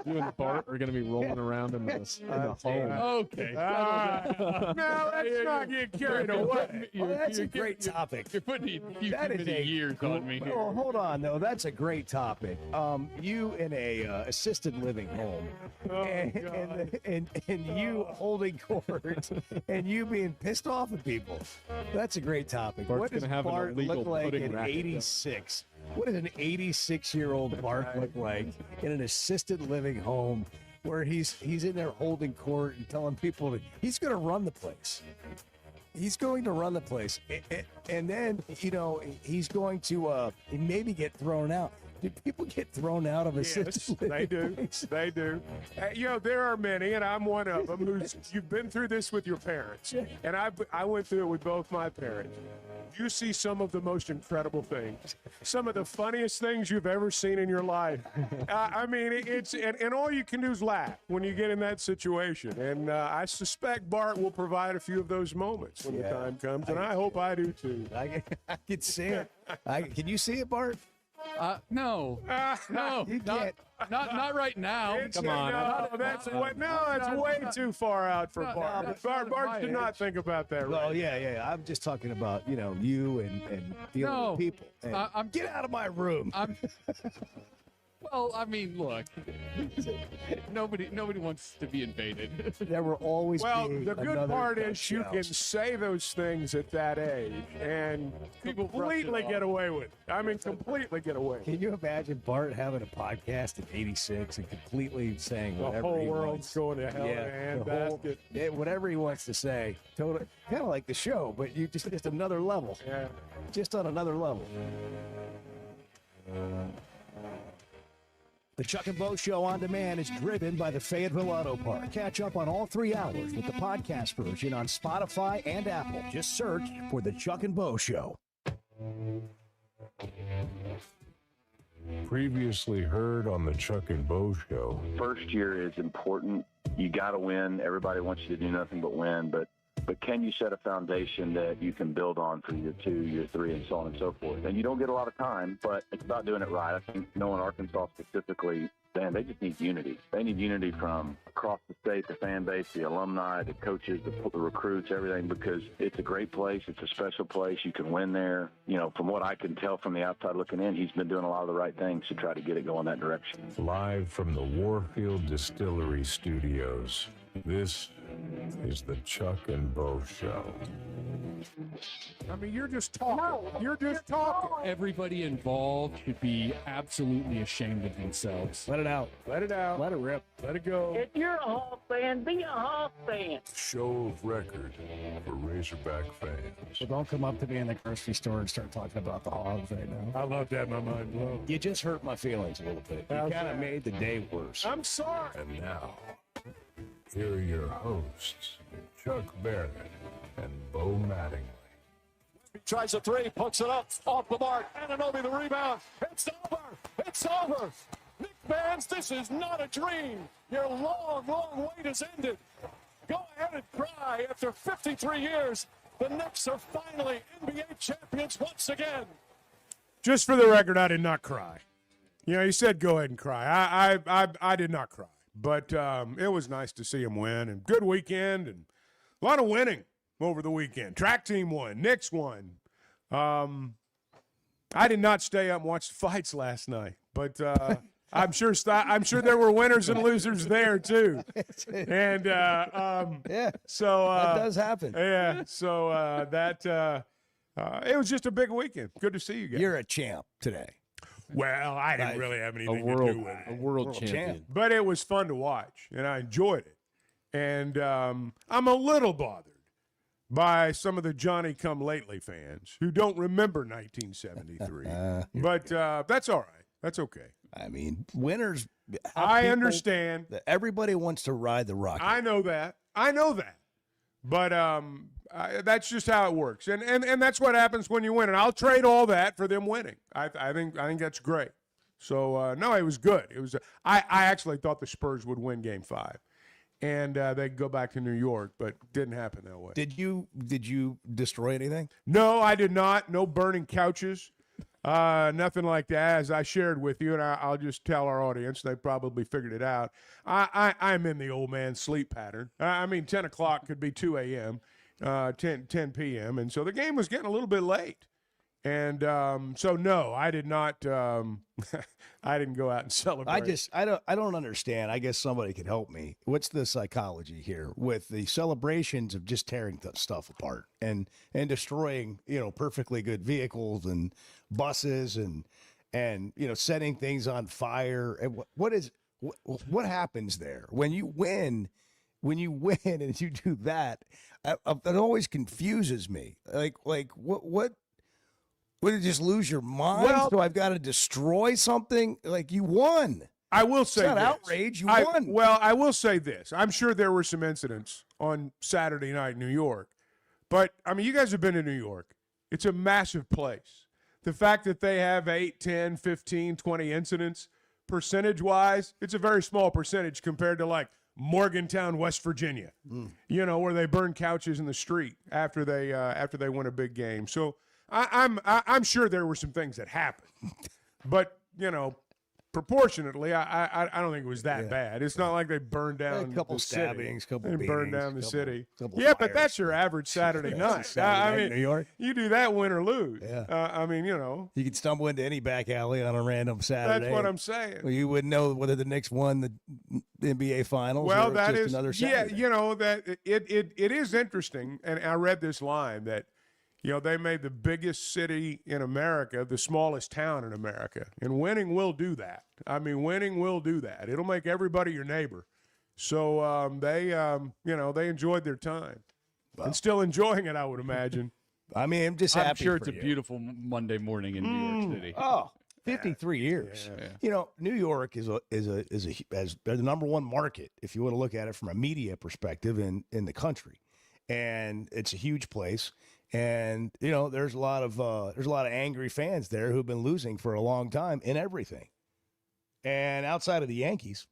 You and Bart are going to be rolling around in the home. Okay. Now let's not get carried away. Well, that's a great topic. You're putting too That is many years on me here. Well, hold on, though. That's a great topic. You in a assisted living home, and you holding court, and you being pissed off at people. That's a great topic. Bart's What does gonna have an Bart illegal look like pudding at racket, 86? What does an 86-year-old Bart look like in an assisted living home where he's in there holding court and telling people that he's going to run the place? He's going to run the place, and then he's going to maybe get thrown out. Do people get thrown out of assisted living? They do. places? They do. There are many, and I'm one of them. You've been through this with your parents, and I went through it with both my parents. You see some of the most incredible things, some of the funniest things you've ever seen in your life. I mean, and all you can do is laugh when you get in that situation. And I suspect Bart will provide a few of those moments when the time comes, and I hope I do too. I can see it. Can you see it, Bart? No, You can't. not right now. Come on. No, that's way too far out for Bart. Bart did not think about that. Well, Right? yeah. I'm just talking about you and dealing with people. And get out of my room. Well, I mean, look, nobody wants to be invaded. There will always Well, be the good another part is you Dutch can house. say those things at that age and People brush it completely off. get away with it. I mean, completely get away. Can you imagine Bart having a podcast at 86 and completely saying The whatever whole he world's wants? going to hell in a the whole- handbasket. whatever he wants to say. Totally, kind of like the show, but you just another level. Yeah. Just on another level. The Chuck and Bo Show on demand is driven by the Fayetteville Auto Park. Catch up on all 3 hours with the podcast version on Spotify and Apple. Just search for the Chuck and Bo Show. Previously heard on the Chuck and Bo Show. First year is important. You got to win. Everybody wants you to do nothing but win, but can you set a foundation that you can build on for year 2, year 3, and so on and so forth? And you don't get a lot of time, but it's about doing it right. I think knowing Arkansas specifically, man, they just need unity. They need unity from across the state, the fan base, the alumni, the coaches, the recruits, everything, because it's a great place. It's a special place. You can win there. From what I can tell from the outside looking in, he's been doing a lot of the right things to try to get it going that direction. Live from the Warfield Distillery Studios. This is the Chuck and Bo Show. I mean, you're just talking. You're just talking. Everybody involved should be absolutely ashamed of themselves. Let it out. Let it out. Let it rip. Let it go. If you're a Hawk fan, be a Hawk fan. Show of record for Razorback fans. So don't come up to me in the grocery store and start talking about the Hogs right now. I love that. My mind blown. You just hurt my feelings a little bit. You How's kind of that? made the day worse. I'm sorry. And now, here are your hosts, Chuck Barrett and Bo Mattingly. He tries a 3, hooks it up, off the mark. Ananobi the rebound. It's over. It's over. Nick Vance, this is not a dream. Your long, long wait has ended. Go ahead and cry. After 53 years, the Knicks are finally NBA champions once again. Just for the record, I did not cry. He said go ahead and cry. I did not cry. But it was nice to see him win, and good weekend, and a lot of winning over the weekend. Track team won. Knicks won. I did not stay up and watch the fights last night, but I'm sure there were winners and losers there too. And Yeah, so that does happen. yeah, so it was just a big weekend. Good to see you guys. You're a champ today. Well, I didn't really have anything to do with A it. world champion. But it was fun to watch, and I enjoyed it. And I'm a little bothered by some of the Johnny-come-lately fans who don't remember 1973. But that's all right. That's okay. I mean, winners. I understand. Everybody wants to ride the rocket. I know that. But that's just how it works. And that's what happens when you win. And I'll trade all that for them winning. I think that's great. So, no, it was good. I actually thought the Spurs would win Game 5. And they'd go back to New York, but didn't happen that way. Did you destroy anything? No, I did not. No burning couches. Nothing like that, as I shared with you, and I'll just tell our audience. They probably figured it out. I'm in the old man sleep pattern. I mean, 10 o'clock could be 2 a.m., 10 p.m., and so the game was getting a little bit late. And so, no, I did not. I didn't go out and celebrate. I don't understand. I guess somebody could help me. What's the psychology here with the celebrations of just tearing stuff apart and destroying, perfectly good vehicles and buses and setting things on fire? And what happens there when you win? When you win and you do that, it always confuses me. Like what? Would it just lose your mind? Well, so I've got to destroy something? Like, you won. I will say it's not this. Outrage. You won. Well, I will say this. I'm sure there were some incidents on Saturday night in New York. But, I mean, you guys have been to New York. It's a massive place. The fact that they have 8, 10, 15, 20 incidents, percentage-wise, it's a very small percentage compared to, like, Morgantown, West Virginia, where they burn couches in the street after they win a big game. So, I'm sure there were some things that happened, but proportionately, I don't think it was that bad. It's not like they burned down a couple the stabbings, city. couple They beatings, burned down the city. couple Yeah, but fires. that's your average Saturday night. Saturday night in New York. You do that, win or lose. Yeah. I mean, You could stumble into any back alley on a random Saturday. that's what I'm saying. Well, you wouldn't know whether the Knicks won the NBA Finals. Well, or it's that just is, another yeah, Saturday. that it is interesting, and I read this line that, they made the biggest city in America the smallest town in America, and winning will do that. I mean, winning will do that. It'll make everybody your neighbor. So they enjoyed their time, and still enjoying it, I would imagine. I mean, I'm just happy. I'm sure for it's a you. beautiful Monday morning in New York City. Oh, 53 years. Yeah. New York is they're the number one market if you want to look at it from a media perspective in the country, and it's a huge place. And there's a lot of angry fans there who've been losing for a long time in everything. And outside of the Yankees,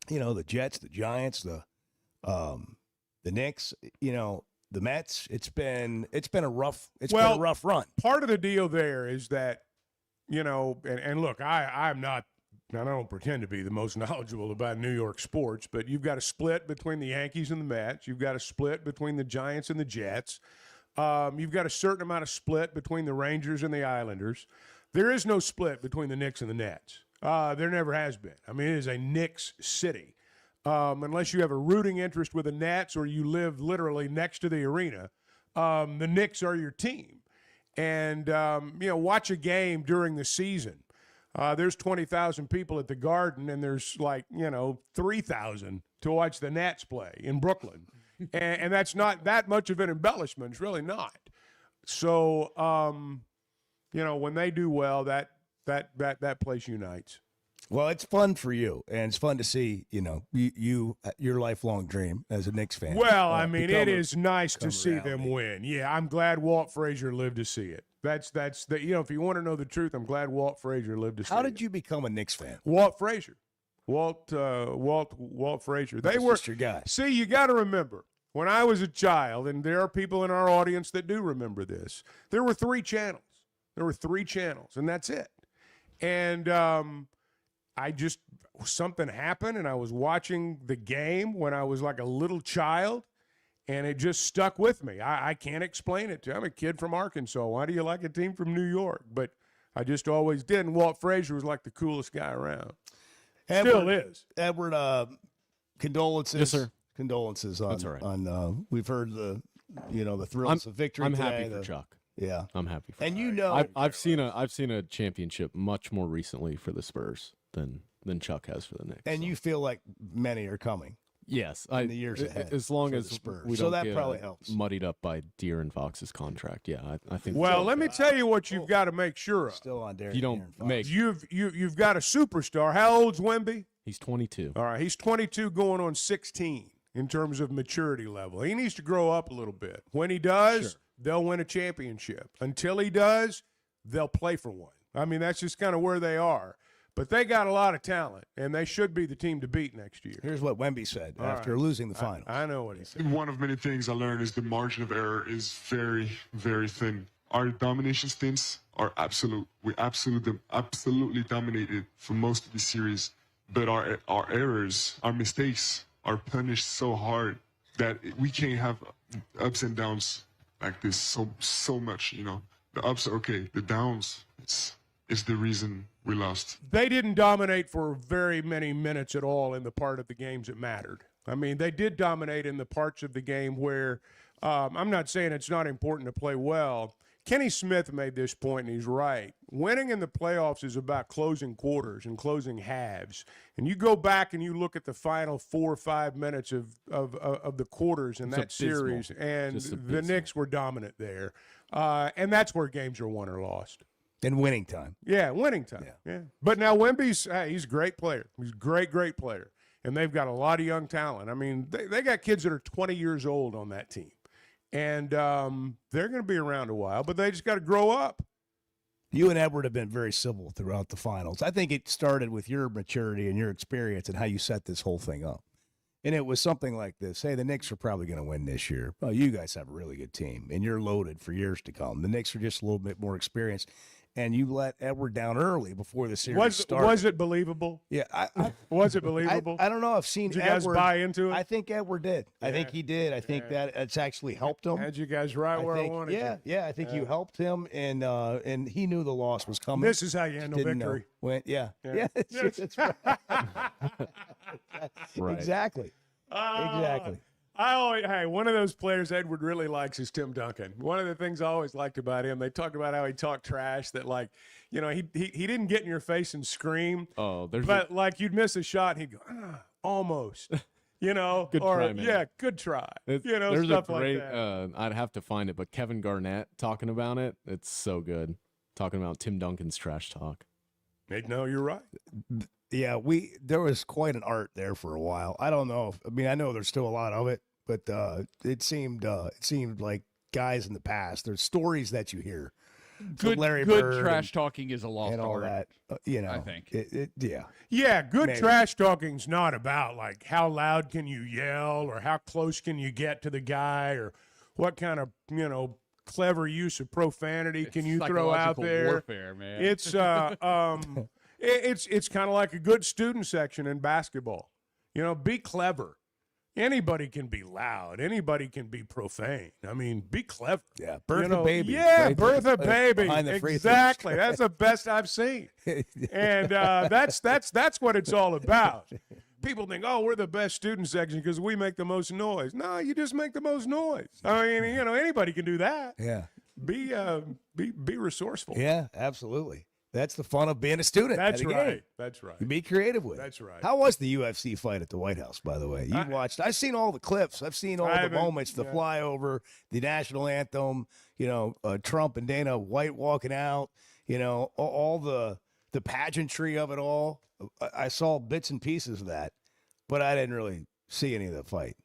the Jets, the Giants, the Knicks, the Mets. It's been a rough run. Part of the deal there is that, and look, I don't pretend to be the most knowledgeable about New York sports, but you've got a split between the Yankees and the Mets. You've got a split between the Giants and the Jets. You've got a certain amount of split between the Rangers and the Islanders. There is no split between the Knicks and the Nets. There never has been. I mean, it is a Knicks city. Unless you have a rooting interest with the Nets or you live literally next to the arena, the Knicks are your team. And, watch a game during the season. There's 20,000 people at the Garden, and there's 3,000 to watch the Nats play in Brooklyn. And that's not that much of an embellishment. It's really not. So, when they do well, that place unites. Well, it's fun for you, and it's fun to see, your lifelong dream as a Knicks fan. Well, I mean, it is nice to see them win. Yeah, I'm glad Walt Frazier lived to see it. That's the if you want to know the truth, I'm glad Walt Frazier lived to see it. How did you become a Knicks fan? Walt Frazier. Walt Frazier. They were just your guy. See, you got to remember, when I was a child, and there are people in our audience that do remember this, there were 3 channels. And that's it. And something happened, and I was watching the game when I was like a little child, and it just stuck with me. I can't explain it to you. I'm a kid from Arkansas. Why do you like a team from New York? But I just always did, and Walt Frazier was like the coolest guy around. Still is. Edward, condolences. Yes, sir. Condolences on, That's all right. on we've heard the thrills of victory. I'm today, happy for Chuck. Yeah, I'm happy for. And I've seen a championship much more recently for the Spurs than Chuck has for the Knicks. and you feel like many are coming. Yes, in the years ahead as long for as the Spurs. we So don't that get probably helps. muddied up by De'Aaron Fox's contract. Yeah, I think. Well, let me tell you what you've got to make sure of. Still on Derek. you don't make. You've got a superstar. How old's Wemby? He's 22. All right, he's 22 going on 16 in terms of maturity level. He needs to grow up a little bit. When he does, they'll win a championship. Until he does, they'll play for one. I mean, that's just kind of where they are. But they got a lot of talent, and they should be the team to beat next year. Here's what Wemby said All after right. losing the final. I know what he said. One of many things I learned is the margin of error is very, very thin. our domination stints are absolute. We absolutely dominated for most of the series, but our errors, our mistakes are punished so hard that we can't have ups and downs like this so much. You know, the ups are okay, the downs is the reason we lost. They didn't dominate for very many minutes at all in the part of the games that mattered. I mean, they did dominate in the parts of the game where I'm not saying it's not important to play well. Kenny Smith made this point, and he's right. Winning in the playoffs is about closing quarters and closing halves. And you go back and you look at the final 4 or 5 minutes of the quarters in that series, and the Knicks were dominant there. And that's where games are won or lost. In winning time. Yeah, winning time. Yeah. But now Wemby's he's a great player. He's a great player. And they've got a lot of young talent. I mean, they got kids that are 20 years old on that team. And they're going to be around a while, but they just got to grow up. You and Edward have been very civil throughout the finals. I think it started with your maturity and your experience and how you set this whole thing up. And it was something like this. Hey, the Knicks are probably going to win this year. Well, you guys have a really good team, and you're loaded for years to come. The Knicks are just a little bit more experienced. And you let Edward down early before the series started. Was it believable? Yeah. Was it believable? I don't know. I've seen Did you guys Edward buy into it? I think Edward did. Yeah. I think he did. I think that it's actually helped him. Had you guys right where I wanted you. Yeah. I think you helped him, and he knew the loss was coming. This is how you handle victory. Yeah. That's right. Right. Exactly. Exactly. One of those players Edward really likes is Tim Duncan. One of the things I always liked about him, they talked about how he talked trash, that like, you know, he didn't get in your face and scream. Oh, like you'd miss a shot and he'd go, almost. You know, good try, man. Yeah, good try. You know, there's stuff a great, like that. I'd have to find it, but Kevin Garnett talking about it, it's so good. Talking about Tim Duncan's trash talk. No, you're right. Yeah, there was quite an art there for a while. I don't know. I know there's still a lot of it, but it seemed like guys in the past. There's stories that you hear. Good trash talking is a lost and all art. That. I think. Yeah, good Maybe. trash talking's not about like how loud can you yell or how close can you get to the guy or what kind of clever use of profanity can you throw out there. Warfare, man. It's It's kind of like a good student section in basketball. Be clever. Anybody can be loud. Anybody can be profane. I mean, be clever. Yeah, birth a baby. Yeah, right birth a baby. Exactly. Throws. That's the best I've seen. And that's what it's all about. People think, we're the best student section because we make the most noise. No, you just make the most noise. I mean, anybody can do that. Yeah. Be resourceful. Yeah, absolutely. That's the fun of being a student. That's right. Game. That's right. You be creative with it. That's right. How was the UFC fight at the White House, by the way? You've watched. I've seen all the clips. I've seen all the moments, the flyover, the national anthem, Trump and Dana White walking out, all the pageantry of it all. I saw bits and pieces of that, but I didn't really see any of the fight.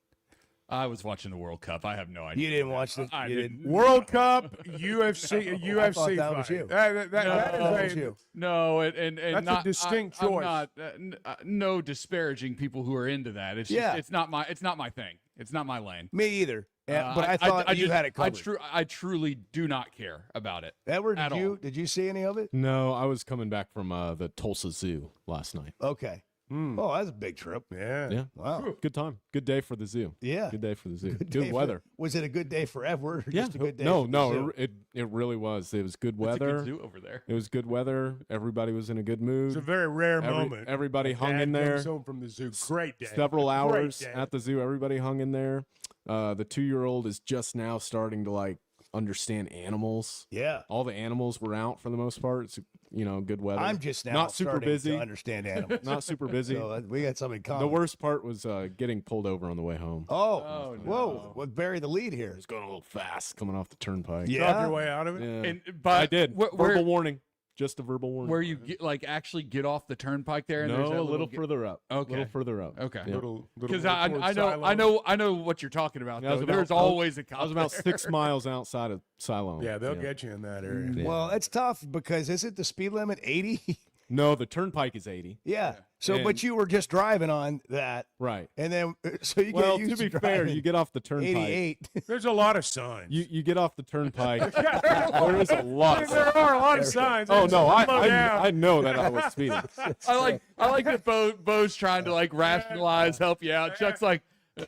I was watching the World Cup. I have no idea. You didn't watch the World Cup, UFC I thought that fight. was you. That is you. No, and that's not, a distinct choice. I'm not no disparaging people who are into that. It's just, it's not my thing. It's not my lane. Me either. Yeah, but I thought you had it covered. I truly do not care about it. Edward, did you see any of it? No, I was coming back from the Tulsa Zoo last night. Okay. Oh, that's a big trip. Yeah. Wow. Good time. Good day for the zoo. Yeah. Good day for the zoo. Good weather. Was it a good day for Edward? Or just a good day No. It really was. It was good weather. It's a good zoo over there. It was good weather. Everybody was in a good mood. It's a very rare moment. Everybody hung Dad in there. comes home from the zoo. Great day. Several hours at the zoo. Everybody hung in there. The 2-year-old is just now starting to understand animals. Yeah. All the animals were out for the most part. It's good weather. I'm just now not super busy to understand animals. Not super busy. So we got something in common. The worst part was getting pulled over on the way home. Oh, no. Whoa! Well, bury the lead here. It was going a little fast coming off the turnpike. You got your way out of it. Yeah. But I did. Verbal warning. Just a verbal warning. Where you actually get off the turnpike there? And no, a little further up. Okay. A little further up. Okay. Yeah. Because I know what you're talking about. Yeah, though. There's always a cop. I was about there. 6 miles outside of Siloam. Yeah, they'll get you in that area. Well, it's tough because isn't the speed limit 80? No, the turnpike is 80. Yeah. So, And- but you were just driving on that, Right. and then so you Well, get used to be fair, driving you get off the turnpike. 88. There's a lot of signs. You get off the turnpike. There is a lot. Of There are a lot of signs. Oh no, Slow down. I know that I was speeding. I like that Bo's trying to like rationalize, help you out. Chuck's like,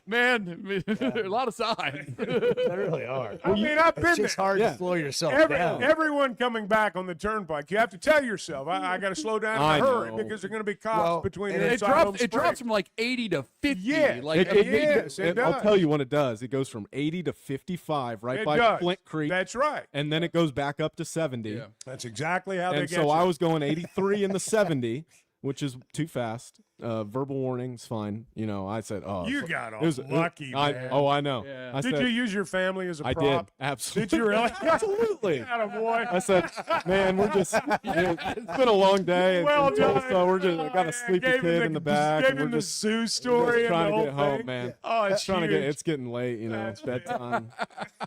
man, a lot of signs. They really are. I mean, I've been It's just there. hard to slow yourself down. Everyone coming back on the turnpike, you have to tell yourself, I got to slow down I in a hurry know. because there's going to be cops Well, between and here it and Siloam drops Springs. from like 80 to 50. Yeah. Like Yes, it I'll does. tell you what it does. It goes from 80 to 55 right It by does. Flint Creek, That's right. and then it goes back up to 70. Yeah. That's exactly how they And get so you. I was going 83 in the 70, which is too fast. Verbal warning's fine. You know, I said, "Oh, You it's- got it was- lucky, man. I know. Yeah. I Did said, you use your family as a I prop? did absolutely. Did you really? Absolutely. Attaboy. I said, man, we're just, it's been a long day. Well in done. Tulsa. We're just, I got a Yeah, sleepy gave him kid in the back. Gave and him we're the just, Sue we're story. just trying and to the get whole home, thing. man. Oh, it's Trying to get, huge. it's getting late, you know, it's bedtime.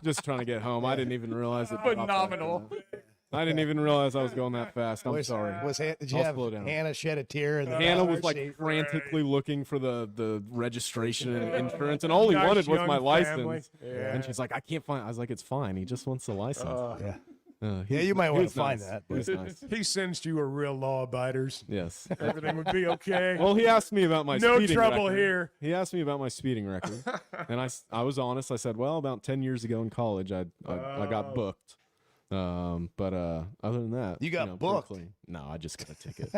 Just trying to get home. I didn't even realize it. dropped like Phenomenal. that. I didn't even realize I was going that fast. I'm sorry. Did you I'll have slow down. Hannah shed a tear? In the Hannah was driver's like seat? frantically looking for the registration and insurance, and all he Nice wanted was young my family. license. Yeah. And she's like, I can't find. I was like, it's fine. He just wants the license. Yeah. He Yeah, was- you might he wanna was find nice. that, He was nice. He sensed you were real law abiders. Yes. Everything would be okay. Well, he asked me about my No speeding trouble record. here. He asked me about my speeding record, and I was honest. I said, well, about 10 years ago in college, I got booked. But other than that, You got pretty booked? clean. No, I just got a ticket.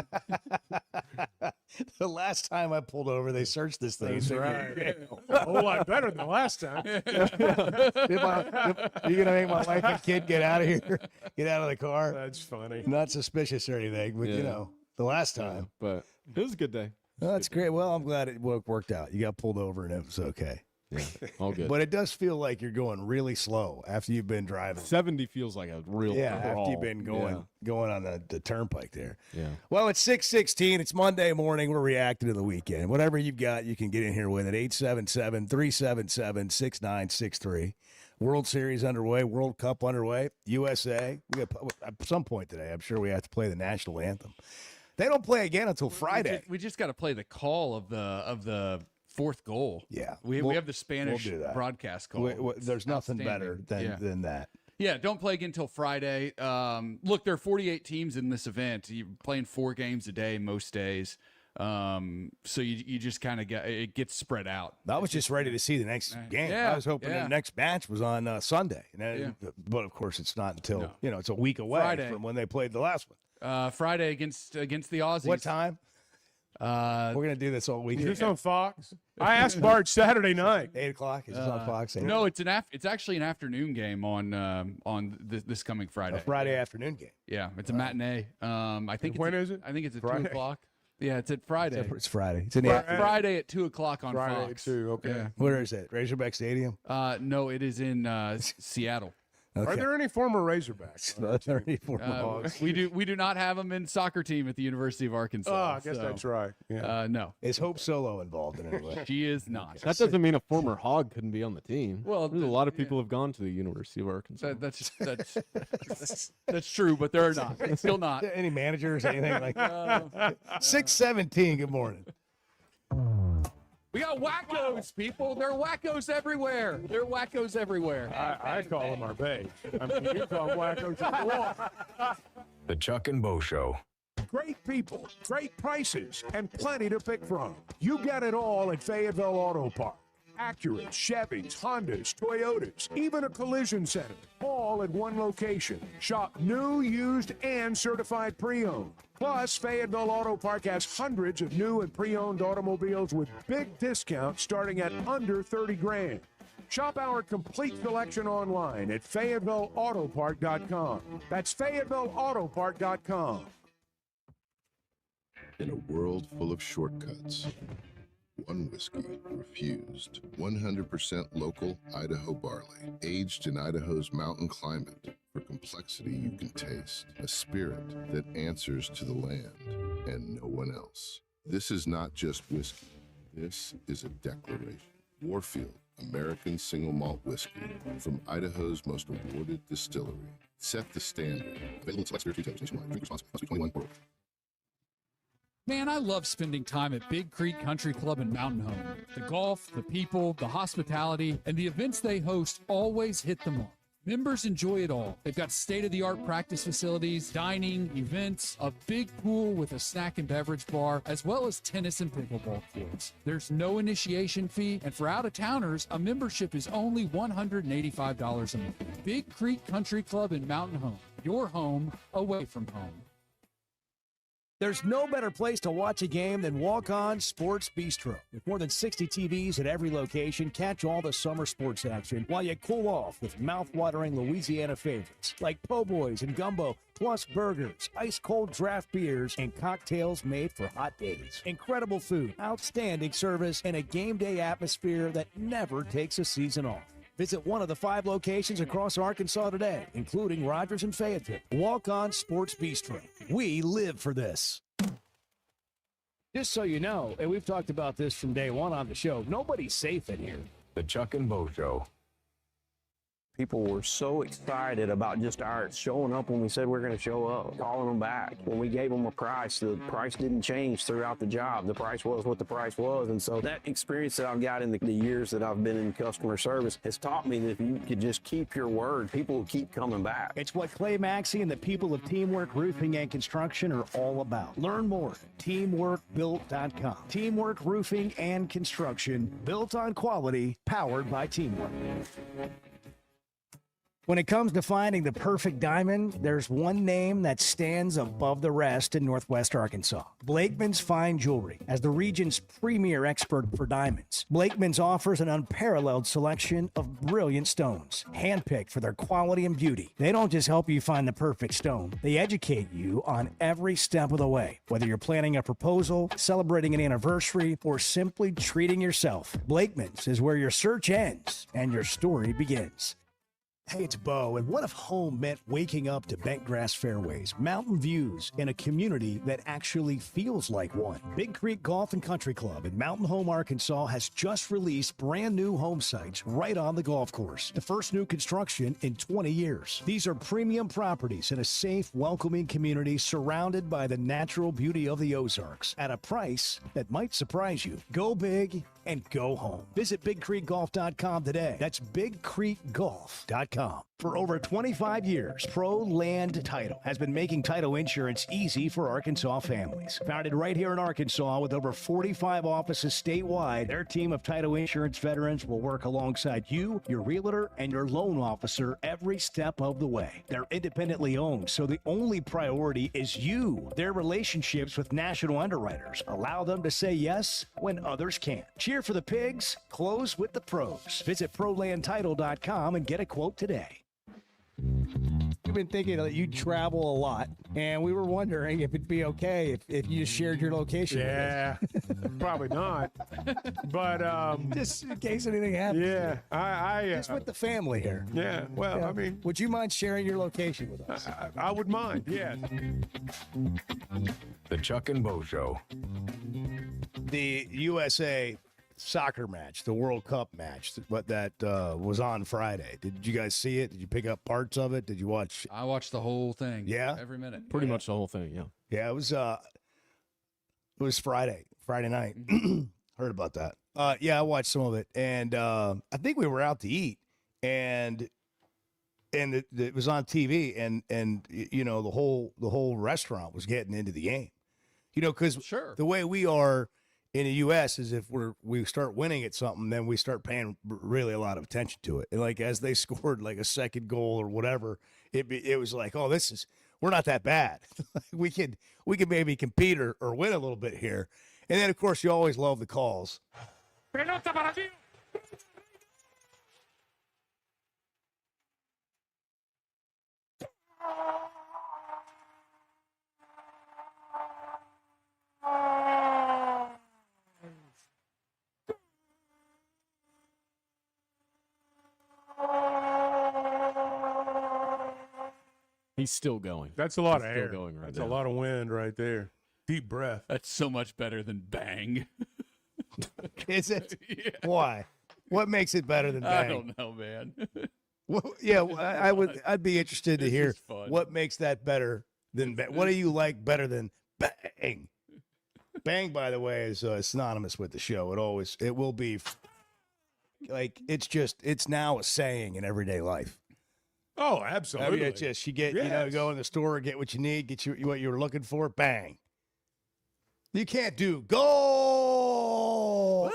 The last time I pulled over, they searched this thing. That's right. A whole lot better than the last time. You're gonna make my wife and kid get out of here, get out of the car. That's funny. Not suspicious or anything, but you Yeah. know, the last time. But it was a good day. Oh, that's great. Well, I'm glad it worked out. You got pulled over and it was okay. Yeah, all good. But it does feel like you're going really slow after you've been driving. 70 feels like a real Yeah, crawl. after you've been going on the turnpike there. Yeah. Well, it's 6:16. It's Monday morning. We're reacting to the weekend. Whatever you've got, you can get in here with it. 877-377-6963. World Series underway. World Cup underway. USA. We got at some point today. I'm sure we have to play the national anthem. They don't play again until Friday. We just got to play the call of the fourth goal. Yeah. We We'll- have the Spanish do that. broadcast call. There's It's nothing better outstanding. than that. Yeah, don't play again until Friday. Look, there are 48 teams in this event. You're playing 4 games a day most days. So you just kind of it gets spread out. I was just ready to see the next game. Yeah, I was hoping yeah. the next match was on Sunday. And then, but of course, it's not until, it's a week away Friday. from when they played the last one. Friday against the Aussies. What time? We're going to do this all Is weekend. this on Fox? I asked Bart Saturday night. 8 o'clock? Is this on Fox? No, it's actually an afternoon game on this coming Friday. A Friday afternoon game. Yeah, it's a matinee. I think. When is it? I think it's at Friday? 2 o'clock. Yeah, it's at Friday. It's Friday. It's in the afternoon. Friday at 2 o'clock on Friday Fox. too. Okay. Yeah. Where is it? Razorback Stadium? No, it is in Seattle. Are there any former Razorbacks? 34 We do not have them in soccer team at the University of Arkansas. Oh, I guess so, that's right. Yeah. No, Is Hope Solo involved in any way? she is not. That doesn't mean a former Hog couldn't be on the team. Well, there's a lot of people have gone to the University of Arkansas. That's true, but they're not. Still not. Any managers, anything like that? 6:17. Good morning. We got wackos, people. There are wackos everywhere. There are wackos everywhere. I call them our babes. I mean, you call them wackos if you want. The Chuck and Bo Show. Great people, great prices, and plenty to pick from. You get it all at Fayetteville Auto Park. Acuras, Chevys, Hondas, Toyotas, even a collision center, all at one location. Shop new, used, and certified pre-owned. Plus, Fayetteville Auto Park has hundreds of new and pre-owned automobiles with big discounts starting at under 30 grand. Shop our complete selection online at FayettevilleAutopark.com. That's FayettevilleAutopark.com. In a world full of shortcuts, one whiskey refused. 100% local Idaho barley, aged in Idaho's mountain climate. For complexity you can taste, a spirit that answers to the land and no one else. This is not just whiskey. This is a declaration. Warfield, American single malt whiskey from Idaho's most awarded distillery. Set the standard. Available in select spirits retailers nationwide. Drink responsibly. Must be 21 or older. Man, I love spending time at Big Creek Country Club and Mountain Home. The golf, the people, the hospitality, and the events they host always hit the mark. Members enjoy it all. They've got state-of-the-art practice facilities, dining, events, a big pool with a snack and beverage bar, as well as tennis and pickleball courts. There's no initiation fee, and for out-of-towners, a membership is only $185 a month. Big Creek Country Club and Mountain Home. Your home away from home. There's no better place to watch a game than Walk On Sports Bistro. With more than 60 TVs at every location, catch all the summer sports action while you cool off with mouth-watering Louisiana favorites like po' boys and gumbo, plus burgers, ice-cold draft beers, and cocktails made for hot days. Incredible food, outstanding service, and a game day atmosphere that never takes a season off. Visit one of the 5 locations across Arkansas today, including Rogers and Fayetteville. Walk On Sports Bistro. We live for this. Just so you know, and we've talked about this from day one on the show, nobody's safe in here. The Chuck and Bo Show. People were so excited about just our showing up when we said we're going to show up, calling them back. When we gave them a price, the price didn't change throughout the job. The price was what the price was. And so that experience that I've got in the years that I've been in customer service has taught me that if you could just keep your word, people will keep coming back. It's what Clay Maxey and the people of Teamwork Roofing and Construction are all about. Learn more at teamworkbuilt.com. Teamwork Roofing and Construction, built on quality, powered by teamwork. When it comes to finding the perfect diamond, there's one name that stands above the rest in Northwest Arkansas. Blakeman's Fine Jewelry. As the region's premier expert for diamonds, Blakeman's offers an unparalleled selection of brilliant stones, handpicked for their quality and beauty. They don't just help you find the perfect stone, they educate you on every step of the way. Whether you're planning a proposal, celebrating an anniversary, or simply treating yourself, Blakeman's is where your search ends and your story begins. Hey, it's Bo, and what if home meant waking up to bent grass fairways, mountain views, and a community that actually feels like one? Big Creek Golf and Country Club in Mountain Home, Arkansas has just released brand new home sites right on the golf course. The first new construction in 20 years. These are premium properties in a safe, welcoming community surrounded by the natural beauty of the Ozarks at a price that might surprise you. Go big and go home. Visit BigCreekGolf.com today. That's BigCreekGolf.com. For over 25 years, Pro Land Title has been making title insurance easy for Arkansas families. Founded right here in Arkansas with over 45 offices statewide, their team of title insurance veterans will work alongside you, your realtor, and your loan officer every step of the way. They're independently owned, so the only priority is you. Their relationships with national underwriters allow them to say yes when others can't. Cheer for the pigs, close with the pros. Visit ProLandTitle.com and get a quote today. We've been thinking that you travel a lot, and we were wondering if it'd be okay if you just shared your location. Yeah, probably not. But just in case anything happens. Yeah, I just with the family here. Yeah, well, I mean, would you mind sharing your location with us? I would mind. Yes. The Chuck and Bo Show. The USA soccer match, the World Cup match, that was on Friday. Did you guys see it? Did you pick up parts of it? Did you watch? I watched the whole thing. Yeah, every minute. Pretty much the whole thing. Yeah. Yeah, it was Friday night. Heard about that. Yeah, I watched some of it, and I think we were out to eat, and it was on TV, and you know the whole restaurant was getting into the game, you know, because the way we are in the U.S. is if we start winning at something, then we start paying really a lot of attention to it. And like as they scored like a second goal or whatever, it was like, oh, we're not that bad. we could maybe compete or win a little bit here. And then of course you always love the calls. Pelota para ti. He's still going. That's a lot He's of still air. going right That's now. a lot of wind right there. Deep breath. That's so much better than bang. Is it? Yeah. Why? What makes it better than bang? I don't know, man. Well, yeah, I'd be interested to hear fun. what makes that better than bang. What do you like better than bang? Bang, by the way, is synonymous with the show. It will be like it's now a saying in everyday life. Oh, I absolutely. mean, it's just you go in the store, get what you need, get you what you're looking for. Bang. You can't do goal. Well,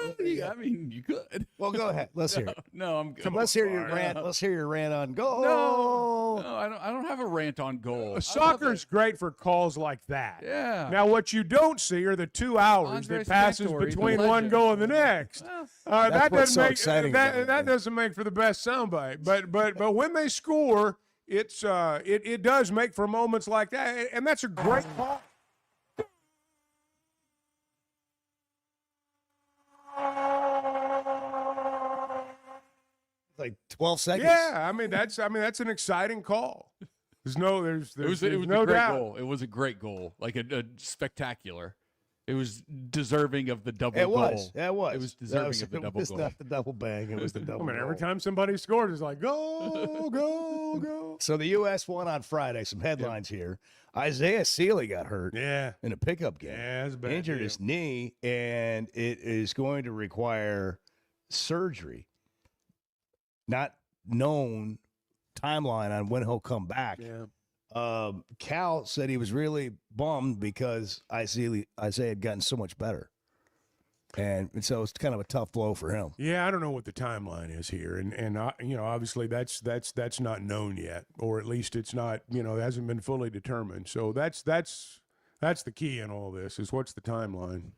I mean, you could. Well, go ahead. Let's hear it. No, I'm good. Let's hear your rant. Let's hear your rant on goal. No, I don't have a rant on goal. Soccer's great for calls like that. Yeah. Now, what you don't see are the 2 hours Andres that passes Victor, he's a between one legend. goal and the next. That what's doesn't so make exciting about it, that doesn't make for the best soundbite. But when they score, it does make for moments like that, and that's a great call. Like 12 seconds. Yeah, I mean that's an exciting call. There's no It was no a great doubt. goal. It was a great goal, like a spectacular. It was deserving of the double It goal. was. Yeah, it was. It was deserving of the double It was goal. not the double bang. It was the double I mean, goal. every time somebody scored, it's like go, go, go. So the U.S. won on Friday. Some headlines here. Isaiah Sealy got hurt in a pickup game. Yeah, it's a bad Injured deal. his knee, and it is going to require surgery. Not known timeline on when he'll come back. Yeah. Cal said he was really bummed because Isaiah had gotten so much better. And so it's kind of a tough blow for him. Yeah, I don't know what the timeline is here, and obviously that's not known yet, or at least it's not, it hasn't been fully determined. So that's the key in all this is what's the timeline.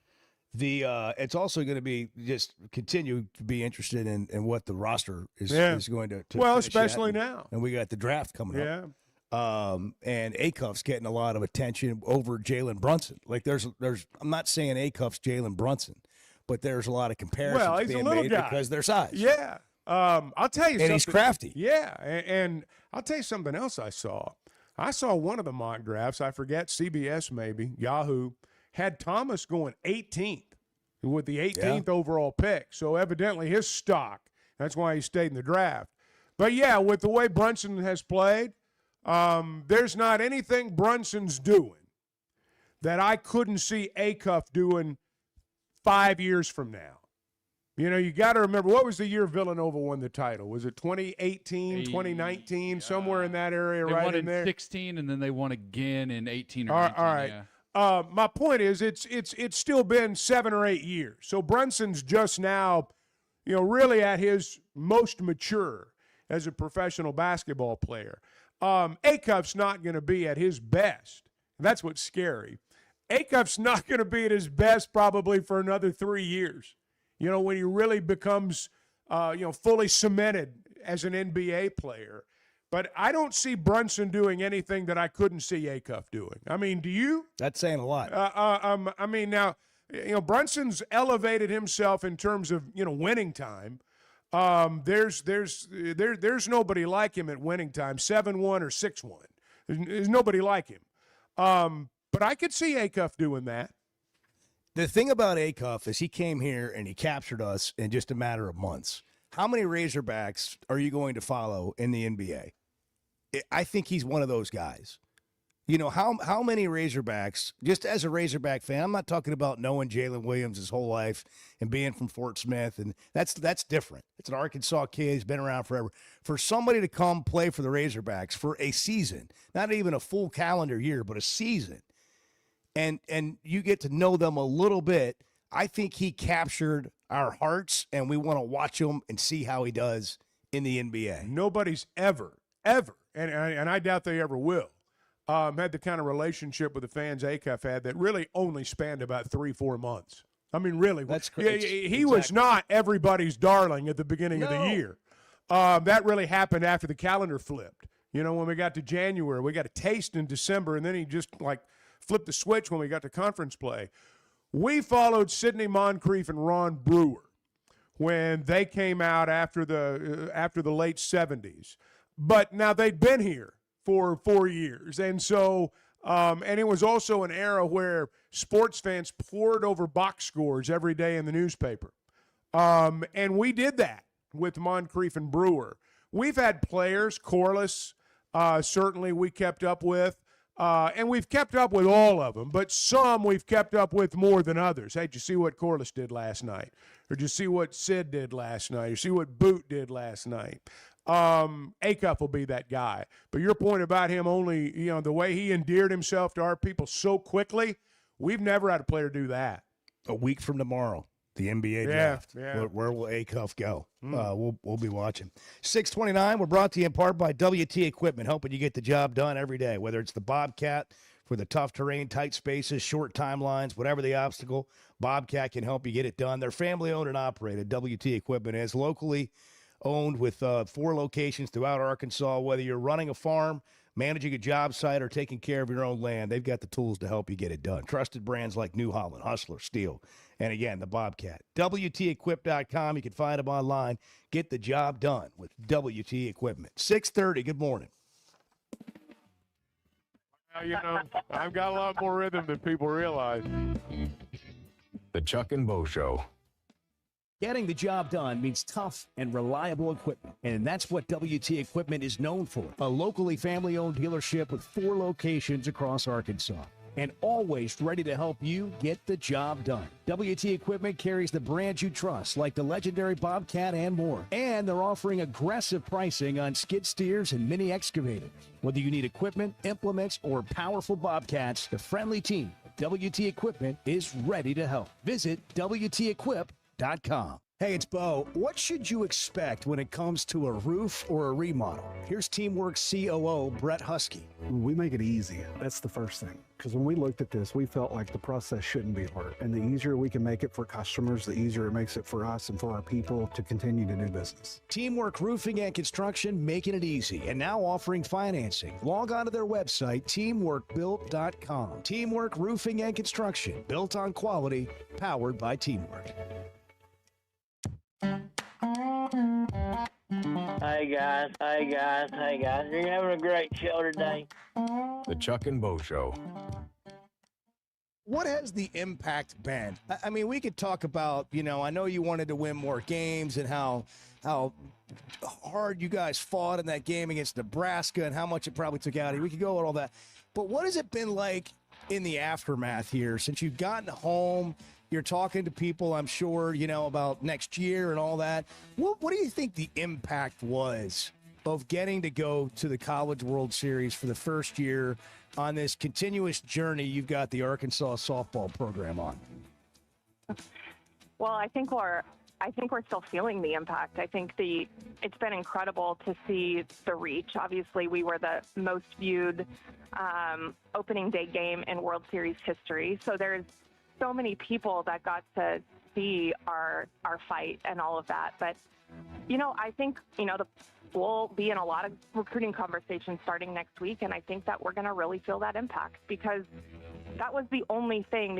It's also going to be just continue to be interested in what the roster is going to well, finish especially at. now. And we got the draft coming up. Yeah. And Acuff's getting a lot of attention over Jalen Brunson. Like there's I'm not saying Acuff's Jalen Brunson, but there's a lot of comparisons He's a being little made guy. because their size. Yeah. I'll tell you something. And he's crafty. Yeah. And I'll tell you something else I saw. I saw one of the mock drafts. I forget, CBS maybe, Yahoo, had Thomas going 18th with the 18th overall pick. So evidently his stock, that's why he stayed in the draft. But, yeah, with the way Brunson has played, there's not anything Brunson's doing that I couldn't see Acuff doing 5 years from now. You got to remember, what was the year Villanova won the title? Was it 2018, 2019, somewhere in that area, They right won in there? 16, and then they won again in 18 or All 19. right. Yeah. My point is, it's still been 7 or 8 years. So Brunson's just now, really at his most mature as a professional basketball player. Acuff's not going to be at his best. That's what's scary. Acuff's not going to be at his best probably for another 3 years. When he really becomes, fully cemented as an NBA player. But I don't see Brunson doing anything that I couldn't see Acuff doing. I mean, do you? That's saying a lot. I mean, now, Brunson's elevated himself in terms of, winning time. There's nobody like him at winning time, 7-1 or 6-1. There's nobody like him. But I could see Acuff doing that. The thing about Acuff is he came here and he captured us in just a matter of months. How many Razorbacks are you going to follow in the NBA? I think he's one of those guys. How many Razorbacks, just as a Razorback fan, I'm not talking about knowing Jalen Williams his whole life and being from Fort Smith, and that's different. It's an Arkansas kid. He's been around forever. For somebody to come play for the Razorbacks for a season, not even a full calendar year, but a season, and you get to know them a little bit, I think he captured our hearts, and we want to watch him and see how he does in the NBA. Nobody's ever, and I doubt they ever will, had the kind of relationship with the fans Acuff had that really only spanned about 3-4 months. I mean, really. That's he exactly. was not everybody's darling at the beginning of the year. That really happened after the calendar flipped. When we got to January, we got a taste in December, and then he just, flipped the switch when we got to conference play. We followed Sidney Moncrief and Ron Brewer when they came out after the late 70s. But now they'd been here for 4 years. And so, and it was also an era where sports fans pored over box scores every day in the newspaper. And we did that with Moncrief and Brewer. We've had players, Corliss, certainly we kept up with. And we've kept up with all of them, but some we've kept up with more than others. Hey, did you see what Corliss did last night? Or did you see what Sid did last night? Or see what Boot did last night? Acuff will be that guy. But your point about him only, the way he endeared himself to our people so quickly, we've never had a player do that. A week from tomorrow, the NBA draft. Yeah. Where will Acuff go? We'll be watching. 629, we're brought to you in part by WT Equipment, helping you get the job done every day, whether it's the Bobcat for the tough terrain, tight spaces, short timelines, whatever the obstacle, Bobcat can help you get it done. They're family-owned and operated. WT Equipment is locally owned with 4 locations throughout Arkansas. Whether you're running a farm, managing a job site, or taking care of your own land, they've got the tools to help you get it done. Trusted brands like New Holland, Hustler, Steel, and again, the Bobcat. WTEquip.com. You can find them online. Get the job done with WT Equipment. 6:30, good morning. I've got a lot more rhythm than people realize. The Chuck and Bo Show. Getting the job done means tough and reliable equipment, and that's what WT Equipment is known for. A locally family-owned dealership with 4 locations across Arkansas, and always ready to help you get the job done. WT Equipment carries the brands you trust, like the legendary Bobcat and more, and they're offering aggressive pricing on skid steers and mini excavators. Whether you need equipment, implements, or powerful Bobcats, the friendly team at WT Equipment is ready to help. Visit WTEquip.com. Hey, it's Bo. What should you expect when it comes to a roof or a remodel? Here's Teamwork COO Brett Husky. We make it easy. That's the first thing. Because when we looked at this, we felt like the process shouldn't be hard. And the easier we can make it for customers, the easier it makes it for us and for our people to continue to do business. Teamwork Roofing and Construction, making it easy, and now offering financing. Log on to their website, teamworkbuilt.com. Teamwork Roofing and Construction, built on quality, powered by Teamwork. Hey guys. You're having a great show today. The Chuck and Bo Show. What has the impact been? I mean, we could talk about, I know you wanted to win more games and how hard you guys fought in that game against Nebraska and how much it probably took out of you. We could go over all that. But what has it been like in the aftermath here since you've gotten home? You're talking to people, I'm sure, about next year and all that. What do you think the impact was of getting to go to the College World Series for the first year on this continuous journey you've got the Arkansas softball program on? Well, I think we're still feeling the impact. I think it's been incredible to see the reach. Obviously, we were the most viewed opening day game in World Series history. So there's so many people that got to see our fight and all of that. But, I think, we'll be in a lot of recruiting conversations starting next week. And I think that we're going to really feel that impact because that was the only thing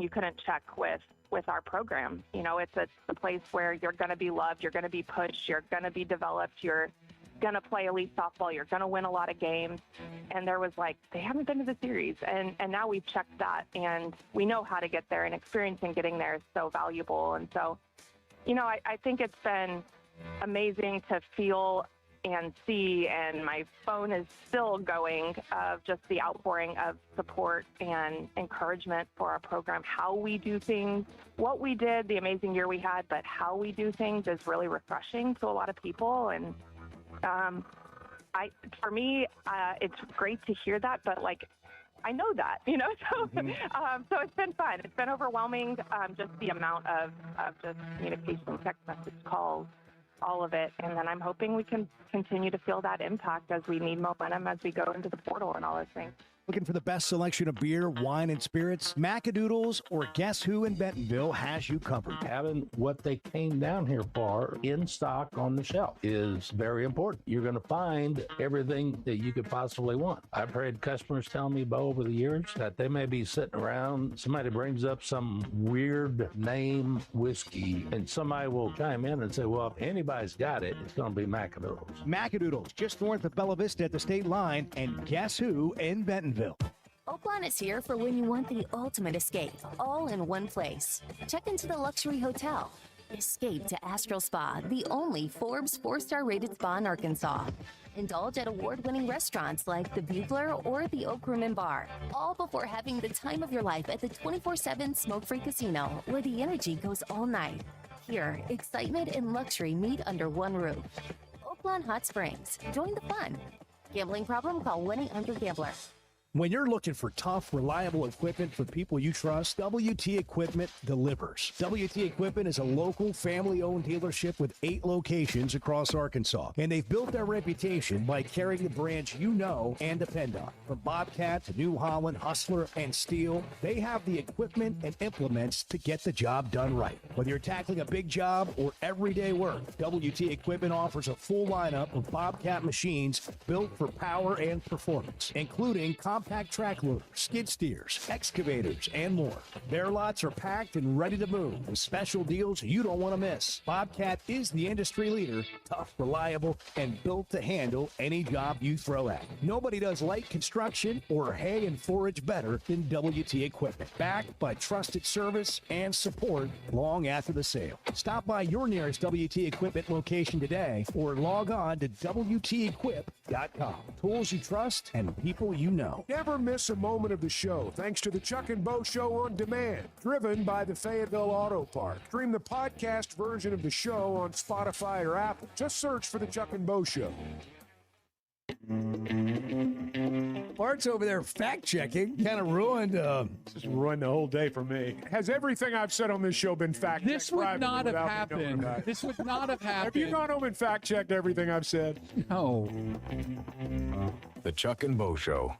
you couldn't check with our program. It's a place where you're going to be loved, you're going to be pushed, you're going to be developed, you're going to play elite softball, you're going to win a lot of games. And there was they haven't been to the series. And now we've checked that and we know how to get there, and experiencing getting there is so valuable. And so, I think it's been amazing to feel and see, and my phone is still going of just the outpouring of support and encouragement for our program, how we do things, what we did, the amazing year we had, but how we do things is really refreshing to a lot of people. And for me, it's great to hear that, but I know that, so so it's been fun. It's been overwhelming, just the amount of just communication, text message, calls, all of it. And then I'm hoping we can continue to feel that impact as we need momentum as we go into the portal and all those things. Looking for the best selection of beer, wine, and spirits? Macadoodles or Guess Who in Bentonville has you covered. Having what they came down here for in stock on the shelf is very important. You're going to find everything that you could possibly want. I've heard customers tell me, Bo, over the years that they may be sitting around, somebody brings up some weird name whiskey, and somebody will chime in and say, well, if anybody's got it, it's going to be Macadoodles. Macadoodles, just north of Bella Vista at the state line, and Guess Who in Bentonville. Oakland is here for when you want the ultimate escape, all in one place. Check into the luxury hotel. Escape to Astral Spa, the only Forbes 4-star rated spa in Arkansas. Indulge at award-winning restaurants like the Bugler or the Oak Room and Bar, all before having the time of your life at the 24/7 smoke-free casino, where the energy goes all night. Here, excitement and luxury meet under one roof. Oaklawn Hot Springs. Join the fun. Gambling problem? Call 1-800-GAMBLER. When you're looking for tough, reliable equipment for people you trust, WT Equipment delivers. WT Equipment is a local, family-owned dealership with 8 locations across Arkansas, and they've built their reputation by carrying the brands you know and depend on. From Bobcat to New Holland, Hustler, and Steel, they have the equipment and implements to get the job done right. Whether you're tackling a big job or everyday work, WT Equipment offers a full lineup of Bobcat machines built for power and performance, including compact track loaders, skid steers, excavators, and more. Their lots are packed and ready to move with special deals you don't want to miss. Bobcat is the industry leader, tough, reliable, and built to handle any job you throw at. Nobody does light construction or hay and forage better than WT Equipment. Backed by trusted service and support long after the sale. Stop by your nearest WT Equipment location today or log on to WTEquip.com. Tools you trust and people you know. Never miss a moment of the show thanks to the Chuck and Bo Show on Demand, driven by the Fayetteville Auto Park. Stream the podcast version of the show on Spotify or Apple. Just search for the Chuck and Bo Show. Bart's over there fact-checking. Kind of ruined Just ruined the whole day for me. Has everything I've said on this show been fact-checked? This would not have happened. This would not have happened. Have you gone home and fact-checked everything I've said? No. The Chuck and Bo Show.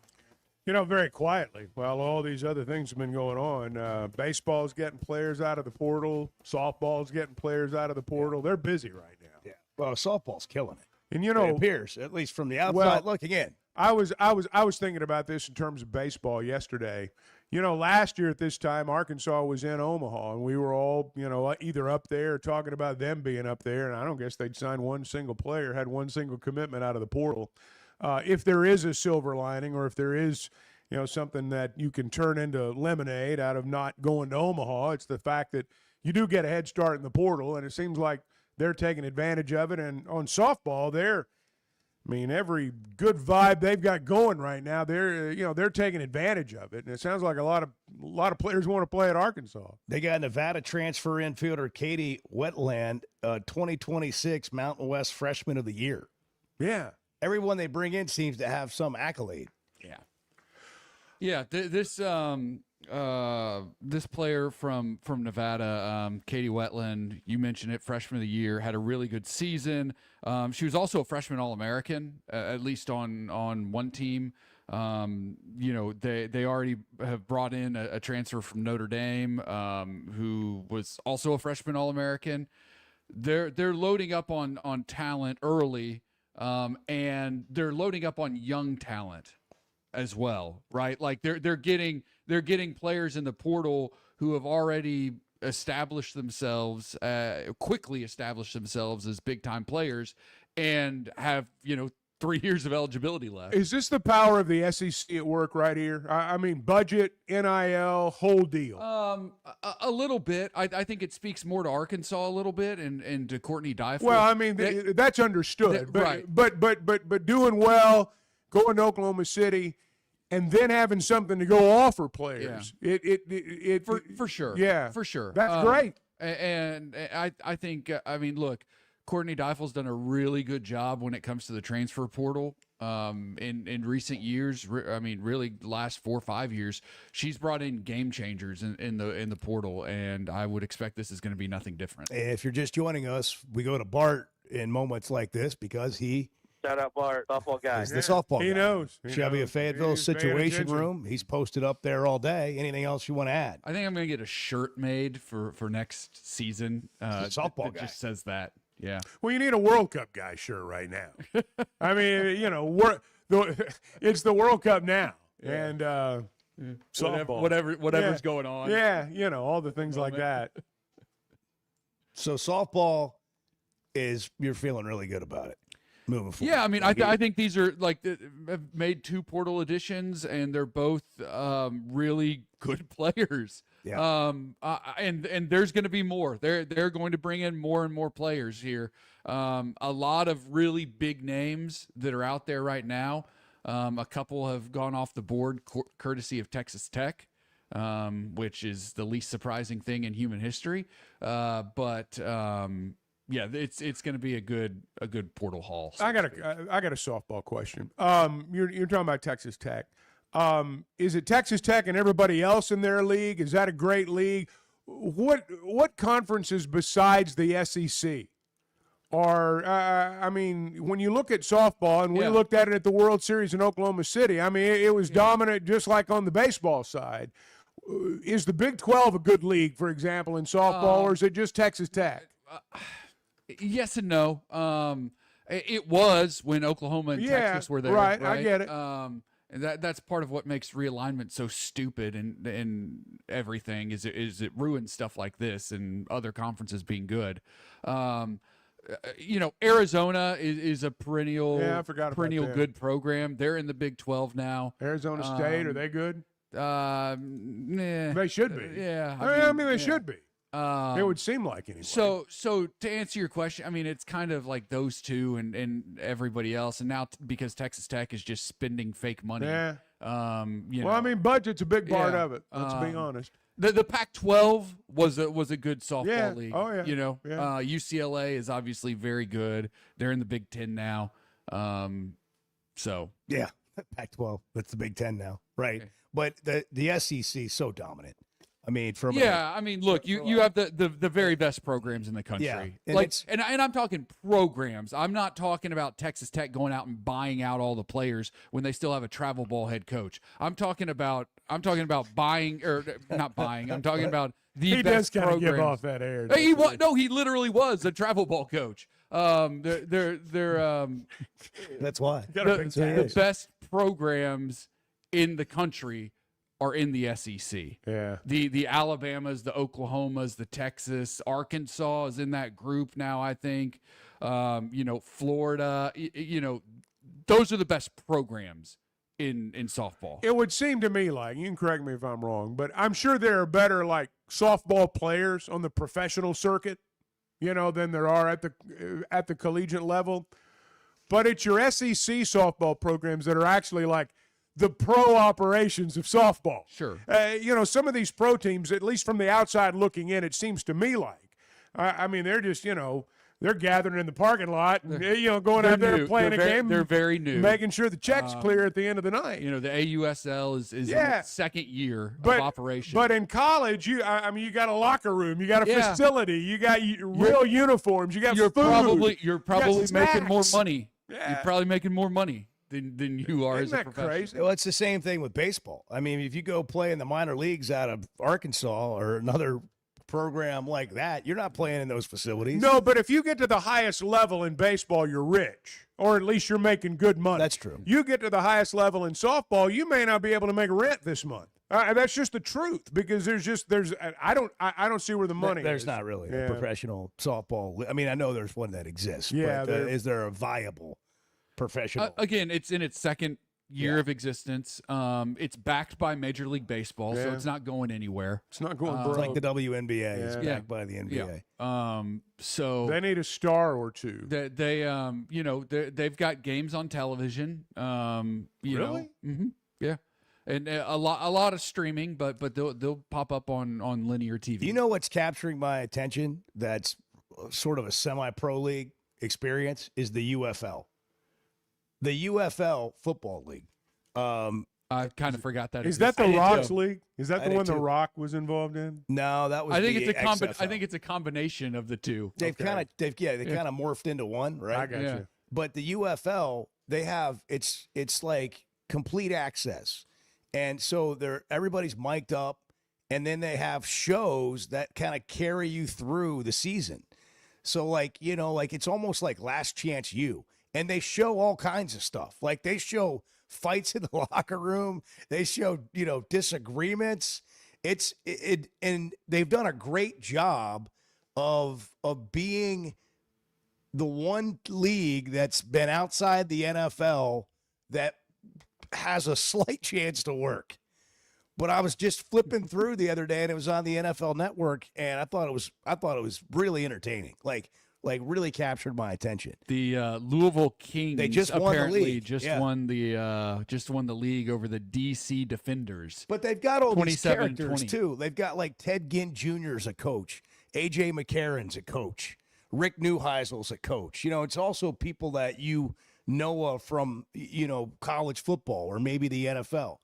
You know, very quietly, while all these other things have been going on, baseball's getting players out of the portal, softball's getting players out of the portal. They're busy right now. Yeah. Well, softball's killing it. And you know, it appears, at least from the outside looking in. I was thinking about this in terms of baseball yesterday. You know, last year at this time, Arkansas was in Omaha, and we were all, you know, either up there or talking about them being up there, and I don't guess they'd signed one single player, had one single commitment out of the portal. If there is a silver lining, or if there is, you know, something that you can turn into lemonade out of not going to Omaha, it's the fact that you do get a head start in the portal, and it seems like they're taking advantage of it. And on softball, every good vibe they've got going right now, they're taking advantage of it. And it sounds like a lot of players want to play at Arkansas. They got Nevada transfer infielder Katie Wetland, 2026 Mountain West Freshman of the Year. Yeah. Everyone they bring in seems to have some accolade. Yeah. Yeah, this player from Nevada, Katie Wetland, you mentioned it, freshman of the year, had a really good season. She was also a freshman All-American, at least on one team. You know, they already have brought in a transfer from Notre Dame, who was also a freshman All-American. They're loading up on talent early, and they're loading up on young talent as well, right? Like they're getting players in the portal who have already established themselves, quickly established themselves as big time players, and have 3 years of eligibility left. Is this the power of the SEC at work right here? I mean, budget, NIL, whole deal. A little bit. I think it speaks more to Arkansas a little bit and to Courtney Dyfel. Well, I mean, that's understood. But doing well, going to Oklahoma City, and then having something to go offer players. Yeah. For sure. Yeah, for sure. That's great. And I think, look, Courtney Dyfel's done a really good job when it comes to the transfer portal. In recent years, really the last 4 or 5 years, she's brought in game changers in the portal, and I would expect this is going to be nothing different. If you're just joining us, we go to Bart in moments like this because he Shout out Bart, softball guy. is the softball He guy. knows. He Chevy knows. of Fayetteville He's paying Situation attention. Room. He's posted up there all day. Anything else you want to add? I think I'm going to get a shirt made for next season. Softball that guy. just says that. Yeah. Well, you need a World Cup guy shirt right now. I mean, it's the World Cup now, and softball. Whatever's going on. Yeah, all the things like that. So softball you're feeling really good about it. moving forward. Yeah, I mean, I think these are like have made 2 portal additions, and they're both really good players. Yeah. And there's going to be more. They're going to bring in more and more players here. A lot of really big names that are out there right now. A couple have gone off the board courtesy of Texas Tech, which is the least surprising thing in human history. Yeah, it's going to be a good portal haul. I got a softball question. You're talking about Texas Tech. Is it Texas Tech and everybody else in their league? Is that a great league? What conferences besides the SEC are? I mean, when you look at softball, and we looked at it at the World Series in Oklahoma City. I mean, it was dominant, just like on the baseball side. Is the Big 12 a good league, for example, in softball, or is it just Texas Tech? Yes and no. It was when Oklahoma and Texas were there. Right, I get it. And that's part of what makes realignment so stupid and everything is it ruins stuff like this and other conferences being good. Arizona is a perennial good program. They're in the Big 12 now. Arizona State, are they good? Nah. They should be. Yeah. I mean, they should be. It would seem like anyway. So to answer your question, I mean, it's kind of like those two and everybody else, and now because Texas Tech is just spending fake money. Yeah. I mean, budget's a big part of it. Let's be honest. The Pac-12 was a good softball league. Oh yeah. UCLA is obviously very good. They're in the Big Ten now. Yeah, Pac-12. That's the Big Ten now, right? Okay. But the SEC is so dominant. I mean, look, you have the very best programs in the country. Yeah, and I'm talking programs. I'm not talking about Texas Tech going out and buying out all the players when they still have a travel ball head coach. I'm talking about buying or not buying. I'm talking about the best programs. He does kind of give off that air. He literally was a travel ball coach. They're that's why the best programs in the country are in the SEC. Yeah. The Alabamas, the Oklahomas, the Texas, Arkansas is in that group now, I think. Florida, those are the best programs in softball. It would seem to me like, you can correct me if I'm wrong, but I'm sure there are better like softball players on the professional circuit, than there are at the collegiate level. But it's your SEC softball programs that are actually like the pro operations of softball. Sure. Some of these pro teams, at least from the outside looking in, it seems to me like, I mean, they're just, they're gathering in the parking lot and, going out there playing a game. They're very new. Making sure the check's clear at the end of the night. The AUSL is in its second year of operation. But in college, you got a locker room, you got a facility, you got real uniforms, you got food. You're probably making more money. Yeah. You're probably making more money than you are as a professional. Crazy? Well, it's the same thing with baseball. I mean, if you go play in the minor leagues out of Arkansas or another program like that, you're not playing in those facilities. No, but if you get to the highest level in baseball, you're rich, or at least you're making good money. That's true. You get to the highest level in softball, you may not be able to make rent this month. That's just the truth, because I don't see where the money there's is. Not really a professional softball. I mean, I know there's one that exists. Yeah, but is there a viable professional? Again, it's in its second year of existence. It's backed by Major League Baseball, so it's not going anywhere. It's not going broke. It's like the WNBA. It's backed by the NBA. Yeah. So they need a star or two. They've got games on television. Really? Yeah. And a lot of streaming, but they'll pop up on linear TV. You know what's capturing my attention? That's sort of a semi-pro league experience is the UFL. The UFL football league. I kind of forgot that. Is that the Rock's league? Is that the one The Rock was involved in? No, that was. I think XFL. it's a combination of the two. They've kind of morphed into one, right? I got you. But the UFL, they have it's like complete access, and so everybody's mic'd up, and then they have shows that kind of carry you through the season. So like it's almost like Last Chance U. And they show all kinds of stuff. Like they show fights in the locker room. They show, disagreements. And they've done a great job of being the one league that's been outside the NFL that has a slight chance to work. But I was just flipping through the other day, and it was on the NFL Network, and I thought it was really entertaining. Like really captured my attention. The Louisville Kings They just won the apparently league. just Yeah. won the league over the DC Defenders. But they've got all these 27-20. characters too. They've got like Ted Ginn Jr. as a coach, AJ McCarron's a coach, Rick Neuheisel's a coach. You know, it's also people that you know of from college football or maybe the NFL.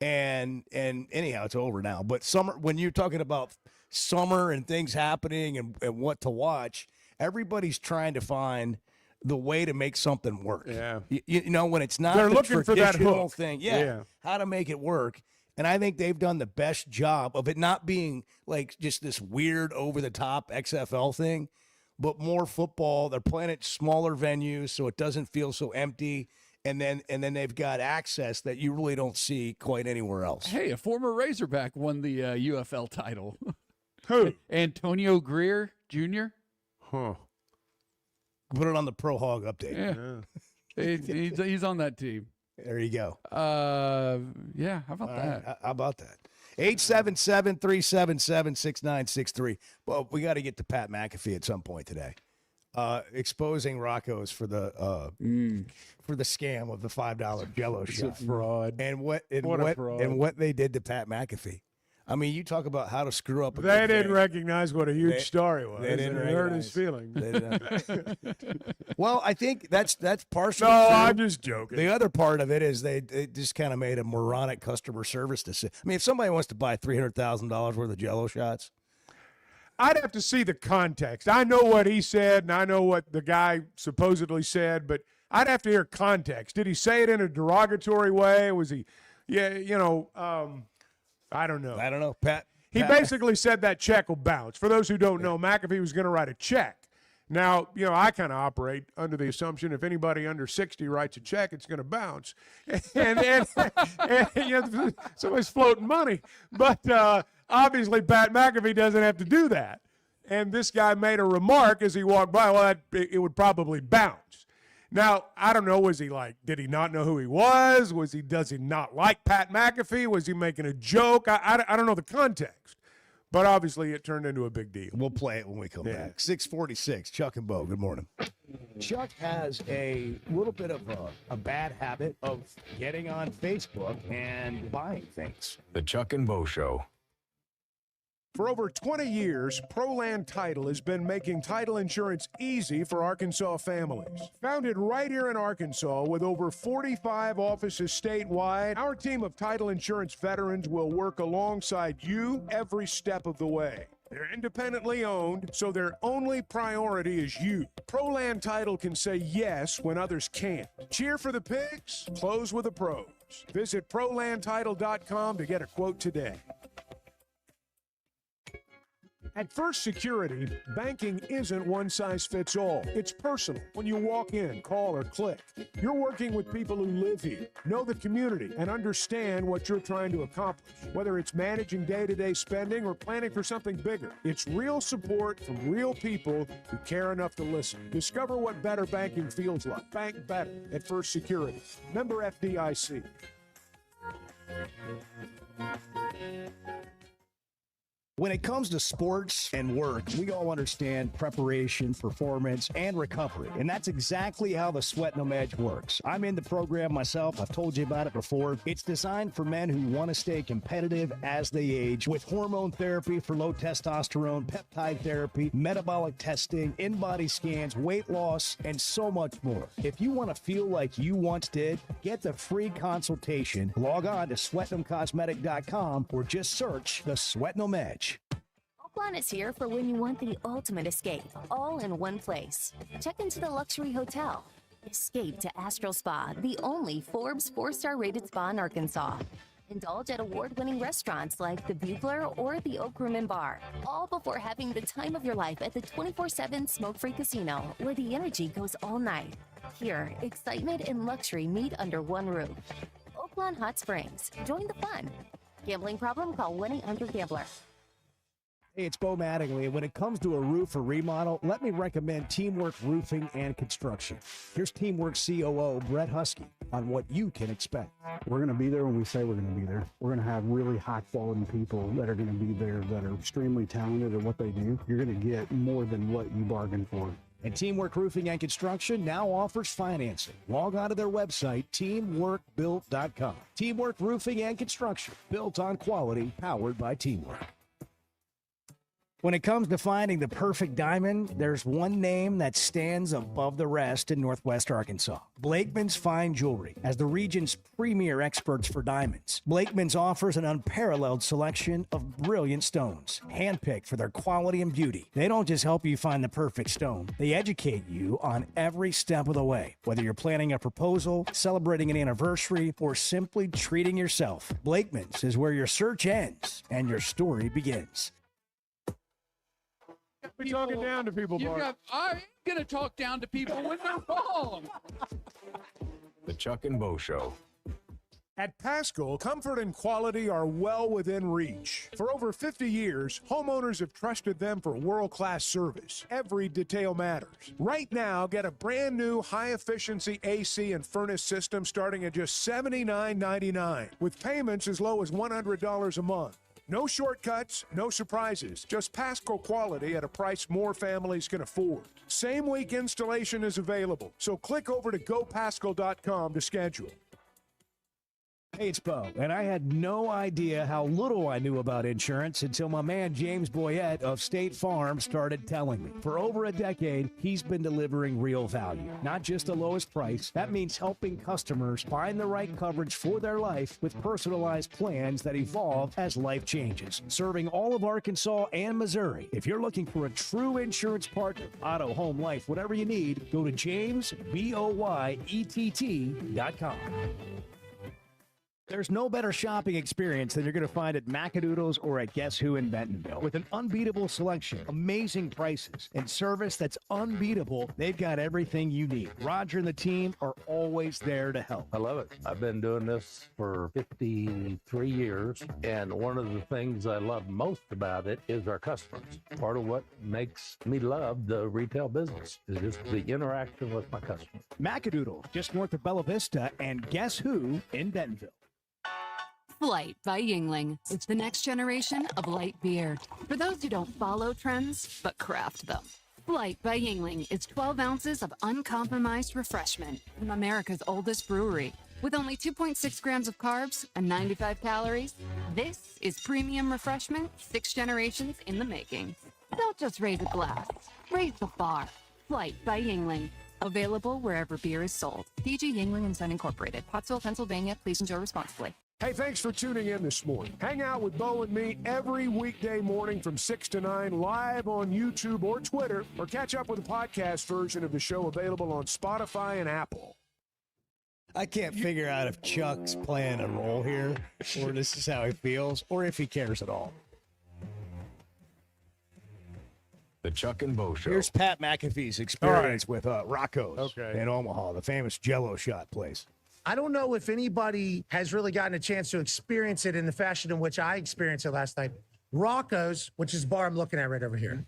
And anyhow, it's over now. But summer, when you're talking about summer and things happening and what to watch, everybody's trying to find the way to make something work. Yeah. You know, when it's not They're the looking for that traditional hook. thing. Yeah. How to make it work. And I think they've done the best job of it not being like just this weird over-the-top XFL thing, but more football. They're playing at smaller venues, so it doesn't feel so empty. And then they've got access that you really don't see quite anywhere else. Hey, a former Razorback won the UFL title. Who? Antonio Greer Jr. Huh. Put it on the Pro Hog update. Yeah. He's on that team. There you go. Yeah, how about that? How about that? 877-377-6963. Well, we got to get to Pat McAfee at some point today. Exposing Rocco's for the scam of the $5 Jello It's shot. a fraud. And what fraud. they did to Pat McAfee. I mean, you talk about how to screw up. They didn't recognize what a huge star he was. They didn't It hurt his feelings. Well, I think that's partially No, true. I'm just joking. The other part of it is they just kind of made a moronic customer service decision. I mean, if somebody wants to buy $300,000 worth of Jello shots, I'd have to see the context. I know what he said, and I know what the guy supposedly said, but I'd have to hear context. Did he say it in a derogatory way? Was he, I don't know. I don't know, Pat. He basically said that check will bounce. For those who don't know, McAfee was going to write a check. Now, I kind of operate under the assumption if anybody under 60 writes a check, it's going to bounce. And somebody's floating money. But obviously, Pat McAfee doesn't have to do that. And this guy made a remark as he walked by, well, it would probably bounce. Now, I don't know, did he not know who he was? Does he not like Pat McAfee? Was he making a joke? I don't know the context. But obviously, it turned into a big deal. We'll play it when we come back. 646, Chuck and Bo, good morning. Chuck has a little bit of a bad habit of getting on Facebook and buying things. The Chuck and Bo Show. For over 20 years, ProLand Title has been making title insurance easy for Arkansas families. Founded right here in Arkansas with over 45 offices statewide, our team of title insurance veterans will work alongside you every step of the way. They're independently owned, so their only priority is you. ProLand Title can say yes when others can't. Cheer for the pigs, close with the pros. Visit ProLandTitle.com to get a quote today. At First Security, banking isn't one size fits all. It's personal. When you walk in, call, or click, you're working with people who live here, know the community, and understand what you're trying to accomplish. Whether it's managing day-to-day spending or planning for something bigger, it's real support from real people who care enough to listen. Discover what better banking feels like. Bank better at First Security. Member FDIC. When it comes to sports and work, we all understand preparation, performance, and recovery. And that's exactly how the Sweat No Edge works. I'm in the program myself. I've told you about it before. It's designed for men who want to stay competitive as they age with hormone therapy for low testosterone, peptide therapy, metabolic testing, in-body scans, weight loss, and so much more. If you want to feel like you once did, get the free consultation. Log on to SweatNumCosmetic.com or just search the Sweat No Edge. Oaklawn is here for when you want the ultimate escape, all in one place. Check into the luxury hotel. Escape to Astral Spa, the only Forbes 4-star rated spa in Arkansas. Indulge at award-winning restaurants like the Bugler or the Oak Room and Bar, all before having the time of your life at the 24/7 smoke-free casino, where the energy goes all night. Here, excitement and luxury meet under one roof. Oaklawn Hot Springs. Join the fun. Gambling problem? Call 1-800-GAMBLER. Hey, it's Bo Mattingly, and when it comes to a roof or remodel, let me recommend Teamwork Roofing and Construction. Here's Teamwork COO Brett Husky on what you can expect. We're going to be there when we say we're going to be there. We're going to have really high-quality people that are going to be there that are extremely talented at what they do. You're going to get more than what you bargained for. And Teamwork Roofing and Construction now offers financing. Log on to their website, teamworkbuilt.com. Teamwork Roofing and Construction, built on quality, powered by teamwork. When it comes to finding the perfect diamond, there's one name that stands above the rest in Northwest Arkansas. Blakeman's Fine Jewelry. As the region's premier experts for diamonds, Blakeman's offers an unparalleled selection of brilliant stones, handpicked for their quality and beauty. They don't just help you find the perfect stone, they educate you on every step of the way. Whether you're planning a proposal, celebrating an anniversary, or simply treating yourself, Blakeman's is where your search ends and your story begins. We're talking down to people, Bart. I'm going to talk down to people when they're wrong. The Chuck and Bo Show. At Paschal, comfort and quality are well within reach. For over 50 years, homeowners have trusted them for world-class service. Every detail matters. Right now, get a brand new high-efficiency AC and furnace system starting at just $79.99, with payments as low as $100 a month. No shortcuts, no surprises, just Paschal quality at a price more families can afford. Same week installation is available, so click over to gopaschal.com to schedule. Hey, it's Bo, and I had no idea how little I knew about insurance until my man James Boyette of State Farm started telling me. For over a decade, he's been delivering real value, not just the lowest price. That means helping customers find the right coverage for their life with personalized plans that evolve as life changes. Serving all of Arkansas and Missouri. If you're looking for a true insurance partner, auto, home, life, whatever you need, go to jamesboyett.com. There's no better shopping experience than you're going to find at Macadoodles or at Guess Who in Bentonville. With an unbeatable selection, amazing prices, and service that's unbeatable, they've got everything you need. Roger and the team are always there to help. I love it. I've been doing this for 53 years, and one of the things I love most about it is our customers. Part of what makes me love the retail business is just the interaction with my customers. Macadoodles, just north of Bella Vista, and Guess Who in Bentonville. Flight by Yingling. It's the next generation of light beer. For those who don't follow trends, but craft them. Flight by Yingling is 12 ounces of uncompromised refreshment from America's oldest brewery. With only 2.6 grams of carbs and 95 calories, this is premium refreshment 6 generations in the making. Don't just raise a glass, raise the bar. Flight by Yingling. Available wherever beer is sold. DG Yingling & Son Incorporated, Pottsville, Pennsylvania. Please enjoy responsibly. Hey, thanks for tuning in this morning. Hang out with Bo and me every weekday morning from 6 to 9 live on YouTube or Twitter, or catch up with the podcast version of the show available on Spotify and Apple. I can't figure out if Chuck's playing a role here, or this is how he feels, or if he cares at all. The Chuck and Bo Show. Here's Pat McAfee's experience with Rocco's in Omaha, the famous Jell-O shot place. I don't know if anybody has really gotten a chance to experience it in the fashion in which I experienced it last night. Rocco's, which is the bar I'm looking at right over here,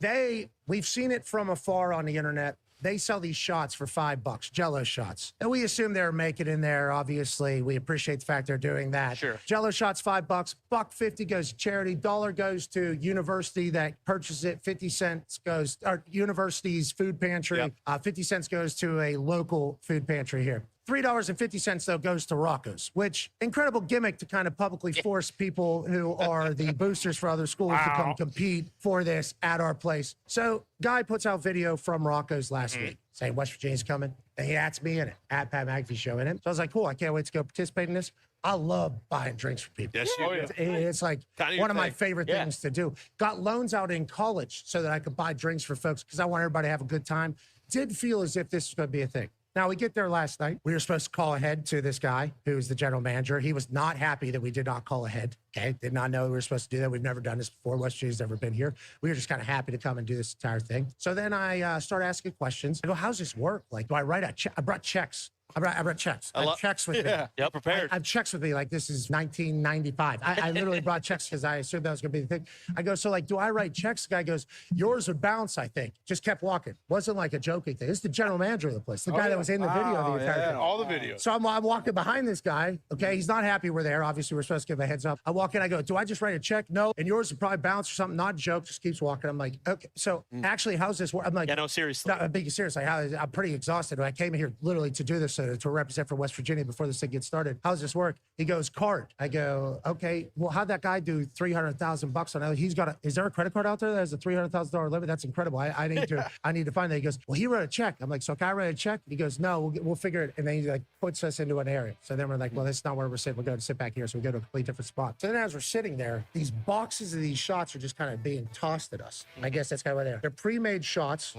we've seen it from afar on the internet. They sell these shots for $5, Jell-O shots. And we assume they're making in there, obviously. We appreciate the fact they're doing that. Sure. Jell-O shots, $5, $1.50 goes to charity, $1 goes to university that purchases it, 50 cents goes, or university's food pantry, 50 cents goes to a local food pantry here. $3.50, though, goes to Rocco's, which incredible gimmick to kind of publicly force people who are the boosters for other schools to come compete for this at our place. So guy puts out video from Rocco's last week saying West Virginia's coming, and he adds me in it, at Pat McAfee Show in it. So I was like, cool, I can't wait to go participate in this. I love buying drinks for people. Yes, you do. It's like one of my favorite things to do. Got loans out in college so that I could buy drinks for folks because I want everybody to have a good time. Did feel as if this was going to be a thing. Now, we get there last night. We were supposed to call ahead to this guy who's the general manager. He was not happy that we did not call ahead. Okay. Did not know we were supposed to do that. We've never done this before. West Virginia's never been here. We were just kind of happy to come and do this entire thing. So then I start asking questions. I go, how's this work? Like, do I write a check? I brought checks I brought checks. I have checks with me. Yeah, prepared. I have checks with me like this is 1995. I literally brought checks because I assumed that was going to be the thing. I go, so like, do I write checks? The guy goes, yours would bounce, I think. Just kept walking. Wasn't like a joking thing. This is the general manager of the place, the guy that was in the video the entire thing. All the videos. So I'm walking behind this guy. Okay, he's not happy we're there. Obviously, we're supposed to give a heads up. I walk in, I go, do I just write a check? No. And yours would probably bounce or something. Not a joke. Just keeps walking. I'm like, okay. So actually, how's this work? I'm like, Yeah, no, seriously. I'm being serious. Like, I'm pretty exhausted. I came here literally to do this, to represent for West Virginia before this thing gets started. How does this work? He goes, card. I go, okay. Well, how'd that guy do $300,000 on it? Is there a credit card out there that has a $300,000 limit? That's incredible. I need to find that. He goes, well, he wrote a check. I'm like, so can I write a check? He goes, no, we'll figure it. And then he like puts us into an area. So then we're like, well, that's not where we're sitting. We're going to sit back here. So we go to a completely different spot. So then as we're sitting there, these boxes of these shots are just kind of being tossed at us. I guess that's kind of what they're pre-made shots,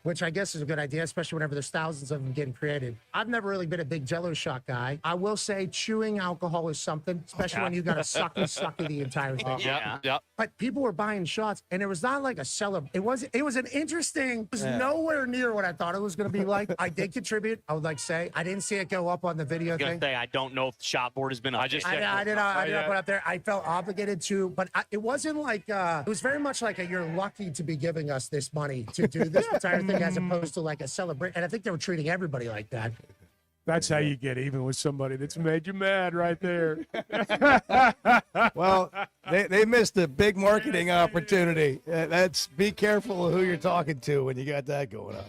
which I guess is a good idea, especially whenever there's thousands of them getting created. I've never really been a big Jell-O shot guy. I will say chewing alcohol is something, especially when you got to sucky the entire thing. Yeah. But people were buying shots, and it was not like a celebration. It was an interesting. It was nowhere near what I thought it was going to be like. I did contribute. I would like to say I didn't see it go up on the video thing. I don't know if the shot board has been up. I did not put up there. I felt obligated to, but it wasn't like it was very much like you're lucky to be giving us this money to do this entire thing, as opposed to like a celebration. And I think they were treating everybody like that. That's how you get even with somebody that's made you mad right there. Well, they missed a big marketing opportunity. Be careful of who you're talking to when you got that going on.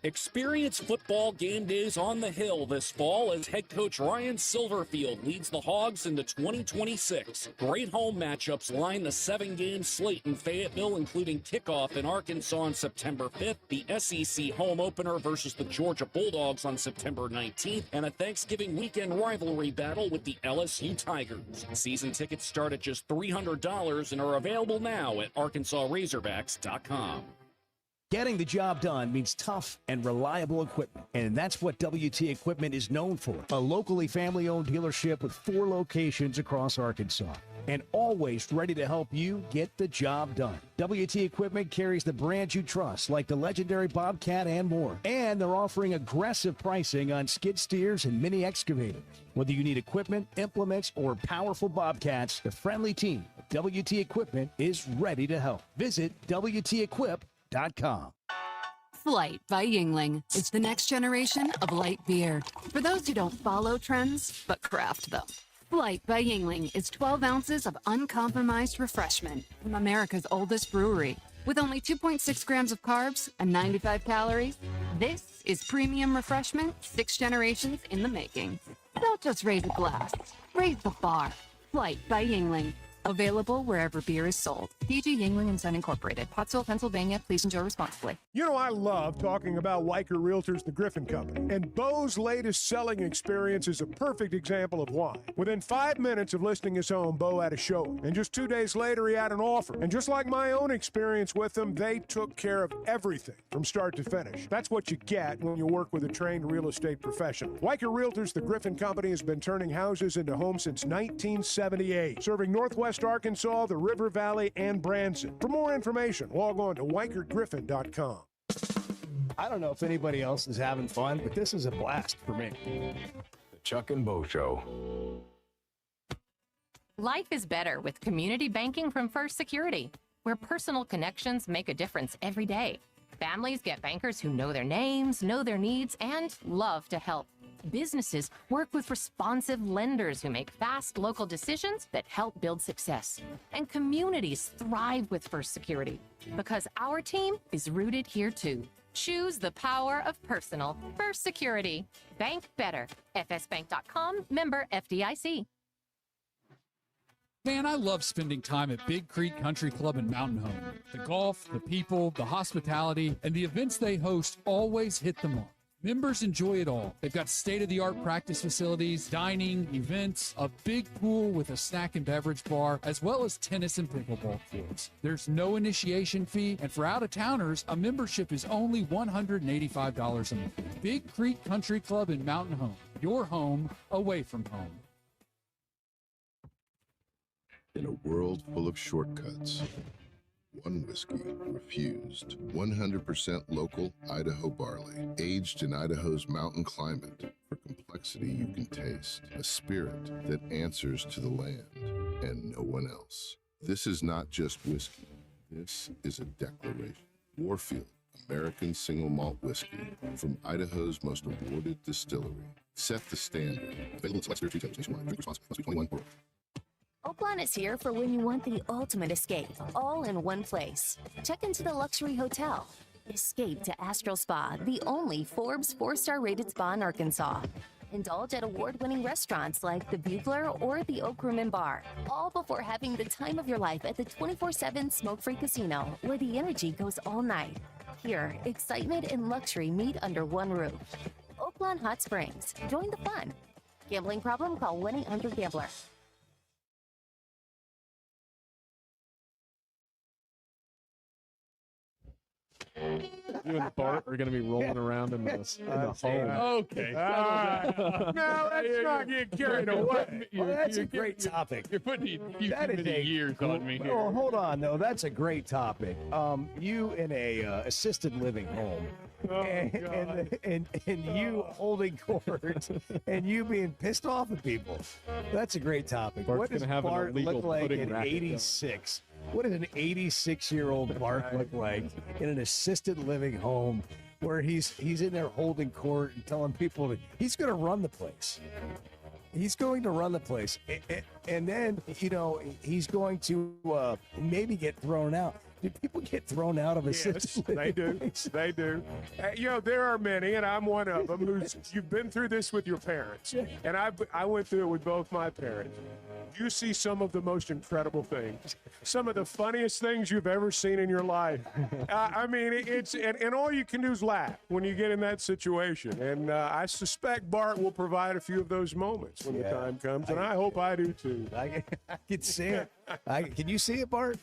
Experience football game days on the Hill this fall as head coach Ryan Silverfield leads the Hogs into 2026. Great home matchups line the 7-game slate in Fayetteville, including kickoff in Arkansas on September 5th, the SEC home opener versus the Georgia Bulldogs on September 19th, and a Thanksgiving weekend rivalry battle with the LSU Tigers. Season tickets start at just $300 and are available now at ArkansasRazorbacks.com. Getting the job done means tough and reliable equipment, and that's what WT Equipment is known for. A locally family-owned dealership with 4 locations across Arkansas, and always ready to help you get the job done. WT Equipment carries the brands you trust, like the legendary Bobcat and more, and they're offering aggressive pricing on skid steers and mini excavators. Whether you need equipment, implements, or powerful Bobcats, the friendly team at WT Equipment is ready to help. Visit WTEquip.com. Flight by Yingling. It's the next generation of light beer. For those who don't follow trends, but craft them. Flight by Yingling is 12 ounces of uncompromised refreshment from America's oldest brewery. With only 2.6 grams of carbs and 95 calories, this is premium refreshment 6 generations in the making. Don't just raise a glass, raise the bar. Flight by Yingling. Available wherever beer is sold. PG Yingling & Son Incorporated, Pottsville, Pennsylvania. Please enjoy responsibly. You know, I love talking about Weicker Realtors, the Griffin Company, and Bo's latest selling experience is a perfect example of why. Within 5 minutes of listing his home, Bo had a showing, and just 2 days later, he had an offer. And just like my own experience with them, they took care of everything from start to finish. That's what you get when you work with a trained real estate professional. Weicker Realtors, the Griffin Company, has been turning houses into homes since 1978, serving Northwest Arkansas, the River Valley, and Branson. For more information, log on to WeicherGriffin.com. I don't know if anybody else is having fun, but this is a blast for me. The Chuck and Bo Show. Life is better with community banking from First Security, where personal connections make a difference every day. Families get bankers who know their names, know their needs, and love to help. Businesses work with responsive lenders who make fast local decisions that help build success. And communities thrive with First Security because our team is rooted here too. Choose the power of personal. First Security. Bank better. FSBank.com, member FDIC. Man, I love spending time at Big Creek Country Club and Mountain Home. The golf, the people, the hospitality, and the events they host always hit the mark. Members enjoy it all. They've got state-of-the-art practice facilities, dining, events, a big pool with a snack and beverage bar, as well as tennis and pickleball courts. There's no initiation fee, and for out-of-towners, a membership is only $185 a month. Big Creek Country Club and Mountain Home. Your home away from home. In a world full of shortcuts, One whiskey, refused. 100% local Idaho barley, aged in Idaho's mountain climate. For complexity you can taste, a spirit that answers to the land and no one else. This is not just whiskey. This is a declaration. Warfield, American single malt whiskey from Idaho's most awarded distillery. Set the standard. Available in select spirits retailers nationwide. Drink responsibly. Must be 21 or older. Oaklawn is here for when you want the ultimate escape, all in one place. Check into the luxury hotel. Escape to Astral Spa, the only Forbes 4-star rated spa in Arkansas. Indulge at award-winning restaurants like the Bugler or the Oak Room and Bar, all before having the time of your life at the 24/7 smoke-free casino, where the energy goes all night. Here, excitement and luxury meet under one roof. Oaklawn Hot Springs. Join the fun. Gambling problem? Call 1-800-GAMBLER. You and Bart are going to be rolling around in the home. Okay. No, let's not get carried away. Well, that's a great topic. You're putting too many years on me here. Well, hold on, though. That's a great topic. You in a assisted living home, and you holding court, and you being pissed off at people. That's a great topic. Bart's What does gonna have an Bart illegal look like pudding at racket, 86? What does an 86-year-old Bart look like in an assisted living home where he's in there holding court and telling people that he's going to run the place? He's going to run the place. And then, he's going to maybe get thrown out. Do people get thrown out of assisted living? They do. place? They do. There are many, and I'm one of them. You've been through this with your parents, and I went through it with both my parents. You see some of the most incredible things, some of the funniest things you've ever seen in your life. I mean, and all you can do is laugh when you get in that situation. And I suspect Bart will provide a few of those moments when the time comes, and I hope I do too. I can see it. Can you see it, Bart?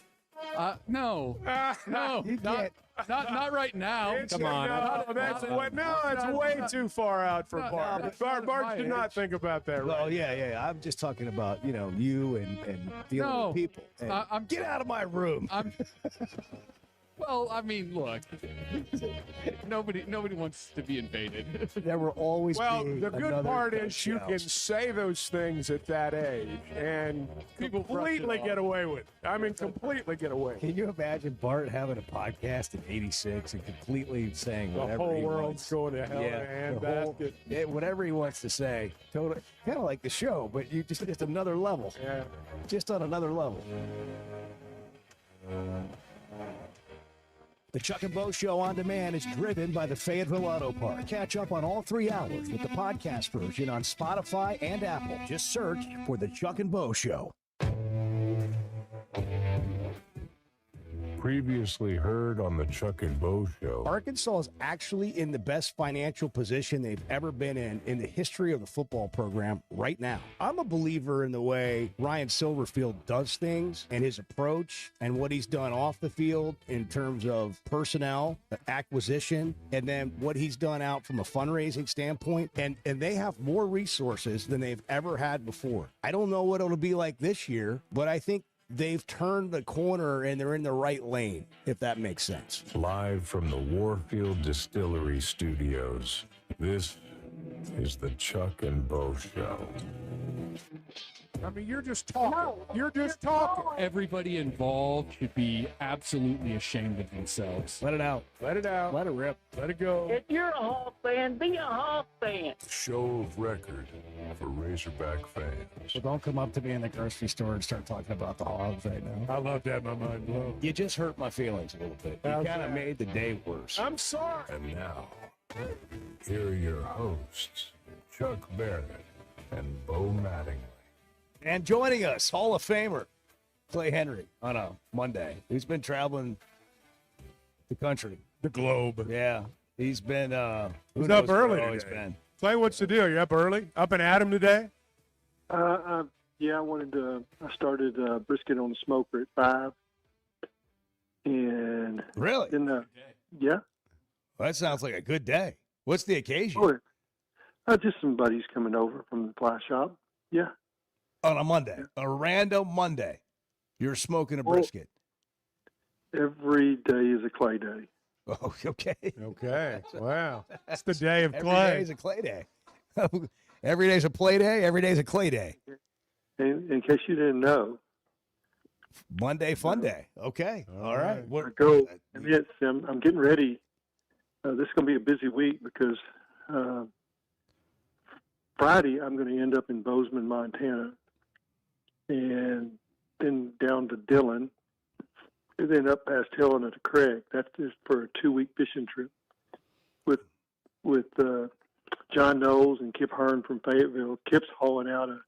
No, You not right now. Come on. That's way too far out for Bart. Bart did not think about that, right? Well, yeah. I'm just talking about, you and dealing with people. And get out of my room. Well, I mean, look, nobody wants to be invaded. There will always Well, be the good another part is you house. can say those things at that age and People brush it completely off. get away with it. I mean, completely get away. Can you imagine Bart having a podcast in 86 and completely saying The whatever whole he world's wants? going to hell in a the whole- handbasket. whatever he wants to say. Totally, kind of like the show, but you just another level. Yeah. Just on another level. The Chuck and Bo Show on demand is driven by the Fayetteville Auto Park. Catch up on all 3 hours with the podcast version on Spotify and Apple. Just search for the Chuck and Bo Show. Previously heard on the Chuck and Bo Show. Arkansas is actually in the best financial position they've ever been in the history of the football program right now. I'm a believer in the way Ryan Silverfield does things and his approach and what he's done off the field in terms of personnel, acquisition, and then what he's done out from a fundraising standpoint. And they have more resources than they've ever had before. I don't know what it'll be like this year, but I think they've turned the corner and they're in the right lane, if that makes sense. Live from the Warfield Distillery Studios, this is the Chuck and Bo Show. I mean, you're just talking. You're just talking. Everybody involved should be absolutely ashamed of themselves. Let it out. Let it out. Let it rip. Let it go. If you're a Hawk fan, be a Hawk fan. Show of record for Razorback fans. So don't come up to me in the grocery store and start talking about the Hogs right now. I love to have my mind blown. You just hurt my feelings a little bit. You How's kind of that? made the day worse. I'm sorry. And now, here are your hosts, Chuck Barrett and Bo Mattingly. And joining us, Hall of Famer Clay Henry on a Monday. He's been traveling the country. The globe. Yeah. He's been who He's knows up early where he's today. been. Clay, what's the deal? You up early? Up and at 'em today? Yeah, I started brisket on the smoker at 5. And Really? then, yeah. Well, that sounds like a good day. What's the occasion? Just some buddies coming over from the fly shop. Yeah. On a Monday, a random Monday, you're smoking a Well, brisket. Every day is a clay day. Oh, okay. Okay. Wow. It's the day of Every clay. day is a clay day. Every day's a play day. Every day's a clay day. And in case you didn't know, Monday, fun day. Okay. All right. I go. And yes, I'm getting ready. This is going to be a busy week because Friday I'm going to end up in Bozeman, Montana, and then down to Dillon, and then up past Helena to Craig. That's just for a 2-week fishing trip with John Knowles and Kip Hearn from Fayetteville. Kip's hauling out a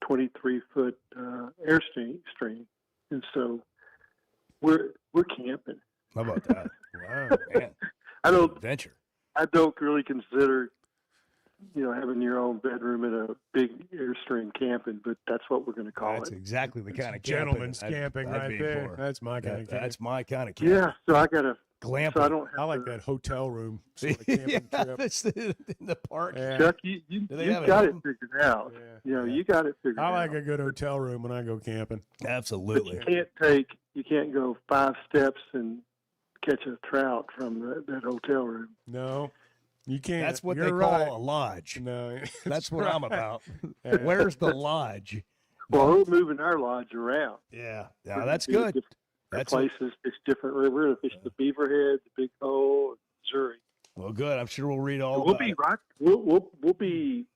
23-foot Airstream, and so we're camping. How about that? Wow, man. I don't adventure. I don't really consider, having your own bedroom in a big Airstream camping, but that's what we're going to call That's it. exactly the kind of Gentleman's camping camping I'd right be there. for. That's my kind of camping. That's my kind of camping. Yeah, so I got to glamping. So I don't. I like that hotel room sort of camping Yeah, trip. that's in the park. Chuck, you Do they you've have a got it Hilton? figured out. You got it figured I out. like a good hotel room when I go camping. Absolutely. You can't go 5 steps and catch a trout from that hotel room. No, you can't. That's what You're they right. call a lodge. No, That's what I'm right. about. Yeah. Where's the lodge? Well, we're moving our lodge around. Yeah, We're that's gonna be good. different That's places. It's different. We're going to fish the Beaverhead, the Big Hole, Missouri. well, good. I'm sure we'll read all We'll about be it. right. We'll be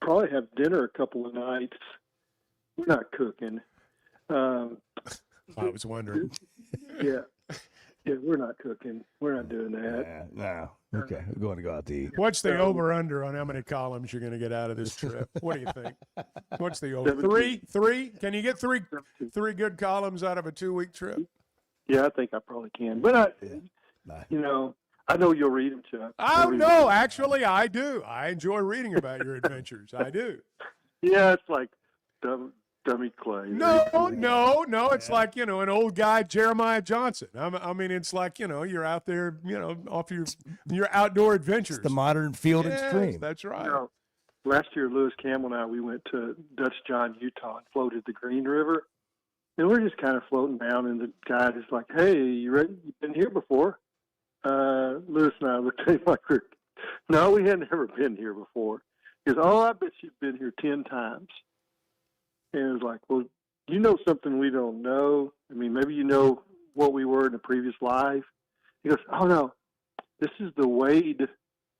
probably have dinner a couple of nights. We're not cooking. I was wondering. Yeah, we're not cooking. We're not doing that. No. Okay, we're going to go out to eat. What's the over/under on how many columns you're going to get out of this trip? What do you think? What's the over? 17. Three? Can you get three good columns out of a 2-week trip? Yeah, I think I probably can. But I know you'll read them, Chuck. Oh You'll read no, them. actually, I do. I enjoy reading about your adventures. I do. Yeah, it's like dummy clay. No. It's like an old guy, Jeremiah Johnson. I mean, it's like you're out there, off your outdoor adventures. The modern field and Yes, stream. That's right. Last year, Lewis Campbell and I, we went to Dutch John, Utah, and floated the Green River. And we're just kind of floating down, and the guide is like, "Hey, you ready? You've been here before?" Lewis and I looked at him like, "No, we had never been here before." He goes, "Oh, I bet you've been here 10 times." And it was like, "Well, you know something we don't know. I mean, maybe you know what we were in a previous life." He goes, "Oh no, this is the Wade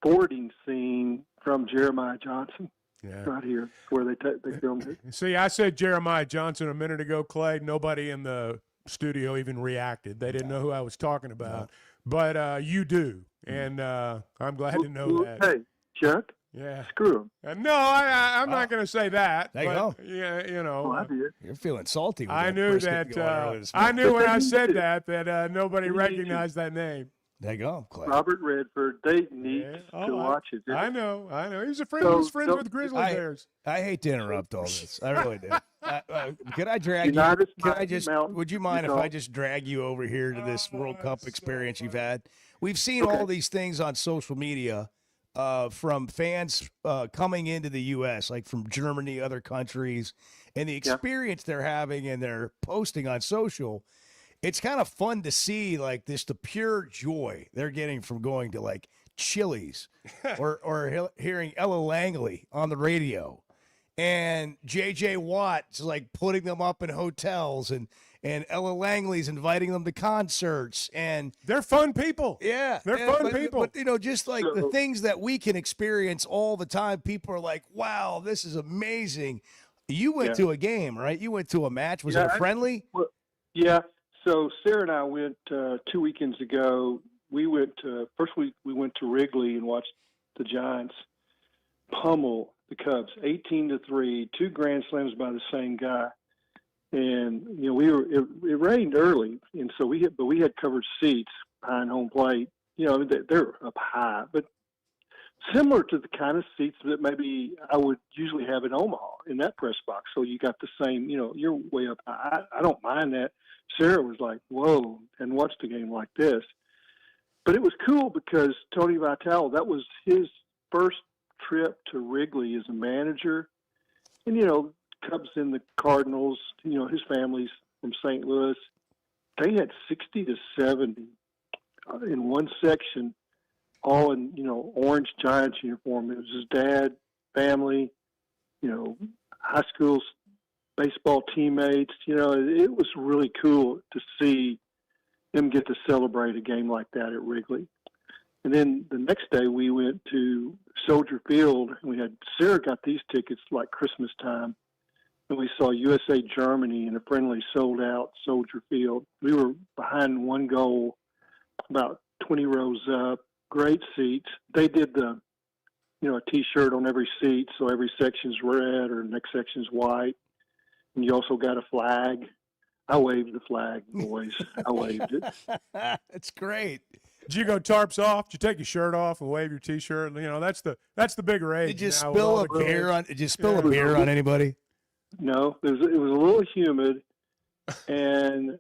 fording scene from Jeremiah Johnson." Yeah. Right here, where they filmed it. See, I said Jeremiah Johnson a minute ago, Clay. Nobody in the studio even reacted. They didn't know who I was talking about. But you do, and I'm glad to know that. Hey, Chuck. Yeah. Screw him. No, I'm not going to say that. There you but, go. Yeah, I did. You're feeling salty. With I that knew brisket that. going earlier this I morning. knew when I said that nobody recognized that name. There you go, Clay. Robert Redford. They need to watch it. I know. He was a friend. So- he was friends so- with Grizzly Bears. I hate to interrupt all this. I really do. Could I drag you? United Could I Mountain just? Mountain, Would you mind if Utah. I just drag you over here to this World Cup experience you've had? We've seen all these things on social media from fans coming into the U.S., like from Germany, other countries, and the experience they're having and they're posting on social. It's kind of fun to see, like, the pure joy they're getting from going to like Chili's or hearing Ella Langley on the radio, and J.J. Watt's like putting them up in hotels, and Ella Langley's inviting them to concerts, and they're fun people. Yeah, They're fun people. But just like the things that we can experience all the time, people are like, "Wow, this is amazing." You went to a game, right? You went to a match. Was it a friendly? Yeah. So Sarah and I went 2 weekends ago. We went first week. We went to Wrigley and watched the Giants pummel the Cubs 18-3, 2 grand slams by the same guy. And it rained early, and so we had covered seats behind home plate. They're up high, but similar to the kind of seats that maybe I would usually have in Omaha in that press box. So you got the same, you're way up high. I don't mind that. Sarah was like, "Whoa," and watched the game like this. But it was cool because Tony Vitale, that was his first trip to Wrigley as a manager. And, Cubs and the Cardinals, his family's from St. Louis. they had 60 to 70 in one section, all in, orange Giants uniform. It was his dad, family, high school baseball teammates. It was really cool to see them get to celebrate a game like that at Wrigley. And then the next day we went to Soldier Field, and Sarah got these tickets like Christmas time, and we saw USA Germany in a friendly sold-out Soldier Field. We were behind one goal, about 20 rows up, great seats. They did a T-shirt on every seat, so every section's red or next section's white. And you also got a flag. I waved the flag, boys. I waved it. That's great. Did you go tarps off? Did you take your shirt off and wave your T-shirt? That's the bigger age. Did you now with all spill a the kids. beer on? Did you spill a beer on anybody? No, it was a little humid, and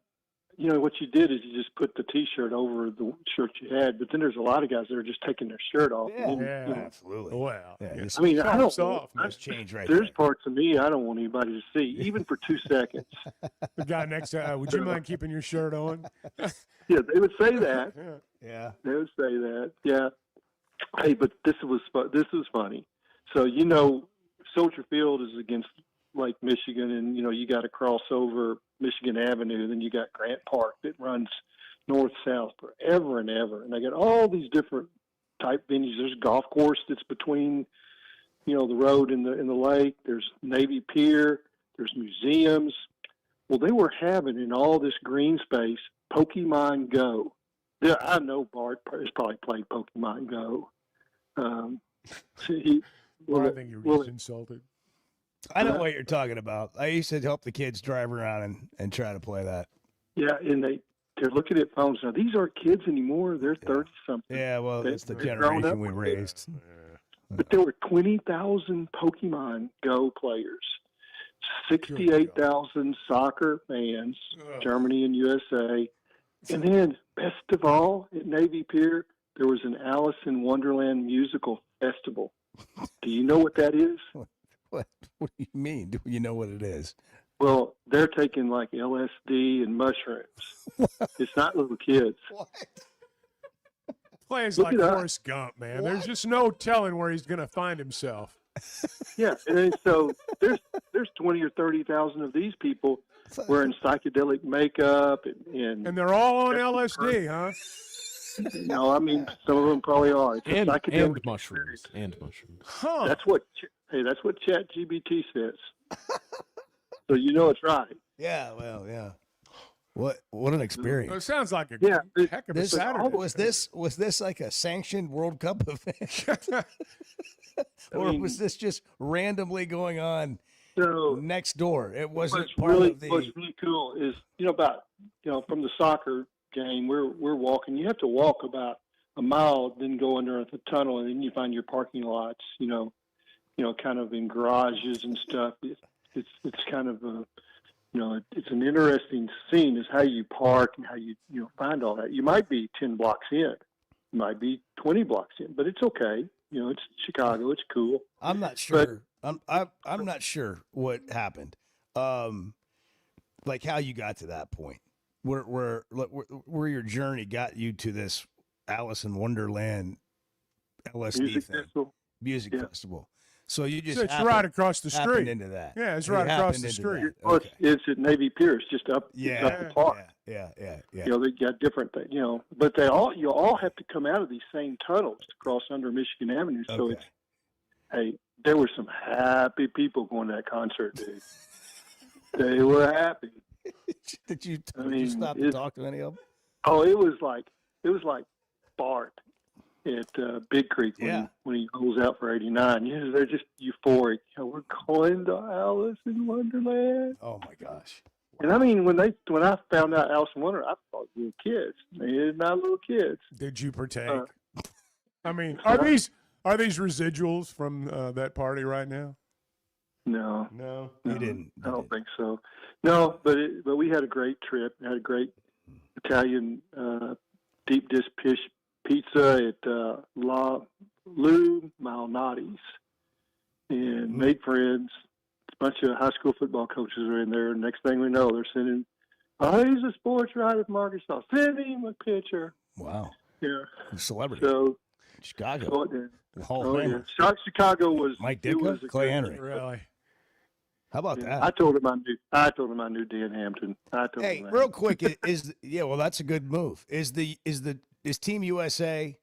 what you did is you just put the T-shirt over the shirt you had. But then there's a lot of guys that are just taking their shirt off. Absolutely. Well, just I mean, I don't. tarps off. Just change right There's parts of me I don't want anybody to see, even for 2 seconds. The guy next to, would you mind keeping your shirt on? Yeah, they would say that. Yeah. They would say that. Yeah. Hey, but this was funny. So Soldier Field is against Lake Michigan, and you got to cross over Michigan Avenue, then you got Grant Park that runs north-south forever and ever, and they got all these different type venues. There's a golf course that's between the road and the lake. There's Navy Pier. There's museums. Well, they were having in all this green space Pokemon Go. Yeah, I know Bart has probably played Pokemon Go. I think you were just insulted. I know what you're talking about. I used to help the kids drive around and try to play that. Yeah, and they're looking at phones now. These aren't kids anymore. They're 30-something. Yeah, well, it's the generation we raised. But there were 20,000 Pokemon Go players, 68,000 soccer fans, Germany and USA. And then, best of all, at Navy Pier, there was an Alice in Wonderland musical festival. Do you know what that is? What do you mean? Do you know what it is? Well, they're taking like LSD and mushrooms. It's not little kids. What? Plays Look like it up. Forrest Gump, man. There's just no telling where he's going to find himself. Yeah, and then, so there's 20 or 30,000 of these people wearing psychedelic makeup And they're all on LSD, huh? No, I mean some of them probably are. It's a And psychedelic mushrooms. And mushrooms. Huh. That's what ChatGPT says. So it's right. Yeah, well, yeah. What an experience. It sounds like a heck of a This, Saturday. was this like a sanctioned World Cup event? Or was this just randomly going on next door? It wasn't part of the. What's really cool is from the soccer game we're walking. You have to walk about a mile, then go under the tunnel, and then you find your parking lots. Kind of in garages and stuff. It's kind of a. It's an interesting scene is how you park and how you find all that. You might be 10 blocks in, you might be 20 blocks in, but it's okay. It's Chicago. It's cool. I'm not sure. I'm not sure what happened. Like how you got to that point, where your journey got you to this Alice in Wonderland LSD music festival. So you just it's right across the street. Into that. Yeah, it's right across the street. Well, it's at Navy Pier. It's just up the park. Yeah. They got different things, but you all have to come out of these same tunnels to cross under Michigan Avenue. So there were some happy people going to that concert, dude. They were happy. Did you stop to talk to any of them? Oh, it was like Bart at Big Creek when he goes out for 89. They're just euphoric. We're going to Alice in Wonderland. Oh my gosh! And I mean, when I found out Alice in Wonderland, I thought little kids. They're not little kids. Did you partake? I mean, are these residuals from that party right now? No, you didn't. I don't think so. No, but we had a great trip. We had a great Italian deep dish pizza at Lou Malnati's, and made friends. A bunch of high school football coaches are in there. Next thing we know, they're sending Oh, he's a sports writer from Arkansas. Send him a picture. Wow. Yeah. Celebrity. So Chicago. oh, yeah. Hall of Famer. Chicago was Mike it was Ditka, a Clay good Henry. team. Really? How about Yeah, that? I told him I knew Dan Hampton. I told Hey, him that. real quick, yeah, well, that's a good move. Is Team USA?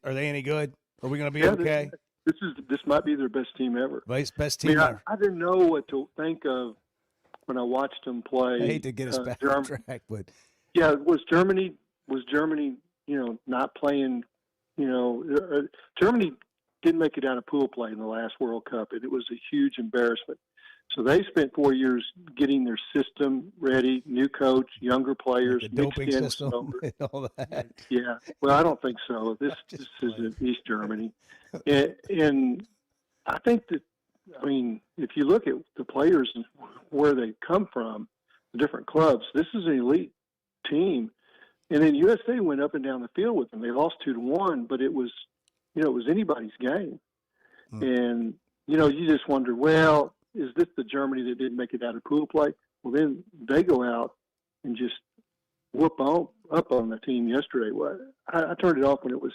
Are they any good? Are we going to be okay? This might be their best team ever. Best I mean, team ever. I didn't know what to think of when I watched them play. I hate to get us back on track, but yeah, was Germany not playing? Germany didn't make it out of pool play in the last World Cup, and it was a huge embarrassment. So they spent 4 years getting their system ready, new coach, younger players, the mixed doping in system some- and all that. Yeah, well, I don't think so. This is in East Germany, and I think that, I mean, if you look at the players and where they come from, the different clubs, this is an elite team. And then USA went up and down the field with them. They lost 2-1, but it was anybody's game. And you just wonder, well, is this the Germany that didn't make it out of pool play? Well, then they go out and just whoop up on the team yesterday. Well, I turned it off when it was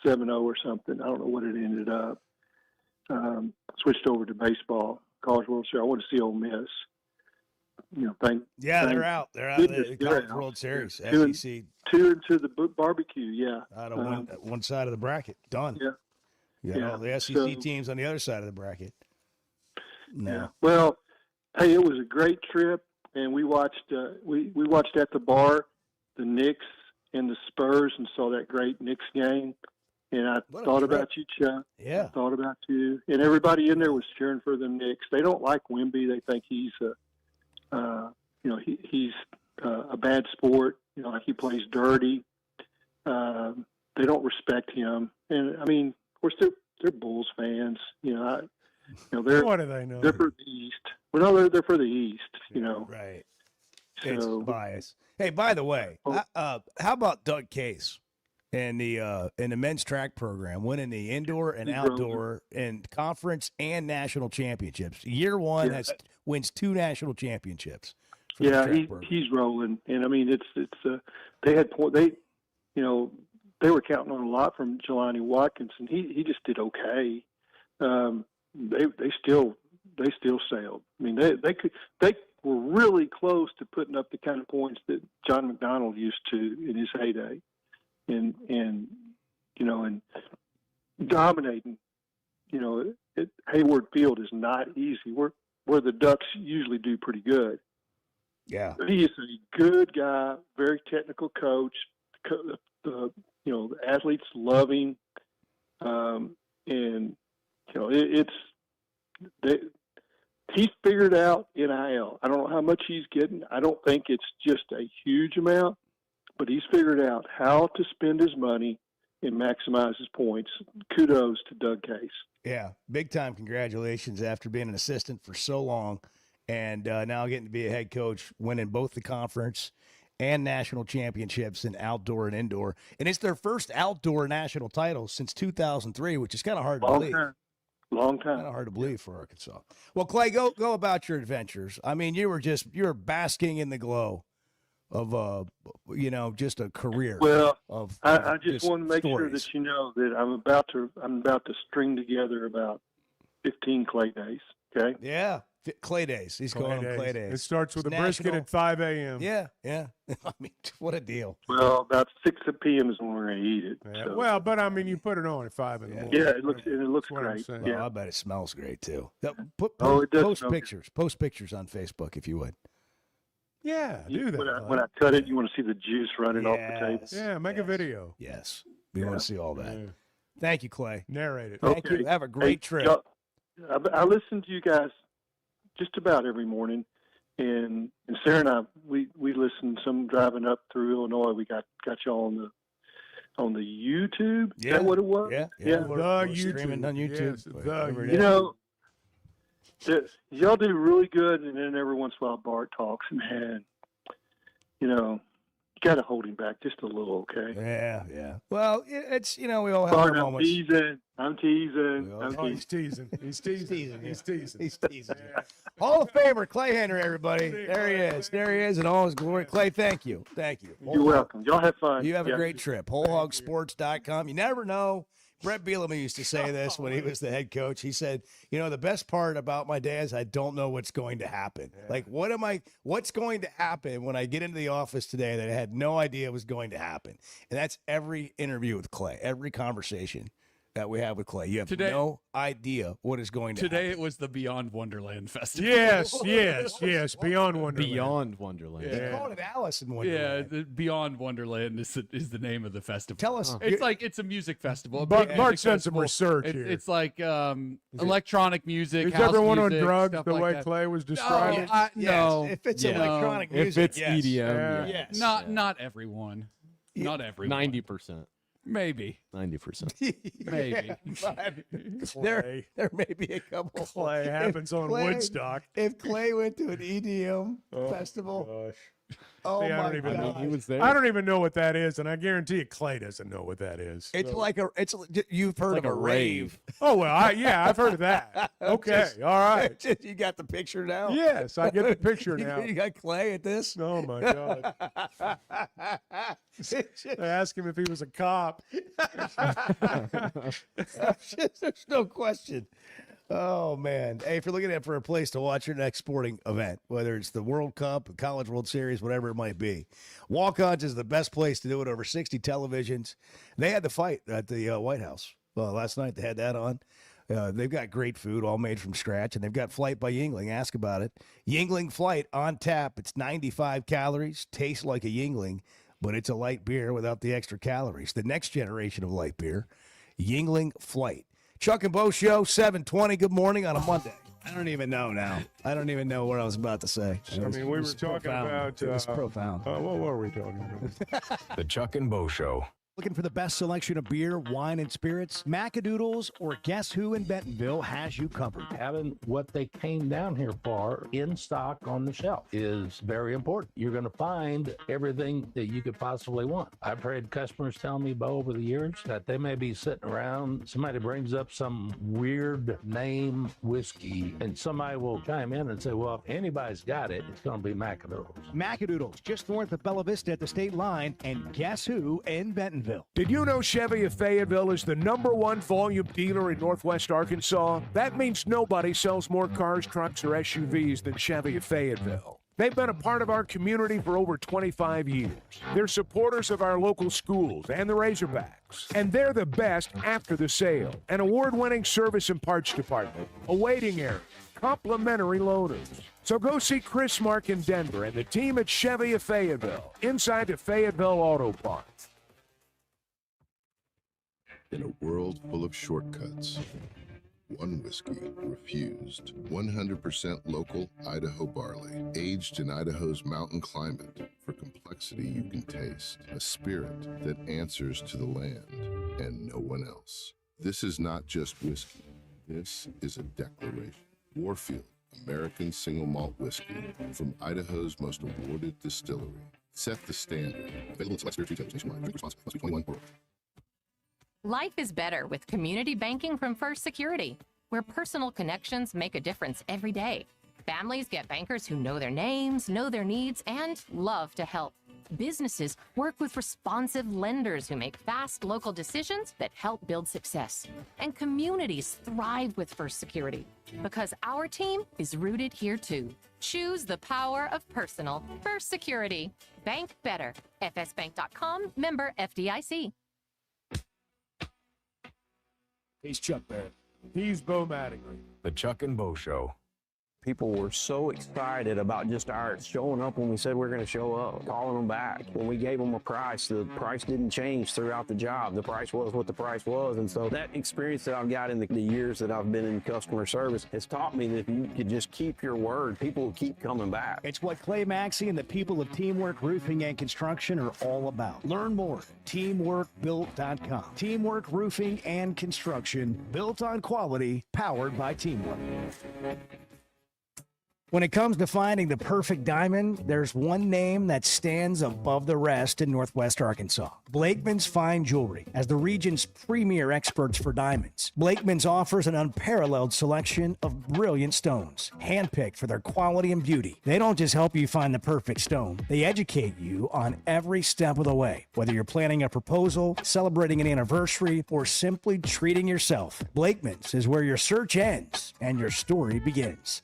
7-0 or something. I don't know what it ended up. Switched over to baseball, College World Series. I want to see Ole Miss. They're out. They're out of the College World Series. SEC. Two into the barbecue. Yeah, out of one side of the bracket. Done. Yeah. You got all the SEC teams on the other side of the bracket. No. Yeah. Well, hey, it was a great trip, and we watched we watched at the bar the Knicks and the Spurs, and saw that great Knicks game. And I thought about you, Chuck. Yeah. I thought about you, and everybody in there was cheering for the Knicks. They don't like Wemby. They think he's he's a bad sport. Like he plays dirty. They don't respect him, and I mean, of course, they're Bulls fans. They're What do they know? They're for the East. Well, no, they're for the East. Right. So, It's bias. Hey, by the way, how about Doug Case in the men's track program, winning the indoor and outdoor and conference and national championships? Year one wins 2 national championships. for the track program. He's rolling, and I mean they were counting on a lot from Jelani Watkins, and he just did okay. They still sailed. I mean they were really close to putting up the kind of points that John McDonald used to in his heyday, and dominating. Hayward Field is not easy. Where the Ducks usually do pretty good. Yeah, he is a good guy, very technical coach. The athletes love him, and he's figured out NIL. I don't know how much he's getting. I don't think it's just a huge amount, but he's figured out how to spend his money and maximize his points. Kudos to Doug Case. Yeah, big time congratulations after being an assistant for so long and now getting to be a head coach, winning both the conference and national championships in outdoor and indoor. And it's their first outdoor national title since 2003, which is kind of hard to believe. Long time. Kind of hard to believe for Arkansas. Well, Clay, go about your adventures. I mean, you were basking in the glow of just a career. Well, of I just want to make sure stories. that you know that I'm about to string together about 15 Clay days. Okay. Yeah, Clay days. He's calling them Clay days. It starts with It's a brisket national- at 5 a.m. Yeah. I mean, what a deal. Well, about 6 p.m. is when we're going to eat it. Yeah, so. well, but I mean, you put it on at 5 in the morning. Yeah, it looks That's what I'm great. saying. Yeah. Well, I bet it smells great too. It does post smell good. pictures. Post pictures on Facebook if you would. Yeah, do that. When I cut it, you want to see the juice running off the table. Yeah, make a video. Yes, we want to see all that. Thank you, Clay. Narrate it. Thank you. Have a great trip. y'all, I listen to you guys just about every morning, and Sarah and I we listen. Some driving up through Illinois. We got y'all on the YouTube. Is that what it was? Yeah. The Streaming on YouTube. Yes, Whatever it You is. know, y'all do really good, and then every once in a while Bart talks, man. got to hold him back just a little, okay? Yeah. Well, it's, we all have Sorry, our I'm moments. teasing. I'm teasing. He's teasing. He's teasing. He's teasing. Hall of Famer Clay Henry, everybody. There he is. There he is in all his glory. Clay, thank you. Thank you. You're welcome. Y'all have fun. You have a Yeah. great trip. WholeHogSports.com. You never know. Brett Bielema used to say this when he was the head coach. He said, the best part about my day is I don't know what's going to happen. Yeah. Like, what's going to happen when I get into the office today that I had no idea was going to happen? And that's every interview with Clay, every conversation that we have with Clay. You have no idea what is going to happen. It was the Beyond Wonderland Festival. Yes. Beyond Wonderland. Beyond Wonderland. He called it Alice in Wonderland. Yeah, the Beyond Wonderland is the name of the festival. Tell us. It's a music festival. Mark's done some research here. It's like electronic music. Is house everyone music, on drugs stuff the like way that. Clay was describing? No. If it's electronic music, if it's EDM, yes. Not everyone. Not everyone. 90%. Maybe 90%. Maybe. There may be a couple. Clay happens on Woodstock. If Clay went to an EDM festival, gosh. Oh See, my God! He was there. I don't even know what that is, and I guarantee you, Clay doesn't know what that is. It's So- like you've heard like of a a rave. Oh well, I've heard of that. Okay, all right. You got the picture now. Yes, I get the picture now. You got Clay at this. Oh my God! I asked him if he was a cop. There's no question. Oh, man. Hey, if you're looking for a place to watch your next sporting event, whether it's the World Cup, the College World Series, whatever it might be, Walk-Ons is the best place to do it. Over 60 televisions. They had the fight at the White House. Well, last night they had that on. They've got great food, all made from scratch, and they've got Flight by Yingling. Ask about it. Yingling Flight on tap. It's 95 calories, tastes like a Yingling, but it's a light beer without the extra calories. The next generation of light beer, Yingling Flight. Chuck and Bo Show, 7:20. Good morning on a Monday. I don't even know now. I don't even know what I was about to say. We were talking about. It was profound. What were we talking about? The Chuck and Bo Show. Looking for the best selection of beer, wine, and spirits? Macadoodles or Guess Who in Bentonville has you covered. Having what they came down here for in stock on the shelf is very important. You're going to find everything that you could possibly want. I've had customers tell me, Bo, over the years that they may be sitting around, somebody brings up some weird name whiskey, and somebody will chime in and say, well, if anybody's got it, it's going to be Macadoodles. Macadoodles, just north of Bella Vista at the state line, and Guess Who in Bentonville. Did you know Chevy of Fayetteville is the #1 volume dealer in Northwest Arkansas? That means nobody sells more cars, trucks, or SUVs than Chevy of Fayetteville. They've been a part of our community for over 25 years. They're supporters of our local schools and the Razorbacks. And they're the best after the sale. An award-winning service and parts department, a waiting area, complimentary loaners. So go see Chris Mark in Denver and the team at Chevy of Fayetteville, inside the Fayetteville Auto Parts. In a world full of shortcuts, one whiskey refused. 100% local Idaho barley, aged in Idaho's mountain climate. For complexity you can taste. A spirit that answers to the land and no one else. This is not just whiskey. This is a declaration. Warfield, American single malt whiskey from Idaho's most awarded distillery. Set the standard. Available in select spirits retailers nationwide. Drink responsibly. Must be 21 or older. Life is better with community banking from First Security, where personal connections make a difference every day. Families get bankers who know their names, know their needs, and love to help. Businesses work with responsive lenders who make fast local decisions that help build success. And communities thrive with First Security because our team is rooted here too. Choose the power of personal. First Security. Bank better. FSbank.com, member FDIC. He's Chuck Barrett. He's Bo Mattingly. The Chuck and Bo Show. People were so excited about just our showing up when we said we were going to show up, calling them back. When we gave them a price, the price didn't change throughout the job. The price was what the price was. And so that experience that I've got in the years that I've been in customer service has taught me that if you could just keep your word, people will keep coming back. It's what Clay Maxey and the people of Teamwork Roofing and Construction are all about. Learn more at teamworkbuilt.com. Teamwork Roofing and Construction, built on quality, powered by teamwork. When it comes to finding the perfect diamond, there's one name that stands above the rest in Northwest Arkansas. Blakeman's Fine Jewelry. As the region's premier experts for diamonds, Blakeman's offers an unparalleled selection of brilliant stones, handpicked for their quality and beauty. They don't just help you find the perfect stone, they educate you on every step of the way. Whether you're planning a proposal, celebrating an anniversary, or simply treating yourself, Blakeman's is where your search ends and your story begins.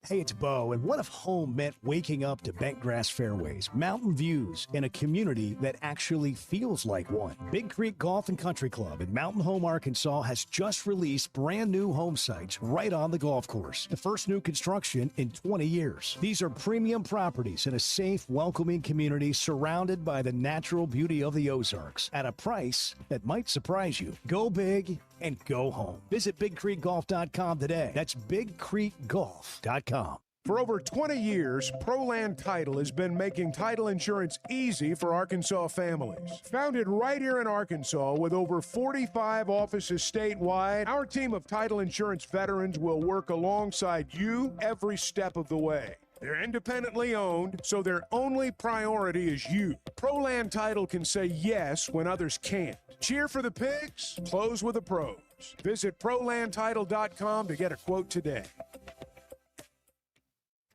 Hey, it's Bo, and what if home meant waking up to bent grass fairways, mountain views, and a community that actually feels like one? Big Creek Golf and Country Club in Mountain Home, Arkansas has just released brand new home sites right on the golf course. The first new construction in 20 years. These are premium properties in a safe, welcoming community surrounded by the natural beauty of the Ozarks at a price that might surprise you. Go big and go home. Visit BigCreekGolf.com today. That's BigCreekGolf.com. For over 20 years, ProLand Title has been making title insurance easy for Arkansas families. Founded right here in Arkansas with over 45 offices statewide, our team of title insurance veterans will work alongside you every step of the way. They're independently owned, so their only priority is you. ProLand Title can say yes when others can't. Cheer for the pigs, close with the pros. Visit ProLandTitle.com to get a quote today.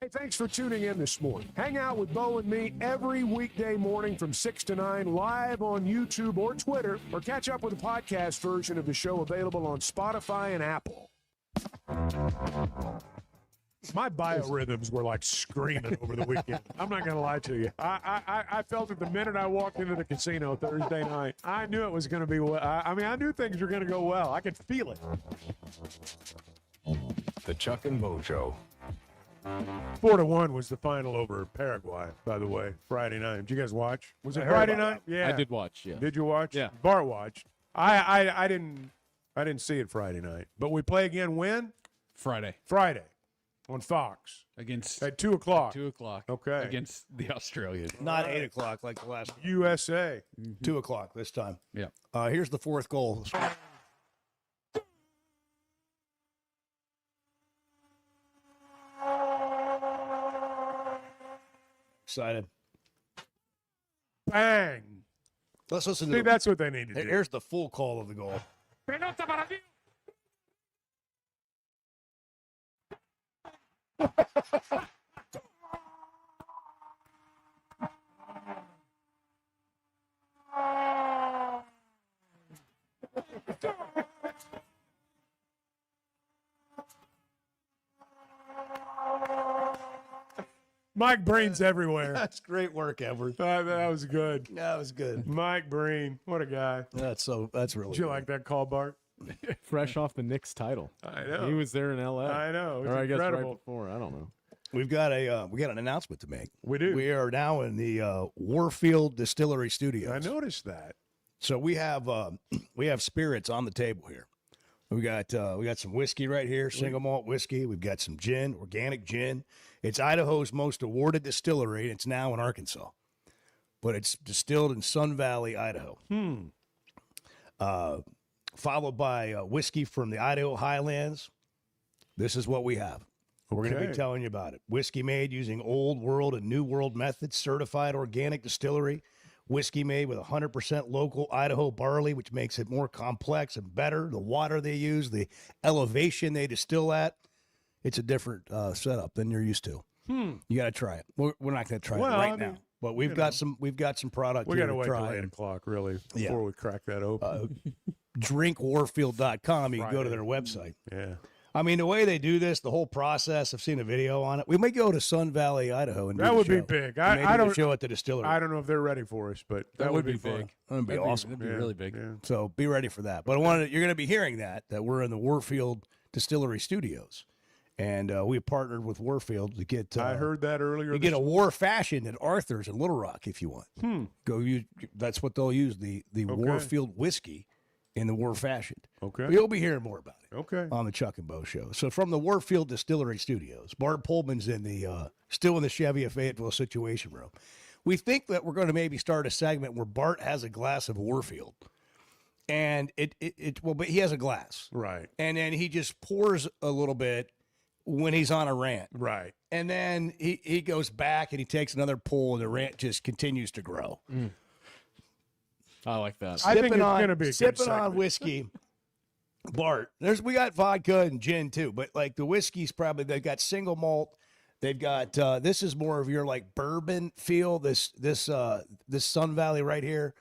Hey, thanks for tuning in this morning. Hang out with Bo and me every weekday morning from 6 to 9 live on YouTube or Twitter, or catch up with the podcast version of the show available on Spotify and Apple. My biorhythms were like screaming over the weekend. I'm not going to lie to you. I felt it the minute I walked into the casino Thursday night. I knew it was going to be well. I knew things were going to go well. I could feel it. The Chuck and Bo Show. 4-1 was the final over Paraguay, by the way, Friday night. Did you guys watch? Was it Friday night? Yeah. I did watch, yeah. Did you watch? Yeah. Bart watched. I didn't see it Friday night. But we play again when? Friday On Fox. Against at 2 o'clock. 2 o'clock. Okay. Against the Australians. Not 8 o'clock like the last one. USA. 2 o'clock this time. Yeah. Here's the fourth goal. Excited. Bang. Let's listen to See, that's what they need to do. Here's the full call of the goal. Mike Breen's everywhere. That's great work, Edward. That was good. That was good. Mike Breen, what a guy. That's really Did you good. like that call, Bart? Fresh off the Knicks title. I know. He was there in L.A. I know. It's Or I guess incredible. right before. I don't know. We've got an announcement to make. We do. We are now in the Warfield Distillery Studios. I noticed that. So we have spirits on the table here. We got some whiskey right here, single malt whiskey. We've got some gin, organic gin. It's Idaho's most awarded distillery, and it's now in Arkansas, but it's distilled in Sun Valley, Idaho. Followed by whiskey from the Idaho Highlands. This is what we have. We're going to be Okay. telling you about it. Whiskey made using Old World and New World methods, certified organic distillery. Whiskey made with 100% local Idaho barley, which makes it more complex and better. The water they use, the elevation they distill at, it's a different setup than you're used to. You got to try it. We're not going to try it right now, but we've got some product We here got to to wait till try. 8 o'clock, really, Yeah. before we crack that open. drinkwarfield.com. You can go to their website. Yeah. I mean, the way they do this, the whole process, I've seen a video on it. We may go to Sun Valley, Idaho, and do That the would be show. big. Maybe I the don't show at the distillery. I don't know if they're ready for us, but that would be fun. big. That'd be awesome. That'd be really big. Yeah. So be ready for that. But you're going to be hearing that we're in the Warfield Distillery Studios, and we partnered with Warfield to get. I heard that earlier. You get a War Fashion at Arthur's in Little Rock if you want. That's what they'll use the Warfield whiskey in the War Fashioned. Okay. But you'll be hearing more about it. Okay. On the Chuck and Bo Show. So from the Warfield Distillery Studios, Bart Pullman's in the still in the Chevy of Fayetteville Situation Room. We think that we're going to maybe start a segment where Bart has a glass of Warfield, and but he has a glass, right? And then he just pours a little bit when he's on a rant. Right. And then he goes back and he takes another pull, and the rant just continues to grow. I like that. I think it's going to be a good sipping on segment. whiskey. Bart, we got vodka and gin too, but like the whiskey's probably, they've got single malt. They've got this is more of your like bourbon feel. This Sun Valley right here,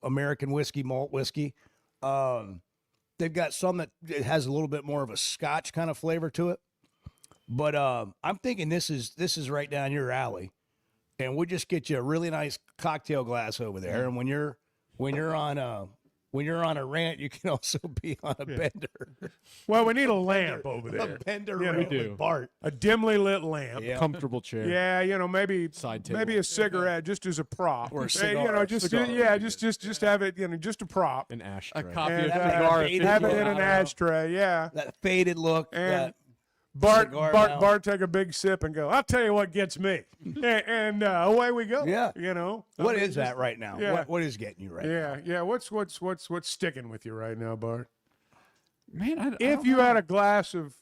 American whiskey, malt whiskey. They've got some that it has a little bit more of a Scotch kind of flavor to it. But I'm thinking this is right down your alley, and we'll just get you a really nice cocktail glass over there. And when you're on a rant, you can also be on a bender. Well, we need a lamp over there. A bender You know, rant with Bart. A dimly lit lamp. Yeah. Comfortable chair. Yeah, maybe Side table. maybe a cigarette just as a prop. Or a Hey, cigar. just Cigar. just have it, just a prop. An ashtray. A copy And of have it in an ashtray. Yeah. That faded look. And that Bart cigar mouth. Bart take a big sip and go, I'll tell you what gets me. and away we go. Yeah. I What mean, is that right now? Yeah. What is getting you right now? Yeah. What's sticking with you right now, Bart? Man, I If don't you know. had a glass of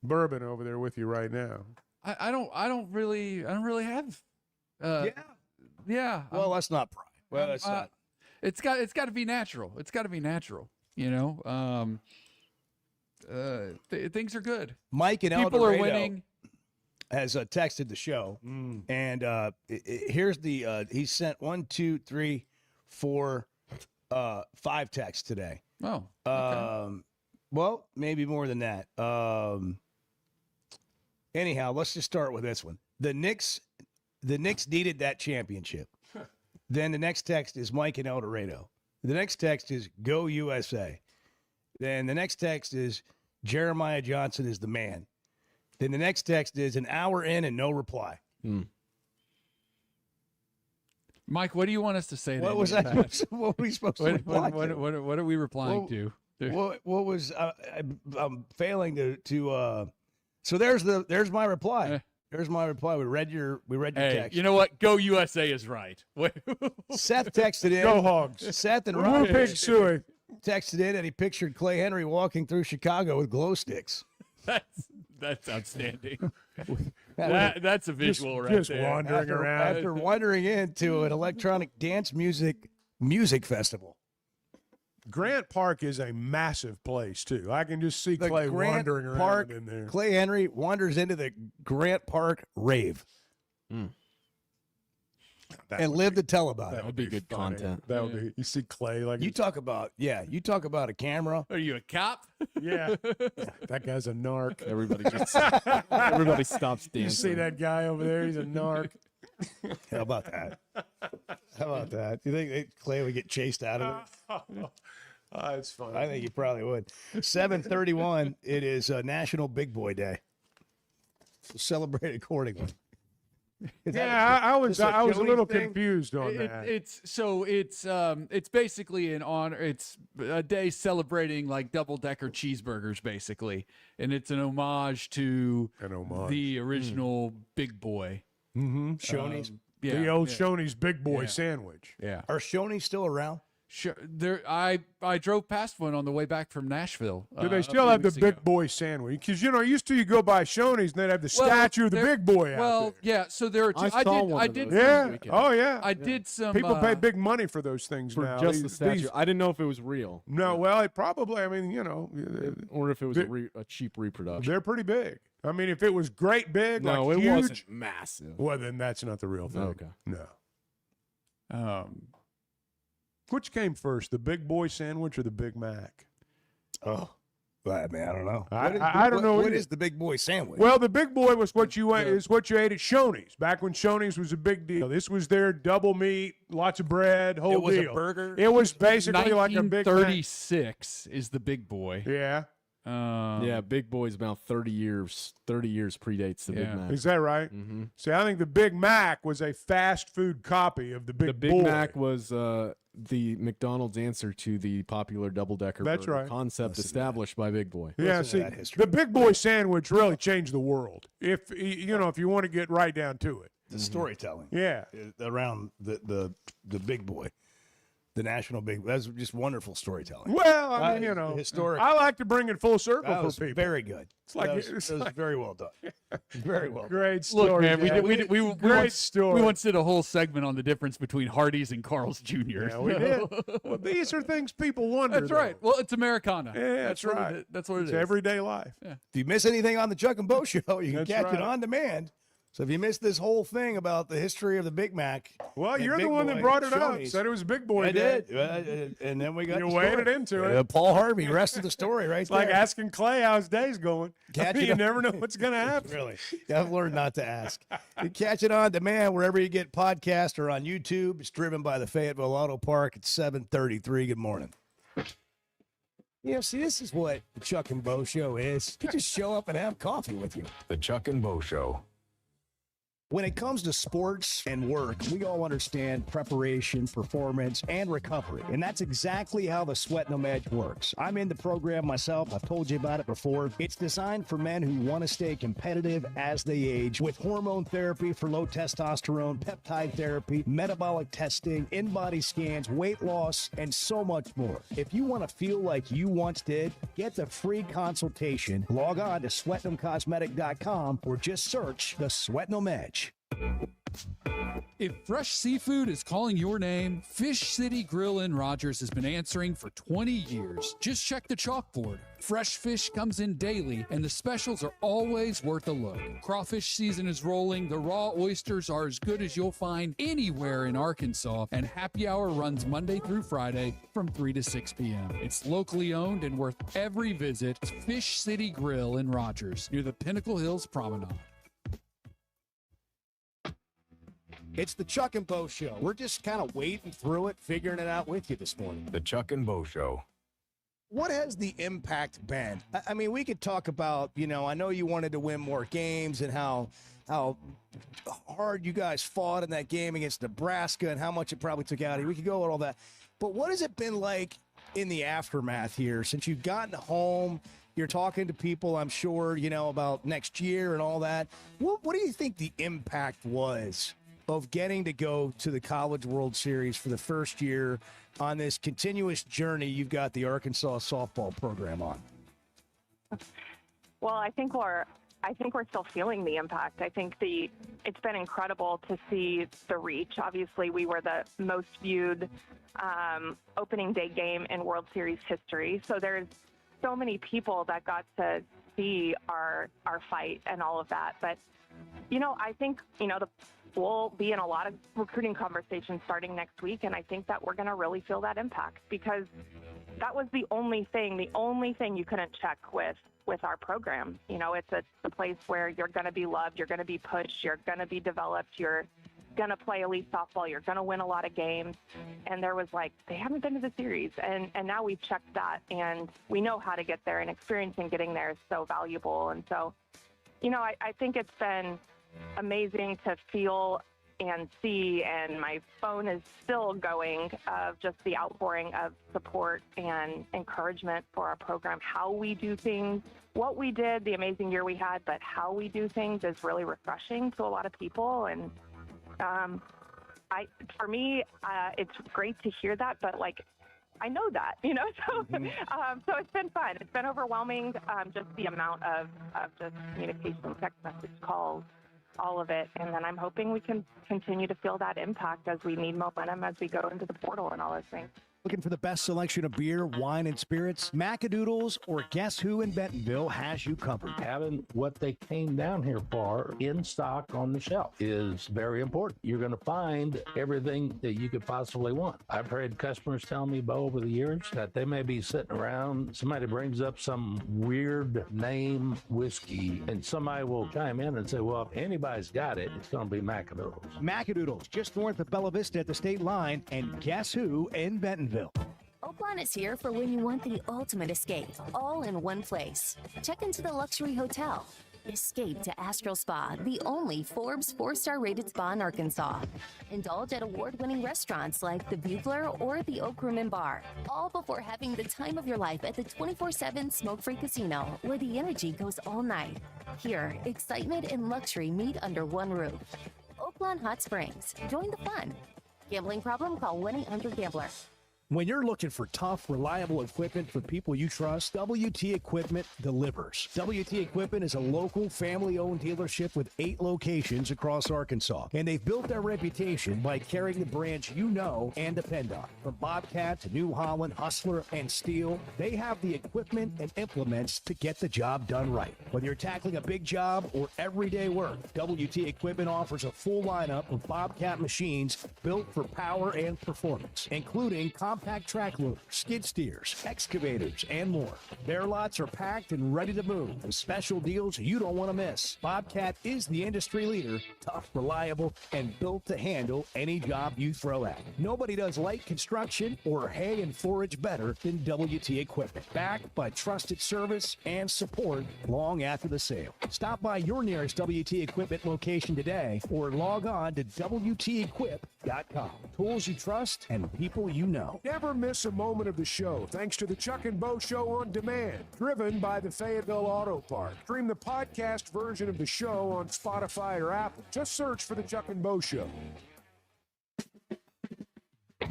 bourbon over there with you right now. I don't really have. Yeah. Well, that's not pride. Well, that's not. It's got to be natural. It's got to be natural. Things are good. Mike and People are Eldorado winning. has texted the show, and here's the he sent 1, 2, 3, 4, 5 texts today. Oh, okay. Well, maybe more than that. Anyhow, let's just start with this one. The Knicks needed that championship. Then the next text is Mike and El Dorado. The next text is Go USA. Then the next text is Jeremiah Johnson is the man. Then the next text is an hour in and no reply. Mike, what do you want us to say? What to was him? that? What were we supposed to reply to? What are we replying to? What was I'm failing to so there's my reply. There's my reply. We read your Hey, text. you know what? Go USA is right. Seth texted in. Go Hogs. Seth and Woo Ron Pig Suey. texted in, and he pictured Clay Henry walking through Chicago with glow sticks. That's outstanding. That's a visual right just there. wandering around. After wandering into an electronic dance music festival. Grant Park is a massive place too. I can just see Clay Grant wandering around Park, in there. Clay Henry wanders into the Grant Park rave. And live to tell about it. That would be good funny. content. That would be. You see Clay like You talk about a camera. Are you a cop? yeah. That guy's a narc. Everybody stops dancing. You see that guy over there? He's a narc. How about that? How about that? Do you think Clay would get chased out of it? It's funny. I think he probably would. 7:31. It is National Big Boy Day. So celebrate accordingly. I was a little thing? confused on that. It's basically an honor. It's a day celebrating like double-decker cheeseburgers, basically, and it's an homage to the original Big Boy. Mm-hmm. Shoney's. The old Shoney's Big Boy sandwich. Yeah. Are Shoney's still around? Sure. I drove past one on the way back from Nashville. Do they a still few have the weeks ago. Big Boy sandwich? Because used to you go by Shoney's and they'd have the statue of the Big Boy out Well, yeah. So there are two. I did. there. Yeah. Oh yeah. I did some. People pay big money for those things For now. just the These- statue. these- I didn't know if it was real. no, well, it probably. I mean, Or if it was a cheap reproduction. they're pretty big. I mean, if it was great big, No, like it huge, wasn't massive. well, then that's not the real thing. Okay. No. Which came first, the Big Boy sandwich or the Big Mac? Oh, man, I don't know. I don't know What either. is the Big Boy sandwich? Well, the Big Boy was what you ate, is what you ate at Shoney's back when Shoney's was a big deal. This was their double meat, lots of bread, whole It was deal. a burger? It was basically like a Big Mac. 1936 is the Big Boy. Yeah. Yeah, Big Boy's about 30 years. 30 years predates the Big Yeah. Mac. Is that right? Mm-hmm. See, I think the Big Mac was a fast food copy of the Big The Big Boy. Mac was the McDonald's answer to the popular double-decker That's burger right. concept established by Big Boy. Yeah, Listen to see, that history. the Big Boy sandwich really changed the world. If you want to get right down to it. The storytelling. Yeah. Around the Big Boy. the National Big. That's just wonderful storytelling. Well, I mean, historic. I like to bring it full circle That for was people. very good. It's like that was very well done. Very well. Great story. Look, man, Dad. we great story. We once did a whole segment on the difference between Hardee's and Carl's Jr. Yeah, we did. Well, these are things people wonder. That's right. Well, it's Americana. Yeah, that's what right. That's what it It's is. everyday life. Yeah. If you miss anything on the Chuck and Bo Show, you can That's catch right. it on demand. So if you missed this whole thing about the history of the Big Mac, Well, and you're the Big one that Boy brought it up. Shoney's- Said it was a big boy. I Dad. did, and then we got You the waded story. into it. Paul Harvey, rest of the story right It's there. like asking Clay how his day's going. Catch You it on- never know what's going to happen. Really, I've learned not to ask. You catch it on demand wherever you get podcasts or on YouTube. It's driven by the Fayetteville Auto Park at 7:33. Good morning. Yeah, see, this is what the Chuck and Bo Show is. You just show up and have coffee with you. The Chuck and Bo Show. When it comes to sports and work, we all understand preparation, performance, and recovery. And that's exactly how the Sweat No Edge works. I'm in the program myself. I've told you about it before. It's designed for men who want to stay competitive as they age with hormone therapy for low testosterone, peptide therapy, metabolic testing, in-body scans, weight loss, and so much more. If you want to feel like you once did, get the free consultation. Log on to sweatnomcosmetic.com or just search the Sweat No Edge. If fresh seafood is calling your name, Fish City Grill in Rogers has been answering for 20 years. Just check the chalkboard. Fresh fish comes in daily, and the specials are always worth a look. Crawfish season is rolling, the raw oysters are as good as you'll find anywhere in Arkansas, and happy hour runs Monday through Friday from 3 to 6 p.m. It's locally owned and worth every visit. It's Fish City Grill in Rogers, near the Pinnacle Hills Promenade. It's the Chuck and Bo Show. We're just kind of wading through it, figuring it out with you this morning. The Chuck and Bo Show. What has the impact been? I mean, we could talk about, I know you wanted to win more games and how hard you guys fought in that game against Nebraska and how much it probably took out of you. We could go over all that. But what has it been like in the aftermath here since you've gotten home? You're talking to people, I'm sure, about next year and all that. What do you think the impact was of getting to go to the College World Series for the first year on this continuous journey you've got the Arkansas softball program on? Well, I think we're still feeling the impact. I think it's been incredible to see the reach. Obviously, we were the most viewed opening day game in World Series history. So there's so many people that got to see our fight and all of that. But I think we'll be in a lot of recruiting conversations starting next week, and I think that we're going to really feel that impact because that was the only thing you couldn't check with our program. It's a place where you're going to be loved, you're going to be pushed, you're going to be developed, you're going to play elite softball, you're going to win a lot of games. And there was they haven't been to the series, and now we've checked that, and we know how to get there, and experiencing getting there is so valuable. And so, I think it's been amazing to feel and see, and my phone is still going of just the outpouring of support and encouragement for our program, how we do things, what we did, the amazing year we had, but how we do things is really refreshing to a lot of people. And for me, it's great to hear that, but I know that, so so it's been fun. It's been overwhelming, just the amount of just communication, text message, calls, all of it. And then I'm hoping we can continue to feel that impact as we need momentum as we go into the portal and all those things. Looking for the best selection of beer, wine, and spirits? Macadoodles or Guess Who in Bentonville has you covered. Having what they came down here for in stock on the shelf is very important. You're going to find everything that you could possibly want. I've heard customers tell me, Bo, over the years that they may be sitting around, somebody brings up some weird name whiskey, and somebody will chime in and say, well, if anybody's got it, it's going to be Macadoodles. Macadoodles, just north of Bella Vista at the state line, and Guess Who in Bentonville. Oaklawn is here for when you want the ultimate escape, all in one place. Check into the luxury hotel. Escape to Astral Spa, the only Forbes 4-star rated spa in Arkansas. Indulge at award-winning restaurants like the Bugler or the Oak Room and Bar, all before having the time of your life at the 24/7 smoke-free casino, where the energy goes all night. Here, excitement and luxury meet under one roof. Oaklawn Hot Springs. Join the fun. Gambling problem? Call 1-800-GAMBLER. When you're looking for tough, reliable equipment for people you trust, WT Equipment delivers. WT Equipment is a local, family-owned dealership with 8 locations across Arkansas, and they've built their reputation by carrying the brands you know and depend on. From Bobcat to New Holland, Hustler, and Steel, they have the equipment and implements to get the job done right. Whether you're tackling a big job or everyday work, WT Equipment offers a full lineup of Bobcat machines built for power and performance, including compact track loaders, skid steers, excavators, and more. Their lots are packed and ready to move with special deals you don't want to miss. Bobcat is the industry leader, tough, reliable, and built to handle any job you throw at. Nobody does light construction or hay and forage better than WT Equipment. Backed by trusted service and support long after the sale. Stop by your nearest WT Equipment location today or log on to WTEquip.com. Tools you trust and people you know. Never miss a moment of the show thanks to the Chuck and Bo Show on Demand, driven by the Fayetteville Auto Park. Stream the podcast version of the show on Spotify or Apple. Just search for the Chuck and Bo Show.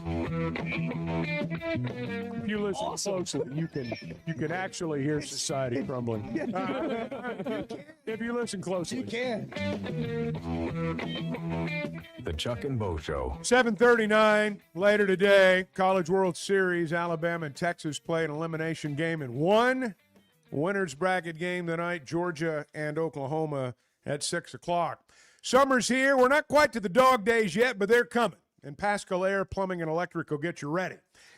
If you listen closely, you can actually hear society crumbling. If you listen closely, You can. The Chuck and Bo Show. 7:39 later today, College World Series. Alabama and Texas play an elimination game in one. Winners bracket game tonight, Georgia and Oklahoma at 6 o'clock. Summer's here. We're not quite to the dog days yet, but they're coming. And Pascal Air Plumbing and Electric will get you ready.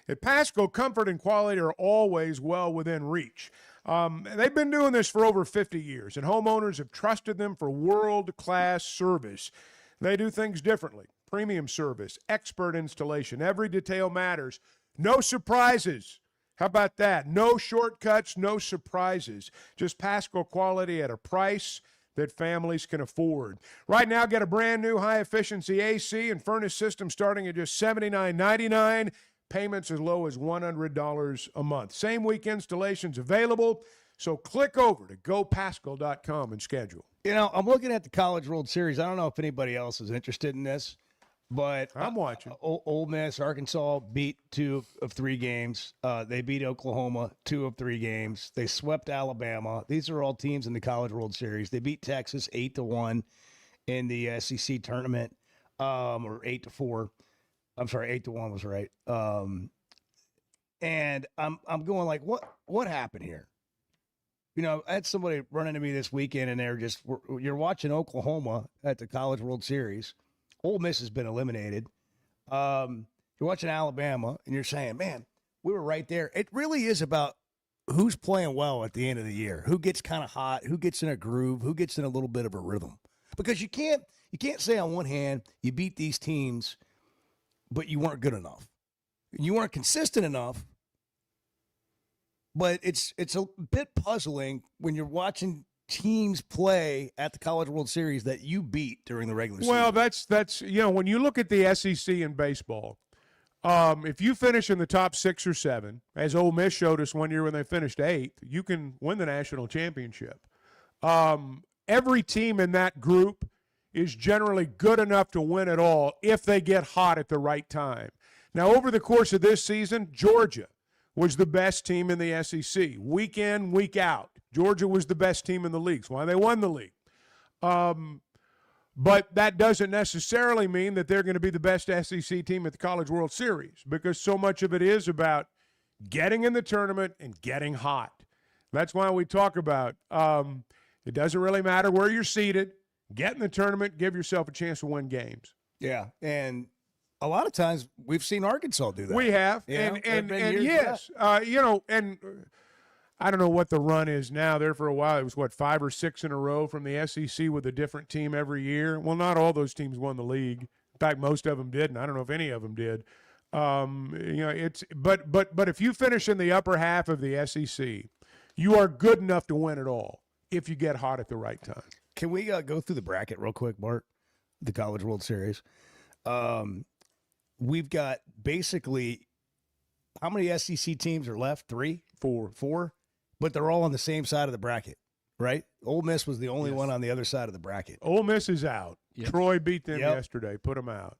At Pascal, comfort and quality are always well within reach. They've been doing this for over 50 years, and homeowners have trusted them for world-class service. They do things differently. Premium service, expert installation, every detail matters. No surprises. How about that? No shortcuts, no surprises. Just Pascal quality at a price that families can afford. Right now, get a brand new high-efficiency AC and furnace system starting at just $79.99. Payments as low as $100 a month. Same week installations available. So click over to gopascal.com and schedule. You know, I'm looking at the College World Series. I don't know if anybody else is interested in this, but I'm watching. Ole Miss, Arkansas beat 2 of 3 games. They beat Oklahoma 2 of 3 games. They swept Alabama. These are all teams in the College World Series. They beat Texas 8-1 in the SEC tournament, or 8-4. I'm sorry, 8-1 was right. And I'm going like, what happened here? You know, I had somebody run into me this weekend, and you're watching Oklahoma at the College World Series. Ole Miss has been eliminated. You're watching Alabama, and you're saying, man, we were right there. It really is about who's playing well at the end of the year, who gets kind of hot, who gets in a groove, who gets in a little bit of a rhythm. Because you can't say on one hand you beat these teams, but you weren't good enough. You weren't consistent enough. But it's a bit puzzling when you're watching teams play at the College World Series that you beat during the regular season. Well, that's when you look at the SEC in baseball, if you finish in the top 6 or 7, as Ole Miss showed us one year when they finished 8th, you can win the national championship. Every team in that group is generally good enough to win it all if they get hot at the right time. Now, over the course of this season, Georgia was the best team in the SEC. Week in, week out, Georgia was the best team in the league. That's why they won the league. But that doesn't necessarily mean that they're going to be the best SEC team at the College World Series, because so much of it is about getting in the tournament and getting hot. That's why we talk about it doesn't really matter where you're seated. Get in the tournament, give yourself a chance to win games. Yeah, and a lot of times we've seen Arkansas do that. We have, and yes, and I don't know what the run is now. There for a while, it was 5 or 6 in a row from the SEC with a different team every year. Well, not all those teams won the league. In fact, most of them didn't. I don't know if any of them did. But if you finish in the upper half of the SEC, you are good enough to win it all if you get hot at the right time. Can we go through the bracket real quick, Bart? The College World Series. We've got basically, how many SEC teams are left? 3? 4. But they're all on the same side of the bracket, right? Ole Miss was the only one on the other side of the bracket. Ole Miss is out. Yep. Troy beat them yesterday, put them out.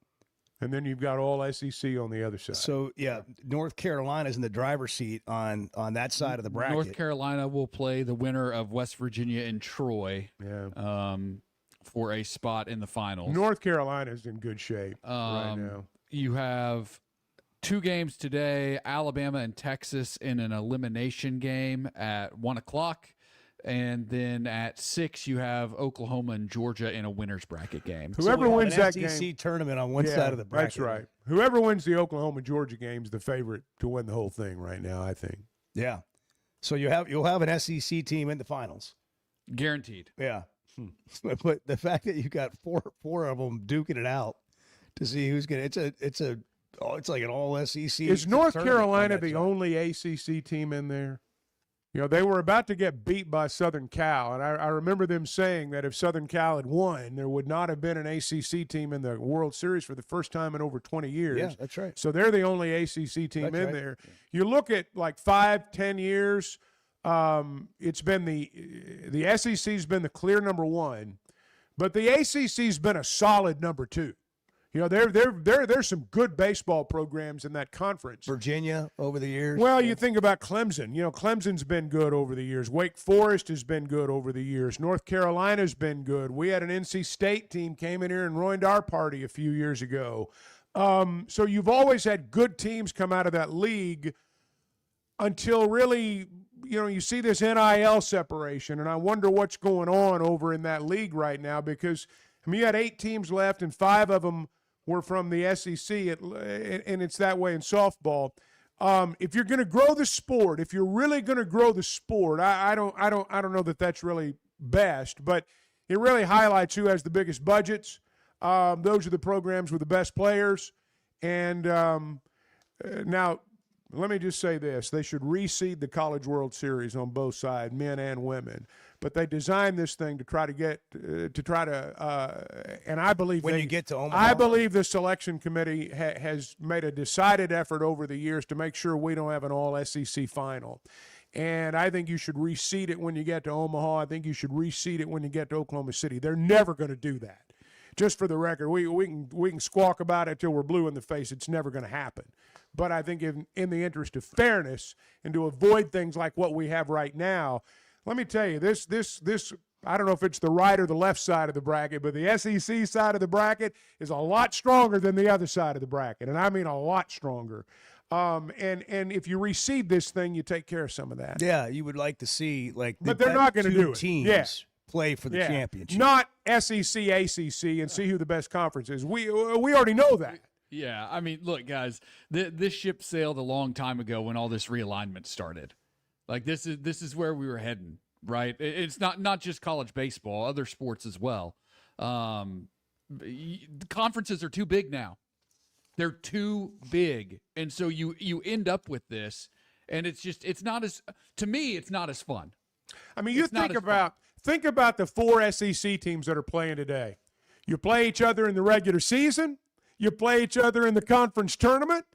and then you've got all SEC on the other side. So yeah, North Carolina's in the driver's seat on that side of the bracket. North Carolina will play the winner of West Virginia and Troy for a spot in the finals. North Carolina's in good shape right now. You have 2 games today, Alabama and Texas in an elimination game at 1 o'clock. And then at 6, you have Oklahoma and Georgia in a winner's bracket game. Whoever wins that SEC game, tournament on one side of the bracket. That's right. Whoever wins the Oklahoma-Georgia game is the favorite to win the whole thing right now, I think. Yeah. So you'll have an SEC team in the finals, guaranteed. Yeah. But the fact that you got four of them duking it out to see who's gonna it's like an all SEC. Is North tournament Carolina on that the side. only ACC team in there? You know, they were about to get beat by Southern Cal, and I remember them saying that if Southern Cal had won, there would not have been an ACC team in the World Series for the first time in over 20 years. Yeah, that's right. So they're the only ACC team That's in right. there. You look at like 5-10 years, it's been the SEC's been the clear number 1, but the ACC's been a solid number 2. You know, there's some good baseball programs in that conference. Virginia over the years. Well, you think about Clemson. You know, Clemson's been good over the years. Wake Forest has been good over the years. North Carolina's been good. We had an NC State team came in here and ruined our party a few years ago. So you've always had good teams come out of that league until really, you know, you see this NIL separation, and I wonder what's going on over in that league right now because, I mean, you had 8 teams left, and 5 of them were from the SEC, and it's that way in softball. If you're going to grow the sport, if you're really going to grow the sport, I don't know that that's really best, but it really highlights who has the biggest budgets. Those are the programs with the best players, and now let me just say this: they should reseed the College World Series on both sides, men and women. But they designed this thing to try to and I believe when you get to Omaha, I believe the selection committee has made a decided effort over the years to make sure we don't have an all-SEC final. And I think you should reseed it when you get to Omaha. I think you should reseed it when you get to Oklahoma City. They're never going to do that. Just for the record, we can squawk about it till we're blue in the face. It's never going to happen. But I think in the interest of fairness and to avoid things like what we have right now, let me tell you, this I don't know if it's the right or the left side of the bracket, but the SEC side of the bracket is a lot stronger than the other side of the bracket, and I mean a lot stronger. And if you reseed this thing, you take care of some of that. Yeah, you would like to see but they're not going to do it. Teams play for the championship, not SEC, ACC, and see who the best conference is. We already know that. Yeah, I mean, look, guys, this ship sailed a long time ago when all this realignment started. Like this is where we were heading, right? It's not just college baseball, other sports as well. Conferences are too big now. They're too big, and so you end up with this, and it's not as fun. I mean, you think about the 4 SEC teams that are playing today. You play each other in the regular season. You play each other in the conference tournament.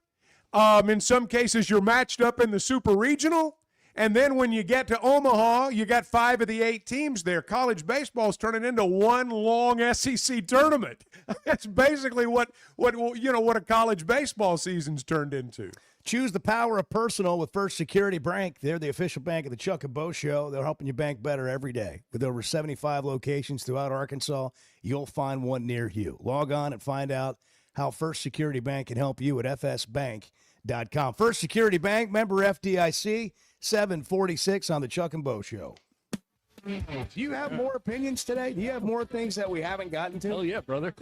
In some cases, you're matched up in the super regional. And then when you get to Omaha, you got 5 of the 8 teams there. College baseball is turning into one long SEC tournament. That's basically what a college baseball season's turned into. Choose the power of personal with First Security Bank. They're the official bank of the Chuck and Bo Show. They're helping you bank better every day. With over 75 locations throughout Arkansas, you'll find one near you. Log on and find out how First Security Bank can help you at fsbank.com. First Security Bank, member FDIC, 746 on the Chuck and Bo Show. Do you have more opinions today? Do you have more things that we haven't gotten to? Oh, yeah, brother.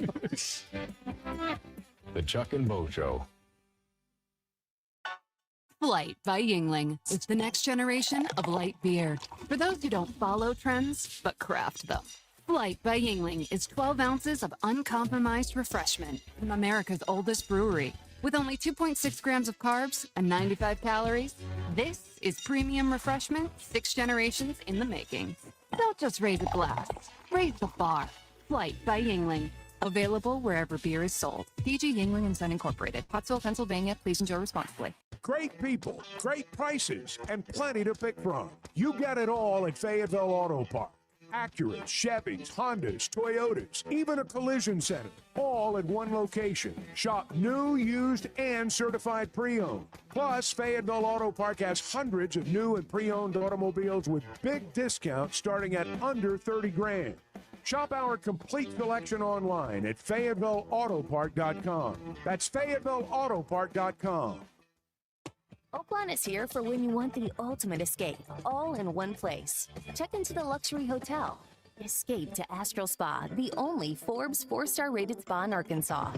The Chuck and Bo Show. Flight by Yingling. It's the next generation of light beer. For those who don't follow trends, but craft them. Flight by Yingling is 12 ounces of uncompromised refreshment from America's oldest brewery. With only 2.6 grams of carbs and 95 calories, this is premium refreshment 6 generations in the making. Don't just raise a glass, raise the bar. Flight by Yingling. Available wherever beer is sold. PG Yingling and Son Incorporated. Pottsville, Pennsylvania. Please enjoy responsibly. Great people, great prices, and plenty to pick from. You get it all at Fayetteville Auto Park. Acuras, Chevys, Hondas, Toyotas, even a collision center, all at one location. Shop new, used, and certified pre-owned. Plus, Fayetteville Auto Park has hundreds of new and pre-owned automobiles with big discounts starting at under $30,000. Shop our complete selection online at FayettevilleAutopark.com. That's FayettevilleAutopark.com. Oaklawn is here for when you want the ultimate escape, all in one place. Check into the luxury hotel. Escape to Astral Spa, the only Forbes 4-star rated spa in Arkansas.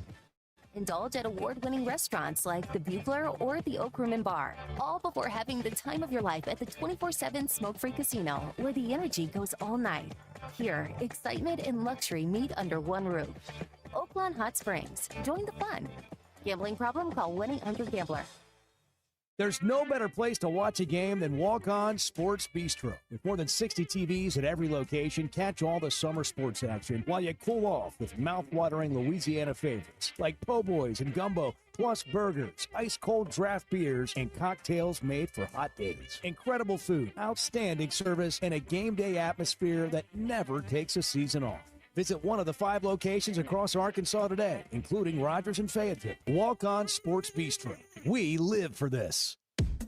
Indulge at award-winning restaurants like the Bugler or the Oak Room and Bar, all before having the time of your life at the 24/7 smoke-free casino, where the energy goes all night. Here, excitement and luxury meet under one roof. Oaklawn Hot Springs. Join the fun. Gambling problem? Call 1-800-GAMBLER. There's no better place to watch a game than Walk On Sports Bistro. With more than 60 TVs at every location, catch all the summer sports action while you cool off with mouth-watering Louisiana favorites like po' boys and gumbo, plus burgers, ice-cold draft beers, and cocktails made for hot days. Incredible food, outstanding service, and a game day atmosphere that never takes a season off. Visit one of the 5 locations across Arkansas today, including Rogers and Fayetteville. Walk On Sports Bistro. We live for this.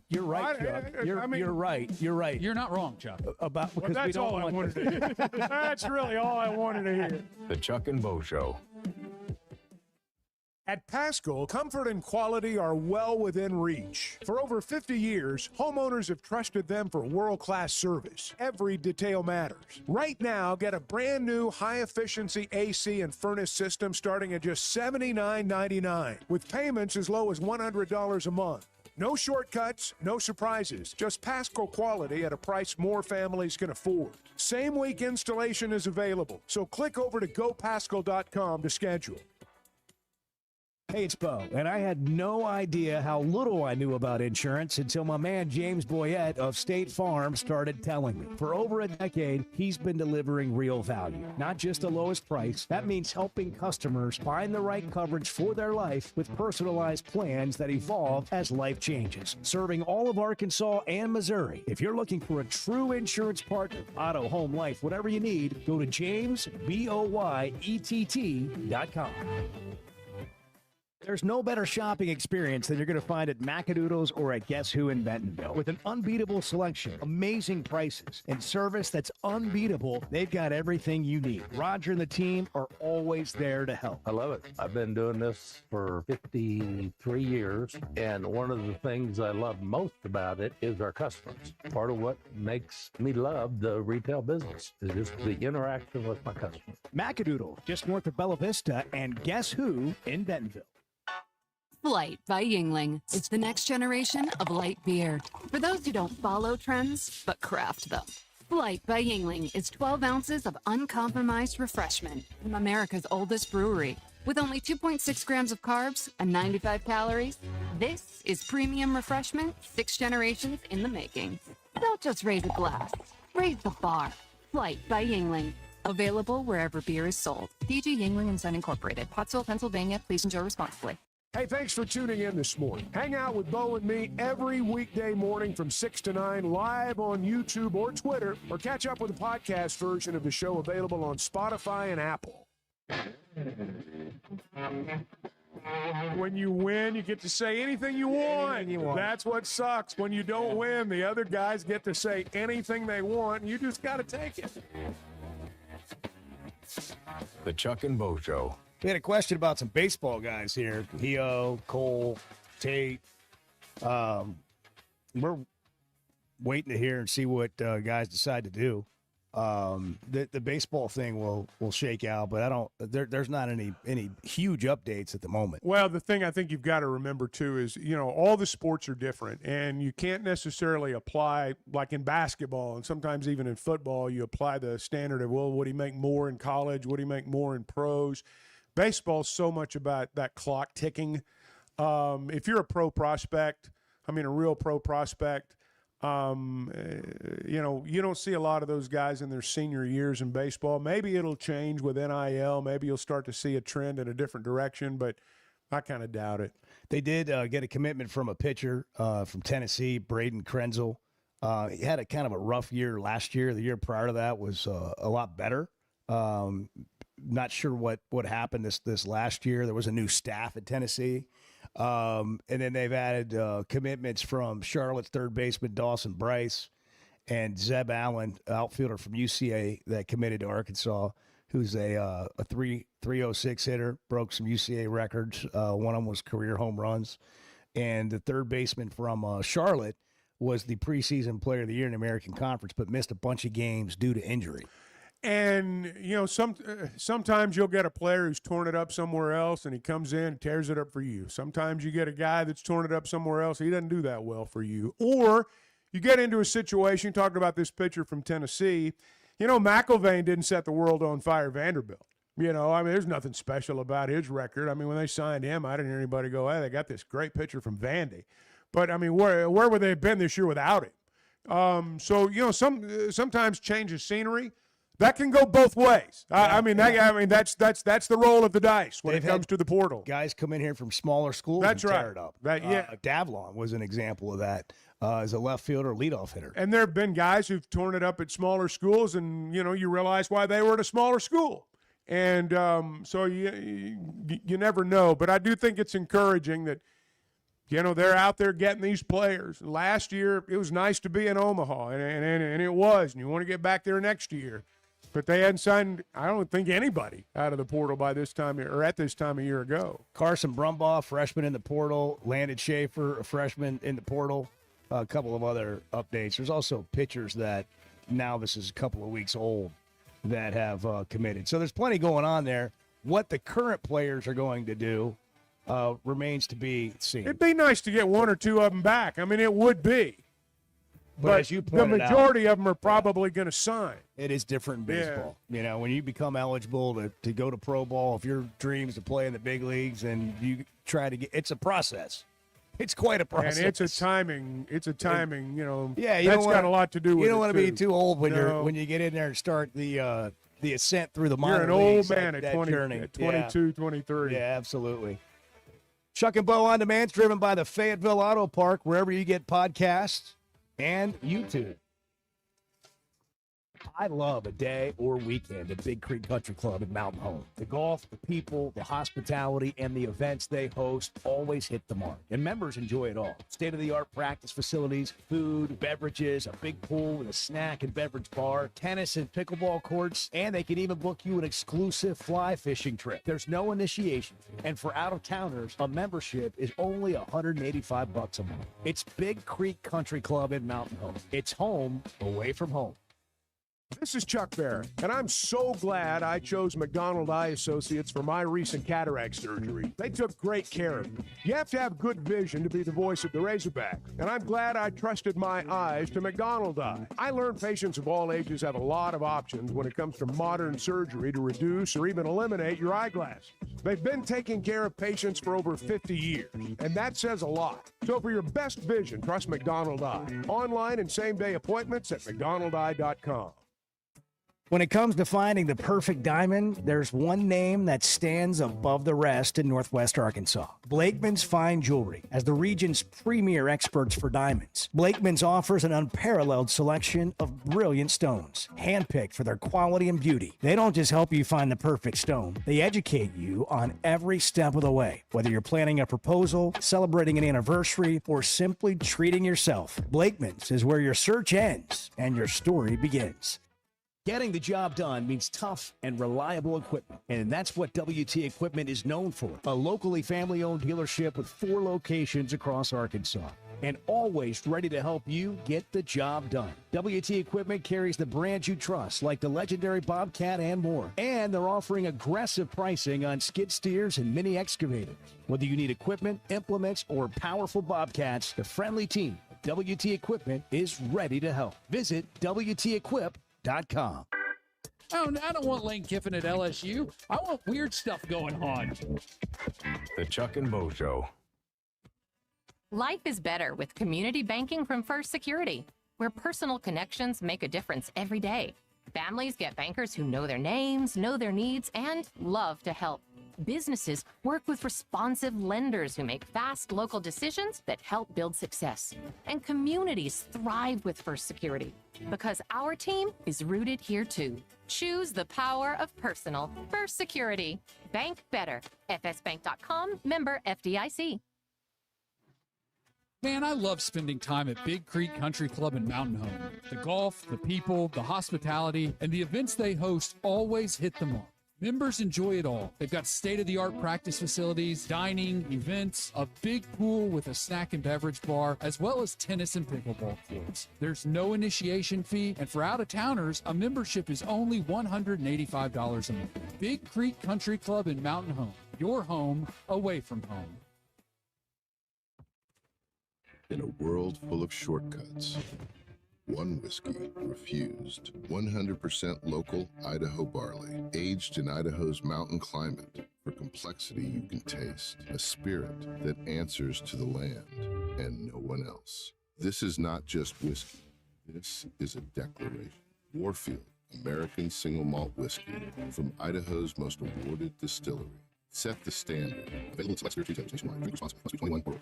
You're right, Chuck. You're right. You're right. You're not wrong, Chuck. Because that's we don't all I want wanted to hear. That's really all I wanted to hear. The Chuck and Bo Show. At Paschal, comfort and quality are well within reach. For over 50 years, homeowners have trusted them for world-class service. Every detail matters. Right now, get a brand new high-efficiency AC and furnace system starting at just $79.99, with payments as low as $100 a month. No shortcuts, no surprises, just Paschal quality at a price more families can afford. Same week installation is available, so click over to gopaschal.com to schedule. Hey, it's Bo, and I had no idea how little I knew about insurance until my man James Boyette of State Farm started telling me. For over a decade, he's been delivering real value, not just the lowest price. That means helping customers find the right coverage for their life with personalized plans that evolve as life changes. Serving all of Arkansas and Missouri. If you're looking for a true insurance partner, auto, home, life, whatever you need, go to JamesBoyett.com. There's no better shopping experience than you're going to find at Macadoodles or at Guess Who in Bentonville. With an unbeatable selection, amazing prices, and service that's unbeatable, they've got everything you need. Roger and the team are always there to help. I love it. I've been doing this for 53 years, and one of the things I love most about it is our customers. Part of what makes me love the retail business is just the interaction with my customers. Macadoodle, just north of Bella Vista, and Guess Who in Bentonville. Flight by Yingling. It's the next generation of light beer. For those who don't follow trends, but craft them. Flight by Yingling is 12 ounces of uncompromised refreshment from America's oldest brewery. With only 2.6 grams of carbs and 95 calories, this is premium refreshment 6 generations in the making. Don't just raise a glass, raise the bar. Flight by Yingling. Available wherever beer is sold. DG Yingling & Son Incorporated, Pottsville, Pennsylvania. Please enjoy responsibly. Hey, thanks for tuning in this morning. Hang out with Bo and me every weekday morning from 6 to 9 live on YouTube or Twitter, or catch up with the podcast version of the show available on Spotify and Apple. When you win, you get to say anything you want. That's what sucks. When you don't win, the other guys get to say anything they want, and you just got to take it. The Chuck and Bo Show. We had a question about some baseball guys here. Heo, Cole, Tate. We're waiting to hear and see what guys decide to do. The baseball thing will shake out, but there's not any huge updates at the moment. Well, the thing I think you've got to remember too is, all the sports are different, and you can't necessarily apply, like in basketball and sometimes even in football, you apply the standard of, well, would he make more in college? Would he make more in pros? Baseball's so much about that clock ticking. If you're a pro prospect, a real pro prospect, you don't see a lot of those guys in their senior years in baseball. Maybe it'll change with NIL. Maybe you'll start to see a trend in a different direction, but I kind of doubt it. They did get a commitment from a pitcher from Tennessee, Braden Krenzel. He had a kind of a rough year last year. The year prior to that was a lot better. Not sure what happened this last year. There was a new staff at Tennessee. And then they've added commitments from Charlotte's third baseman Dawson Bryce and Zeb Allen, outfielder from UCA that committed to Arkansas, who's a 306 hitter, broke some UCA records. One of them was career home runs. And the third baseman from Charlotte was the preseason player of the year in the American Conference, but missed a bunch of games due to injury. And, sometimes you'll get a player who's torn it up somewhere else, and he comes in and tears it up for you. Sometimes you get a guy that's torn it up somewhere else. He doesn't do that well for you. Or you get into a situation, talking about this pitcher from Tennessee, McIlvain didn't set the world on fire Vanderbilt. There's nothing special about his record. When they signed him, I didn't hear anybody go, hey, they got this great pitcher from Vandy. But, where would they have been this year without him? Sometimes change of scenery, that can go both ways. That's the roll of the dice when it comes to the portal. Guys come in here from smaller schools and tear it up. Davlon was an example of that as a left fielder, leadoff hitter. And there have been guys who've torn it up at smaller schools, and, you realize why they were at a smaller school. And so you never know. But I do think it's encouraging that, they're out there getting these players. Last year, it was nice to be in Omaha, and it was. And you want to get back there next year. But they hadn't signed, I don't think, anybody out of the portal by this time, or at this time a year ago. Carson Brumbaugh, freshman in the portal. Landon Schaefer, a freshman in the portal. A couple of other updates. There's also pitchers that now this is a couple of weeks old that have committed. So there's plenty going on there. What the current players are going to do remains to be seen. It'd be nice to get one or two of them back. It would be. But as you the majority of them are probably going to sign. It is different in baseball. When you become eligible to go to pro ball, if your dream is to play in the big leagues and you try to get – it's a process. It's quite a process. And it's a timing, that's got a lot to do with it. You don't want to be too old when you get in there and start the ascent through the minor leagues. You're an old man at 22, 23. Yeah, absolutely. Chuck and Bo On Demand is driven by the Fayetteville Auto Park, wherever you get podcasts and YouTube. I love a day or weekend at Big Creek Country Club in Mountain Home. The golf, the people, the hospitality, and the events they host always hit the mark. And members enjoy it all. State-of-the-art practice facilities, food, beverages, a big pool with a snack and beverage bar, tennis and pickleball courts, and they can even book you an exclusive fly fishing trip. There's no initiation fee. And for out-of-towners, a membership is only $185 a month. It's Big Creek Country Club in Mountain Home. It's home away from home. This is Chuck Barrett, and I'm so glad I chose McDonald Eye Associates for my recent cataract surgery. They took great care of me. You have to have good vision to be the voice of the Razorback, and I'm glad I trusted my eyes to McDonald Eye. I learned patients of all ages have a lot of options when it comes to modern surgery to reduce or even eliminate your eyeglasses. They've been taking care of patients for over 50 years, and that says a lot. So for your best vision, trust McDonald Eye. Online and same-day appointments at McDonaldEye.com. When it comes to finding the perfect diamond, there's one name that stands above the rest in Northwest Arkansas. Blakeman's Fine Jewelry. As the region's premier experts for diamonds, Blakeman's offers an unparalleled selection of brilliant stones, handpicked for their quality and beauty. They don't just help you find the perfect stone, they educate you on every step of the way. Whether you're planning a proposal, celebrating an anniversary, or simply treating yourself, Blakeman's is where your search ends and your story begins. Getting the job done means tough and reliable equipment, and that's what WT Equipment is known for. A locally family-owned dealership with 4 locations across Arkansas, and always ready to help you get the job done. WT Equipment carries the brands you trust, like the legendary Bobcat and more, and they're offering aggressive pricing on skid steers and mini excavators. Whether you need equipment, implements, or powerful Bobcats, the friendly team at WT Equipment is ready to help. Visit WTEquip.com. Oh, I don't want Lane Kiffin at LSU. I want weird stuff going on. The Chuck and Bo Show. Life is better with community banking from First Security, where personal connections make a difference every day. Families get bankers who know their names, know their needs, and love to help. Businesses work with responsive lenders who make fast local decisions that help build success. And communities thrive with First Security because our team is rooted here too. Choose the power of personal. First Security. Bank better. fsbank.com, member FDIC. Man, I love spending time at Big Creek Country Club and Mountain Home. The golf, the people, the hospitality, and the events they host always hit the mark. Members enjoy it all. They've got state-of-the-art practice facilities, dining, events, a big pool with a snack and beverage bar, as well as tennis and pickleball courts. There's no initiation fee, and for out-of-towners, a membership is only $185 a month. Big Creek Country Club and Mountain Home. Your home away from home. In a world full of shortcuts, one whiskey refused. 100% local Idaho barley, aged in Idaho's mountain climate. For complexity you can taste, a spirit that answers to the land and no one else. This is not just whiskey. This is a declaration. Warfield, American single malt whiskey from Idaho's most awarded distillery. Set the standard. Available at select retailers nationwide. Drink responsibly. Must be 21 or older.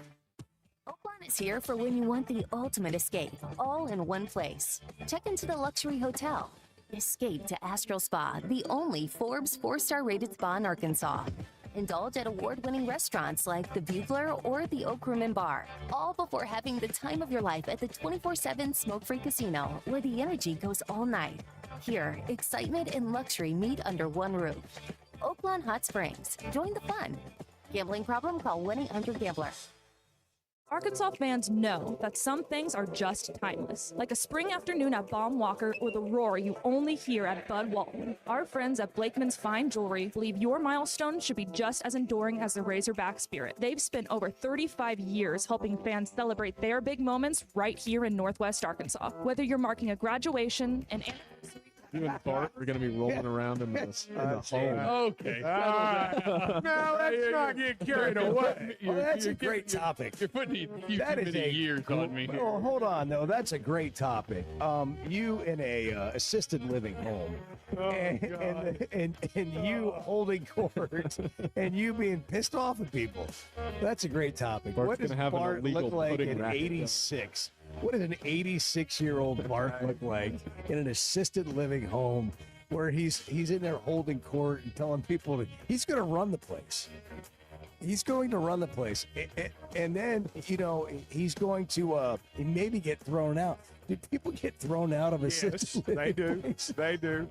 Oaklawn is here for when you want the ultimate escape, all in one place. Check into the luxury hotel. Escape to Astral Spa, the only Forbes 4-star rated spa in Arkansas. Indulge at award-winning restaurants like the Bugler or the Oak Room and Bar, all before having the time of your life at the 24/7 smoke-free casino, where the energy goes all night. Here, excitement and luxury meet under one roof. Oaklawn Hot Springs. Join the fun. Gambling problem? Call 1-800-GAMBLER. Arkansas fans know that some things are just timeless, like a spring afternoon at Baum Walker or the roar you only hear at Bud Walton. Our friends at Blakeman's Fine Jewelry believe your milestone should be just as enduring as the Razorback spirit. They've spent over 35 years helping fans celebrate their big moments right here in Northwest Arkansas. Whether you're marking a graduation, an anniversary, You and Bart are going to be rolling around in the home. Okay. No, let's not get carried away. Well, that's a great topic. You're putting That is a years on me here. Well, hold on, though. That's a great topic. You in a assisted living home, and you holding court, and you being pissed off at people. That's a great topic. Bart's What does gonna have an Bart illegal look like pudding at racket. 86? What does an 86-year-old Bart look like in an assisted living home where he's in there holding court and telling people that he's going to run the place? He's going to run the place, and then he's going to maybe get thrown out. Do people get thrown out of assisted living? They do. place? They do.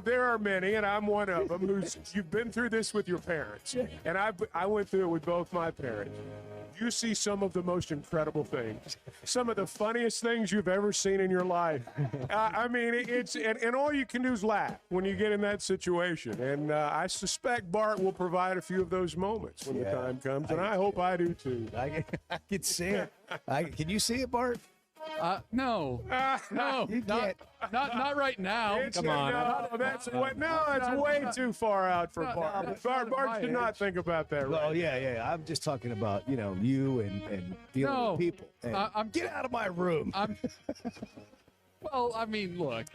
There are many, and I'm one of them. You've been through this with your parents, and I went through it with both my parents. You see some of the most incredible things, some of the funniest things you've ever seen in your life. I mean, and all you can do is laugh when you get in that situation. And I suspect Bart will provide a few of those moments when the time comes, and I hope I do too. I can see it. Can you see it, Bart? No, You can't. not right now. Come on. No, that's way too far out for Bart. Bart should not think about that right Oh yeah. I'm just talking about you and dealing with people. And get out of my room. Well, I mean, look,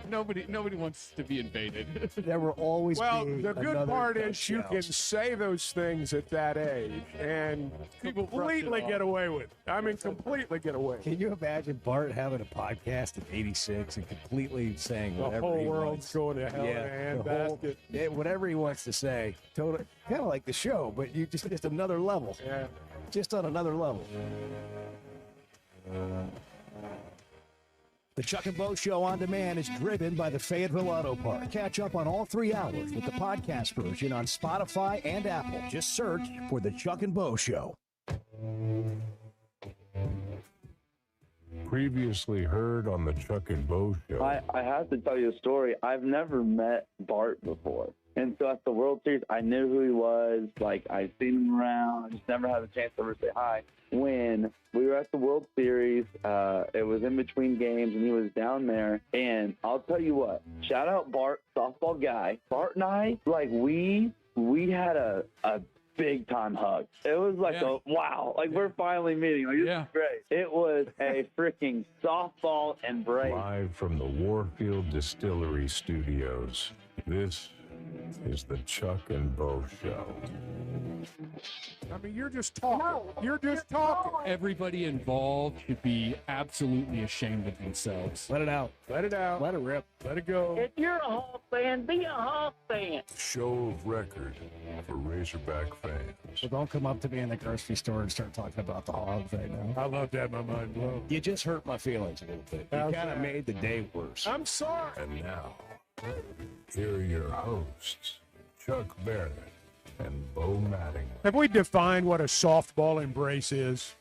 nobody wants to be invaded. There will always Well, be the good another part Cub is you Scout. can say those things at that age and People brush it completely off. get away with it. I mean, completely get away. Can you imagine Bart having a podcast at 86 and completely saying The whatever whole he world's wants? going to hell in a handbasket. Whatever he wants to say. Totally, kind of like the show, but you just another level. Yeah. Just on another level. The Chuck and Bo Show on demand is driven by the Fayetteville Auto Park. Catch up on all 3 hours with the podcast version on Spotify and Apple. Just search for the Chuck and Bo Show. Previously heard on the Chuck and Bo Show. I have to tell you a story. I've never met Bart before. And so at the World Series, I knew who he was. Like, I'd seen him around. I just never had a chance to ever say hi. When we were at the World Series, it was in between games, and he was down there. And I'll tell you what, shout out Bart, softball guy. Bart and I, like, we had a big time hug. It was like wow, like we're finally meeting. Like, this is great. It was a freaking softball embrace. Live from the Warfield Distillery Studios, this is the Chuck and Bo Show. I mean, you're just talking. You're just talking. Everybody involved should be absolutely ashamed of themselves. Let it out. Let it out. Let it rip. Let it go. If you're a Hawk fan, be a Hawk fan. Show of record for Razorback fans. So don't come up to me in the grocery store and start talking about the Hogs right now. I love to have my mind blown. You just hurt my feelings a little bit. You How's kind of that? made the day worse. I'm sorry. And now, here are your hosts, Chuck Barrett and Bo Matting. Have we defined what a softball embrace is?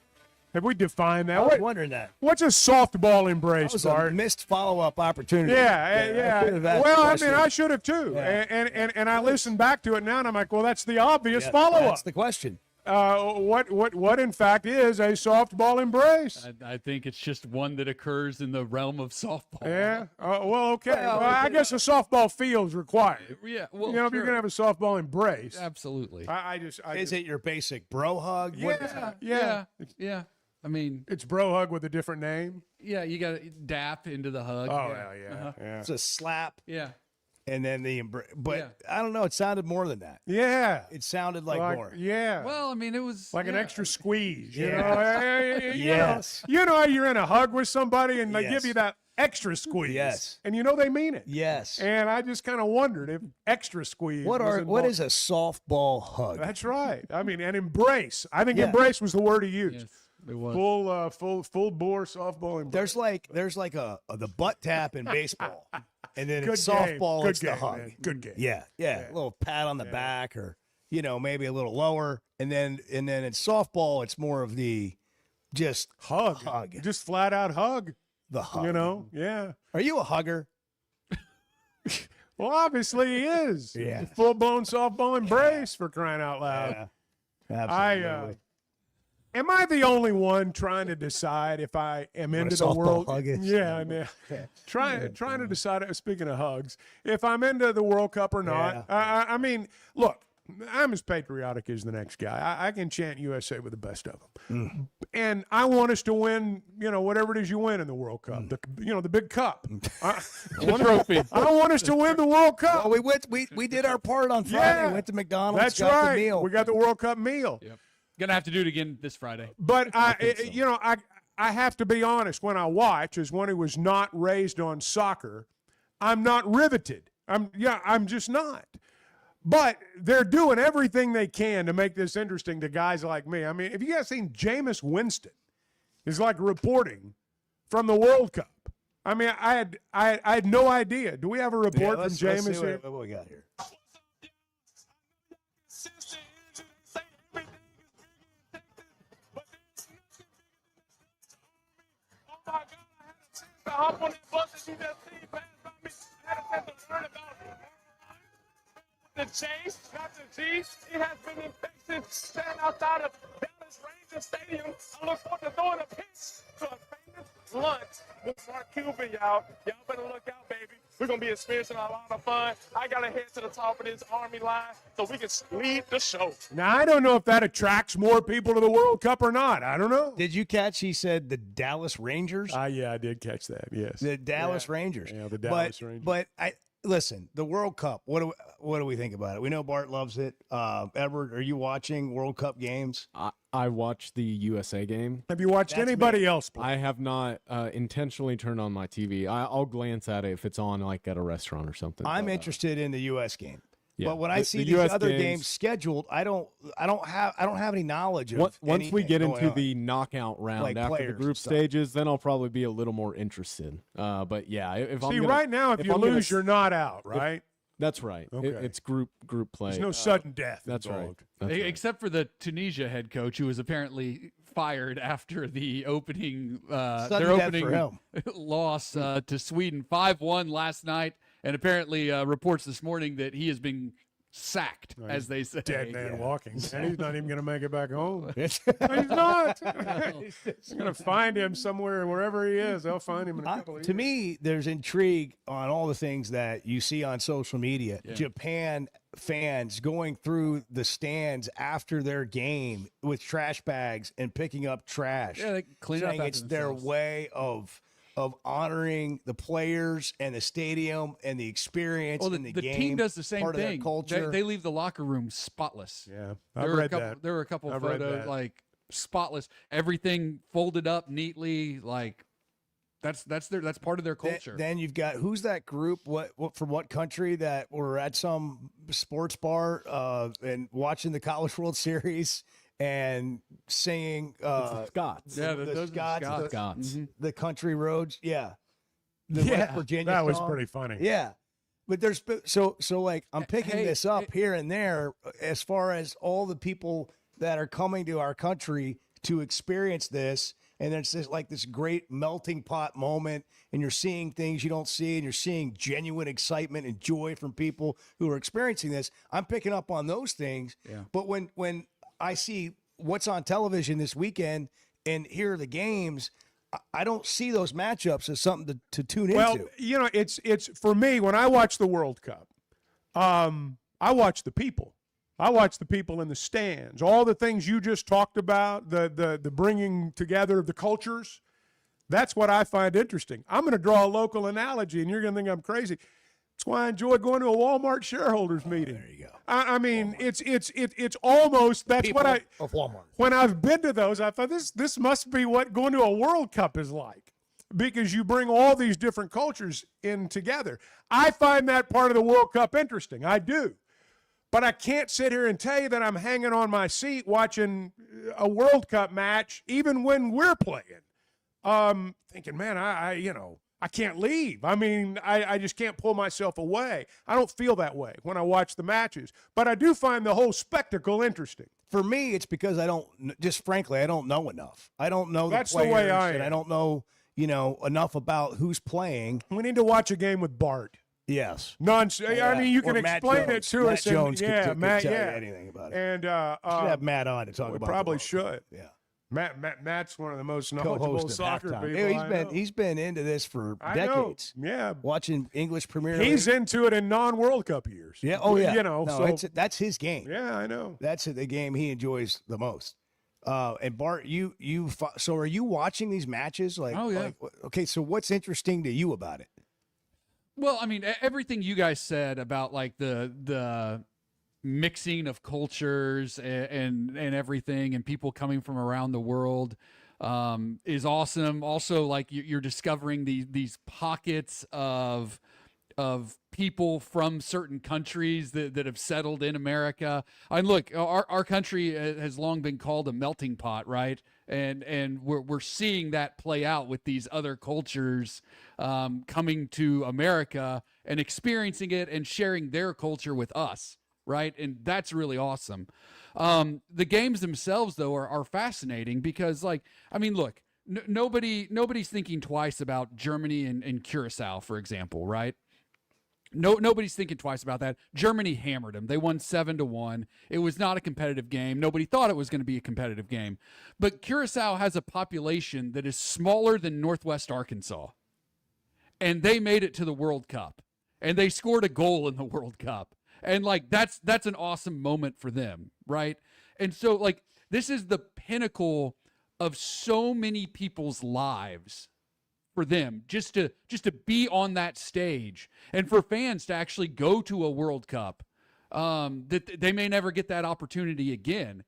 Have we defined that? I was wondering that. What's a softball That embrace, was Bart? a missed follow-up opportunity. Yeah. I could have asked Well, the I question. mean, I should have too. Yeah. And I listened back to it now, and I'm like, well, that's the obvious Yeah, follow-up. That's the question. What in fact is a softball embrace? I think it's just one that occurs in the realm of softball. Yeah. Well, okay. Well, I guess a softball field's required. Yeah. Well, If you're sure. gonna have a softball embrace, Absolutely. Is it your basic bro hug? What is it? Yeah. I mean, It's bro hug with a different name. yeah, you got to dap into the hug. Oh yeah. Uh-huh. Yeah. It's a slap Yeah. and then the embrace. But Yeah. I don't know. It sounded more than that. Yeah. It sounded like more. Yeah. Well, I mean, it was Like an yeah. extra squeeze, you Yeah. know? Yes. You know how you're in a hug with somebody and they Yes. give you that extra squeeze. Yes. And you know they mean it. Yes. And I just kind of wondered if extra squeeze. What was what involved. is a softball hug? That's right. I mean, an embrace. I think Yeah. embrace was the word he used. Yes, it was. Full bore softball embrace. There's like a the butt tap in baseball, and then Good in softball game. it's Good the game, hug. man. Good game. Yeah, a little pat on the back, or maybe a little lower, and then in softball it's more of the just hug. Just flat out hug. The hug. You know? Yeah. Are you a hugger? Well, obviously he is. Yeah. Full blown softball embrace for crying out loud. Yeah. Absolutely. Am I the only one trying to decide if I am into the softball world? hug is? Yeah, trying to decide. Speaking of hugs, if I'm into the World Cup or not. I mean, look, I'm as patriotic as the next guy. I can chant USA with the best of them, and I want us to win. Whatever it is you win in the World Cup, the big cup. I want us to win the World Cup. Well, we did our part on Friday. Yeah. Went to McDonald's. That's got right. The meal. We got the World Cup meal. Yep. Gonna have to do it again this Friday. But I have to be honest. When I watch, as one who was not raised on soccer, I'm not riveted. I'm just not. But they're doing everything they can to make this interesting to guys like me. I mean, have you guys seen Jameis Winston is like reporting from the World Cup? I mean, I had no idea. Do we have a report from Jameis let's see here? what we got here. To hop on that bus and you just see fans by me. I had a chance to learn about the J, not the G. It has been infected. Stand outside of Dallas Rangers Stadium. I look forward to throwing a pitch to a famous lunch with Mark Cuban, y'all. Y'all better look out, baby. We're going to be experiencing a lot of fun. I got to head to the top of this Army line so we can lead the show. Now, I don't know if that attracts more people to the World Cup or not. I don't know. Did you catch? He said the Dallas Rangers. Yeah, I did catch that. Yes, The Dallas Rangers. Yeah, the Dallas Rangers. But listen, the World Cup. What do we think about it? We know Bart loves it. Edward, are you watching World Cup games? I watched the USA game. Have you watched anybody else play? I have not intentionally turned on my TV. I'll glance at it if it's on like at a restaurant or something. I'm interested in the U.S. game. Yeah. But when I see The these US other games- games scheduled, I don't have any knowledge of Once we anything get going into on. the knockout round Like after the players group and stuff. stages, then I'll probably be a little more interested. But yeah, if I'm See, gonna, right now, if you I'm gonna lose, you're not out, if- right? That's right. Okay. It's group play. There's no sudden death That's right. involved. That's right. Except for the Tunisia head coach, who was apparently fired after the opening their Sudden death opening for him. loss to Sweden 5-1 last night, and apparently reports this morning that he has been sacked, as they say. Dead man walking. And he's not even going to make it back home. He's not. He's going to find him somewhere, wherever he is. They'll find him in a couple of To years. me, there's intrigue on all the things that you see on social media. Yeah. Japan fans going through the stands after their game with trash bags and picking up trash. Yeah, they clean up saying after it's their themselves. way of of honoring the players and the stadium and the experience Well, and the the game. team does the same part of their thing. culture. They leave the locker room spotless. Yeah, There were a couple I've read photos that. like spotless, everything folded up neatly. Like that's part of their culture. Then you've got who's that group? What from what country that were at some sports bar and watching the College World Series and singing Scots. Yeah, the those are Scots, Scots. the, Mhm. the country roads. Yeah, the Yeah, West Virginia. that was song. pretty funny. Yeah, but there's so like I'm picking Hey, this up here and there as far as all the people that are coming to our country to experience this. And it's just like this great melting pot moment, and you're seeing things you don't see, and you're seeing genuine excitement and joy from people who are experiencing this. I'm picking up on those things. Yeah. But when I see what's on television this weekend and hear the games, I don't see those matchups as something to tune Well, into. you know, it's for me when I watch the World Cup, I watch the people. I watch the people in the stands. All the things you just talked about, the bringing together of the cultures. That's what I find interesting. I'm going to draw a local analogy, and you're going to think I'm crazy. That's why I enjoy going to a Walmart shareholders meeting. There you go. I mean, it's almost that's People what I of Walmart. when I've been to those, I thought this must be what going to a World Cup is like, because you bring all these different cultures in together. I find that part of the World Cup interesting. I do. But I can't sit here and tell you that I'm hanging on my seat watching a World Cup match, even when we're playing. Thinking, man, I can't leave. I mean, I just can't pull myself away. I don't feel that way when I watch the matches. But I do find the whole spectacle interesting. For me, it's because I don't know enough. I don't know That's the the players, way I and am. I don't know, enough about who's playing. We need to watch a game with Bart. Yes. I mean, you Or can Matt explain Jones. it to Matt us. Jones and, could Matt, tell you yeah. anything about it. And Should have Matt on to talk we about. probably the World Cup. should. Yeah. Matt's one of the most Co-host knowledgeable of soccer Halftime. people. Yeah, he's been into this for I know. decades. Yeah. Watching English Premier He's League. into it in non-World Cup years. Yeah. Oh yeah. You know, no, so that's his game. yeah, I know. That's the game he enjoys the most. And Bart, so are you watching these matches? Like, Oh, yeah. Okay, so what's interesting to you about it? Well, I mean, everything you guys said about like the mixing of cultures and everything, and people coming from around the world is awesome. Also, like you're discovering these pockets of people from certain countries that have settled in America. And look, our country has long been called a melting pot, right? And we're seeing that play out with these other cultures coming to America and experiencing it and sharing their culture with us, right? And that's really awesome. The games themselves, though, are fascinating because, like, I mean, look, nobody's thinking twice about Germany and Curacao, for example, right? Nobody's thinking twice about that. Germany hammered them. They won 7-1. It was not a competitive game. Nobody thought it was going to be a competitive game. But Curacao has a population that is smaller than Northwest Arkansas. And they made it to the World Cup. And they scored a goal in the World Cup. And like that's an awesome moment for them, right? And so like this is the pinnacle of so many people's lives for them just to be on that stage, and for fans to actually go to a World Cup that they may never get that opportunity again.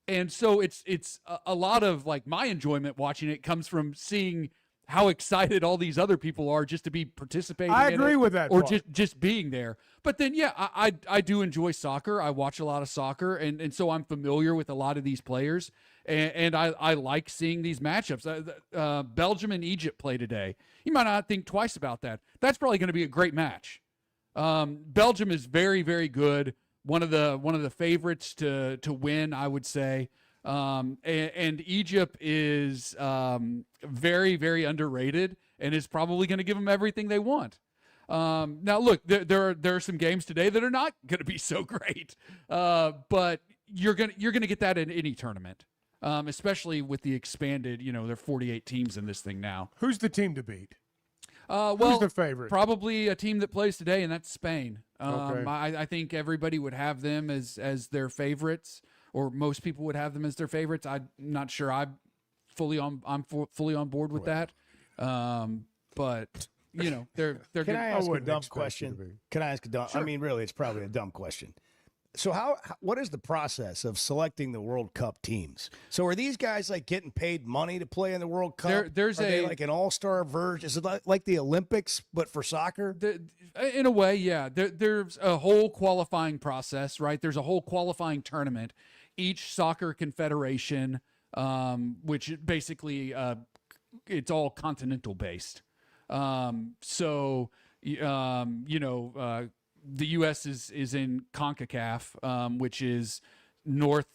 And so it's a lot of like my enjoyment watching it comes from seeing how excited all these other people are just to be participating. I in agree it, with that or part. just being there. But then yeah, I do enjoy soccer. I watch a lot of soccer, and so I'm familiar with a lot of these players, and I like seeing these matchups. Belgium and Egypt play today. You might not think twice about that. That's probably going to be a great match. Belgium is very, very good. One of the favorites to win, I would say. And Egypt is very, very underrated and is probably going to give them everything they want. Now, look, there are some games today that are not going to be so great, but you're gonna get that in any tournament, especially with the expanded. There are 48 teams in this thing now. Who's the team to beat? Well, Who's the favorite? Probably a team that plays today, and that's Spain. Okay. I think everybody would have them as their favorites, or most people would have them as their favorites. I'm not sure I'm fully on board with that. but you know, they're Can good. I ask a wouldn't dumb expect you question? to be. Can I ask a dumb? I mean, really, it's probably a dumb question. So what is the process of selecting the World Cup teams? So are these guys like getting paid money to play in the World Cup? There's are they like an all-star version? Is it like the Olympics but for soccer? In a way, yeah. There's a whole qualifying process, right? There's a whole qualifying tournament. Each soccer confederation, which basically it's all continental based. The U.S. is in CONCACAF, which is North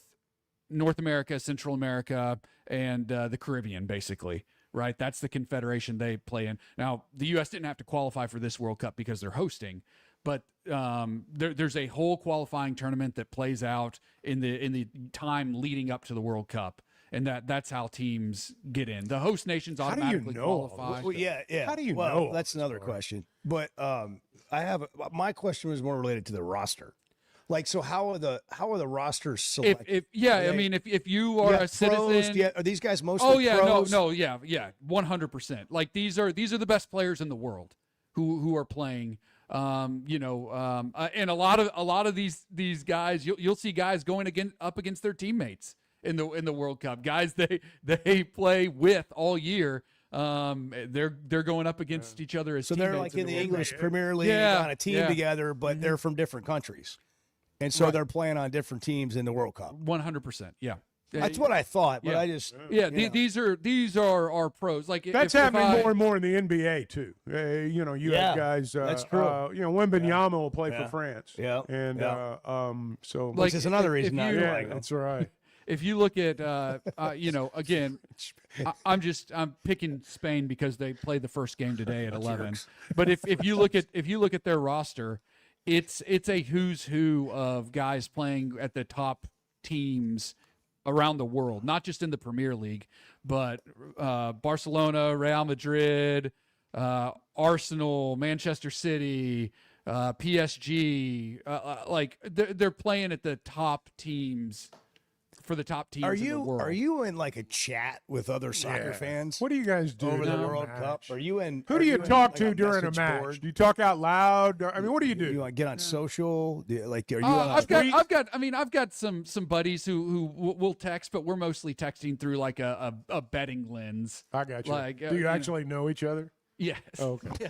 America, Central America, and the Caribbean, basically, right? That's the confederation they play in. Now, the U.S. didn't have to qualify for this World Cup because they're hosting, but there's a whole qualifying tournament that plays out in the time leading up to the World Cup. And that's how teams get in. The host nations automatically qualify. Well, yeah. How do you well, know? That's another question. But my question was more related to the roster. Like, so how are the rosters selected? I mean, if you are a citizen, are these guys mostly pros? no, 100%. Like these are the best players in the world who are playing. And a lot of these guys, you'll see guys going up against their teammates in the World Cup. Guys they play with all year. They're going up against each other as so teammates. they're like in the English Cup. Premier League on a team together, but they're from different countries, and so they're playing on different teams in the World Cup. 100%, yeah. That's what I thought, but I just these are our pros. Like that's happening more and more in the NBA too. You have guys. That's true. Wembanyama will play for France. Yeah, and so which is another reason I like him. That's right. If you look at, again, I'm picking Spain because they played the first game today at 11. But if you look at their roster, it's a who's who of guys playing at the top teams around the world, not just in the Premier League, but Barcelona, Real Madrid, Arsenal, Manchester City, PSG. They're playing at the top teams. For the top teams in the world. Are you in like a chat with other soccer fans? What do you guys do over the during a World match? Cup? Are you in? Who do you talk to during a match? Do you talk out loud? I mean, what do you do? You want to get on social? Are you? I've got some buddies who will text, but we're mostly texting through like a betting lens. I got you. Like, do you actually know each other? Yes. Oh, okay.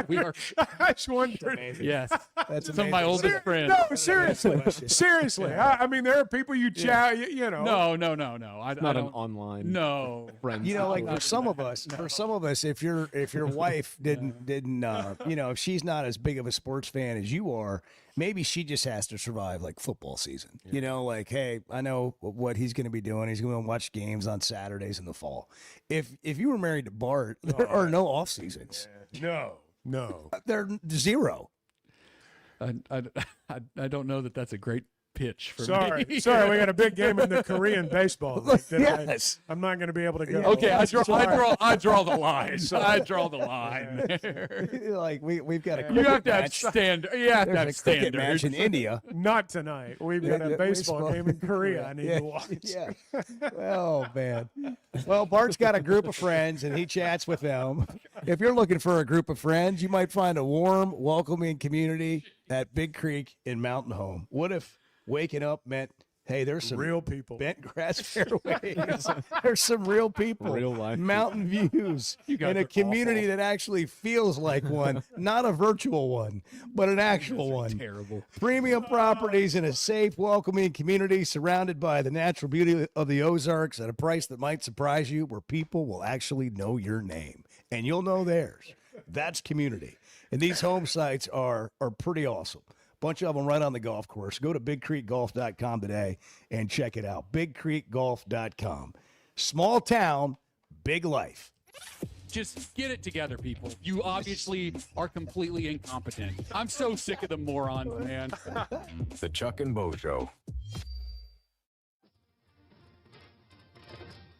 We are. I just wondered. Yes. That's some of my oldest friends. No, seriously. I mean, there are people you chat. You know. No. Not an online. No. Friend. You know, like for some of us, if your wife didn't, if she's not as big of a sports fan as you are, maybe she just has to survive like football season. Yeah. You know, like, hey, I know what he's going to be doing. He's going to watch games on Saturdays in the fall. If you were married to Bart, there are no off seasons. No. They're zero. I don't know that that's a great pitch for Sorry, me. we got a big game in the Korean baseball league. Yes. I'm not going to be able to go. Okay, I draw the line. I draw the line. Like we've got a you have to have match. standard. You have to have There's a cricket standards. match in India. Not tonight. We've got a baseball game in Korea. I need to watch. Yeah. Oh man. Well, Bart's got a group of friends and he chats with them. If you're looking for a group of friends, you might find a warm, welcoming community at Big Creek in Mountain Home. What if waking up meant, hey, there's some real people, bent grass fairways. There's some real people, real life, mountain views, and a community that actually feels like one, not a virtual one, but an actual one. Terrible. Premium properties in a safe, welcoming community surrounded by the natural beauty of the Ozarks at a price that might surprise you, where people will actually know your name and you'll know theirs. That's community. And these home sites are pretty awesome. Bunch of them right on the golf course. Go to bigcreekgolf.com today and check it out. bigcreekgolf.com. Small town, big life. Just get it together, people. You obviously are completely incompetent. I'm so sick of the morons, man. The Chuck and Bo Show.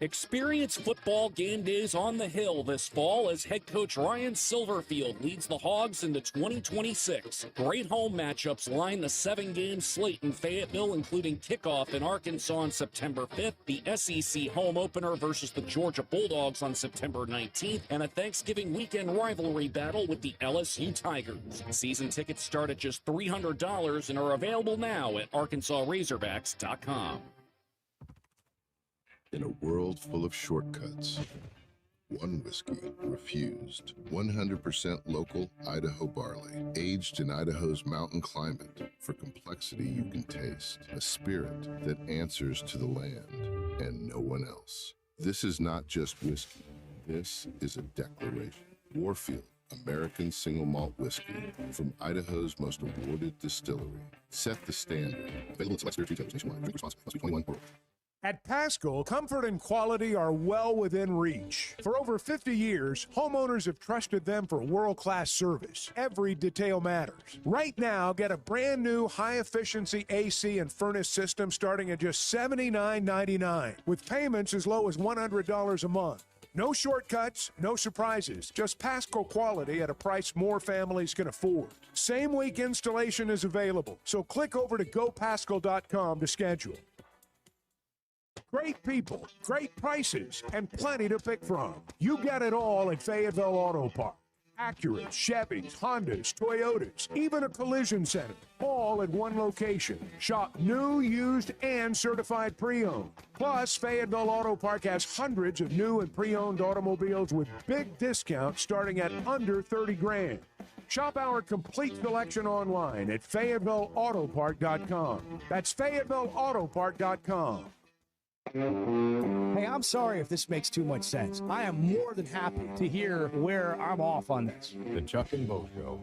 Experience football game days on the Hill this fall as head coach Ryan Silverfield leads the Hogs into 2026. Great home matchups line the 7-game slate in Fayetteville, including kickoff in Arkansas on September 5th, the SEC home opener versus the Georgia Bulldogs on September 19th, and a Thanksgiving weekend rivalry battle with the LSU Tigers. Season tickets start at just $300 and are available now at ArkansasRazorbacks.com. In a world full of shortcuts, one whiskey refused. 100% local Idaho barley, aged in Idaho's mountain climate for complexity you can taste. A spirit that answers to the land and no one else. This is not just whiskey. This is a declaration. Warfield, American single malt whiskey from Idaho's most awarded distillery. Set the standard. Available at select spirits retailers nationwide. Drink responsibly. Must be 21 or older. At Paschal, comfort and quality are well within reach. For over 50 years, homeowners have trusted them for world-class service. Every detail matters. Right now, get a brand new high-efficiency AC and furnace system starting at just $79.99, with payments as low as $100 a month. No shortcuts, no surprises, just Paschal quality at a price more families can afford. Same week installation is available, so click over to gopaschal.com to schedule. Great people, great prices, and plenty to pick from. You get it all at Fayetteville Auto Park. Acuras, Chevys, Hondas, Toyotas, even a collision center, all at one location. Shop new, used, and certified pre-owned. Plus, Fayetteville Auto Park has hundreds of new and pre-owned automobiles with big discounts starting at under $30,000. Shop our complete selection online at FayettevilleAutopark.com. That's FayettevilleAutopark.com. Hey, I'm sorry if this makes too much sense. I am more than happy to hear where I'm off on this. The Chuck and Bo Show.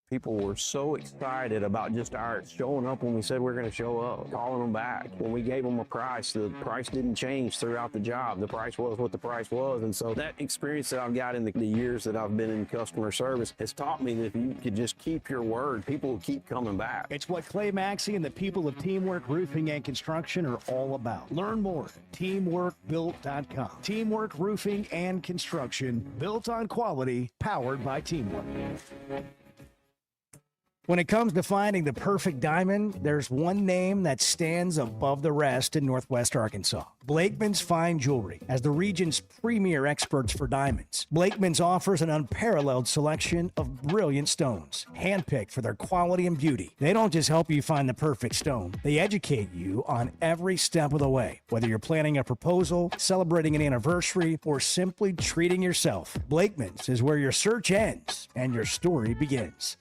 People were so excited about just our showing up when we said we're going to show up, calling them back. When we gave them a price, the price didn't change throughout the job. The price was what the price was. And so that experience that I've got in the years that I've been in customer service has taught me that if you could just keep your word, people will keep coming back. It's what Clay Maxey and the people of Teamwork Roofing and Construction are all about. Learn more at teamworkbuilt.com. Teamwork Roofing and Construction, built on quality, powered by teamwork. When it comes to finding the perfect diamond, there's one name that stands above the rest in Northwest Arkansas. Blakeman's Fine Jewelry. As the region's premier experts for diamonds, Blakeman's offers an unparalleled selection of brilliant stones, handpicked for their quality and beauty. They don't just help you find the perfect stone, they educate you on every step of the way. Whether you're planning a proposal, celebrating an anniversary, or simply treating yourself, Blakeman's is where your search ends and your story begins.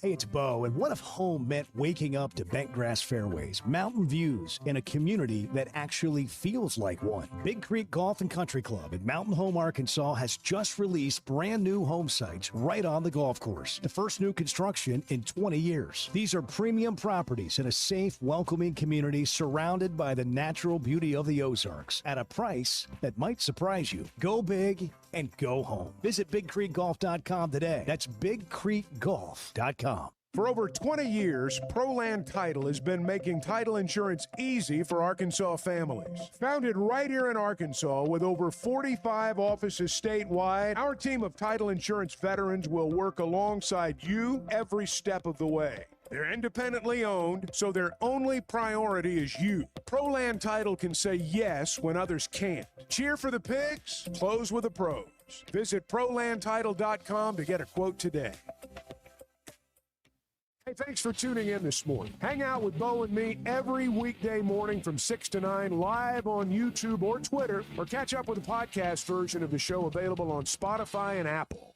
Hey, it's Bo, and what if home meant waking up to bent grass fairways, mountain views, in a community that actually feels like one? Big Creek Golf and Country Club in Mountain Home, Arkansas has just released brand new home sites right on the golf course. The first new construction in 20 years. These are premium properties in a safe, welcoming community surrounded by the natural beauty of the Ozarks at a price that might surprise you. Go big and go home. Visit BigCreekGolf.com today. That's BigCreekGolf.com. For over 20 years, ProLand Title has been making title insurance easy for Arkansas families. Founded right here in Arkansas with over 45 offices statewide, our team of title insurance veterans will work alongside you every step of the way. They're independently owned, so their only priority is you. ProLand Title can say yes when others can't. Cheer for the pigs, close with the pros. Visit ProLandTitle.com to get a quote today. Hey, thanks for tuning in this morning. Hang out with Bo and me every weekday morning from 6 to 9 live on YouTube or Twitter, or catch up with the podcast version of the show available on Spotify and Apple.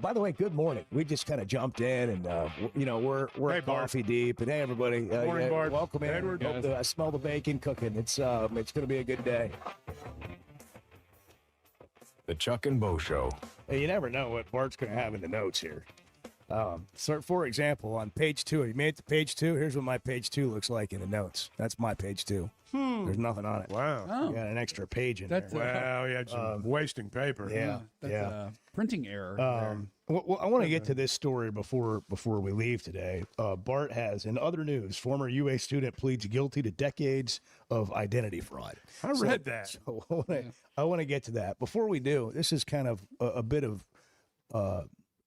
By the way, good morning. We just kind of jumped in, and we're coffee deep. And hey, everybody, Morning, Bart. welcome in. Edward. I smell the bacon cooking. It's going to be a good day. The Chuck and Bo Show. Hey, you never know what Bart's going to have in the notes here. So, for example, on page 2, you made it to page 2. Here's what my page 2 looks like in the notes. That's my page 2. There's nothing on it. Wow. You got an extra page in there. Wow, you had some wasting paper. Yeah. That's a printing error. Well, I want to get to this story before we leave today. Bart has, in other news, former UA student pleads guilty to decades of identity fraud. I read that. So I want to get to that. Before we do, this is kind of a bit of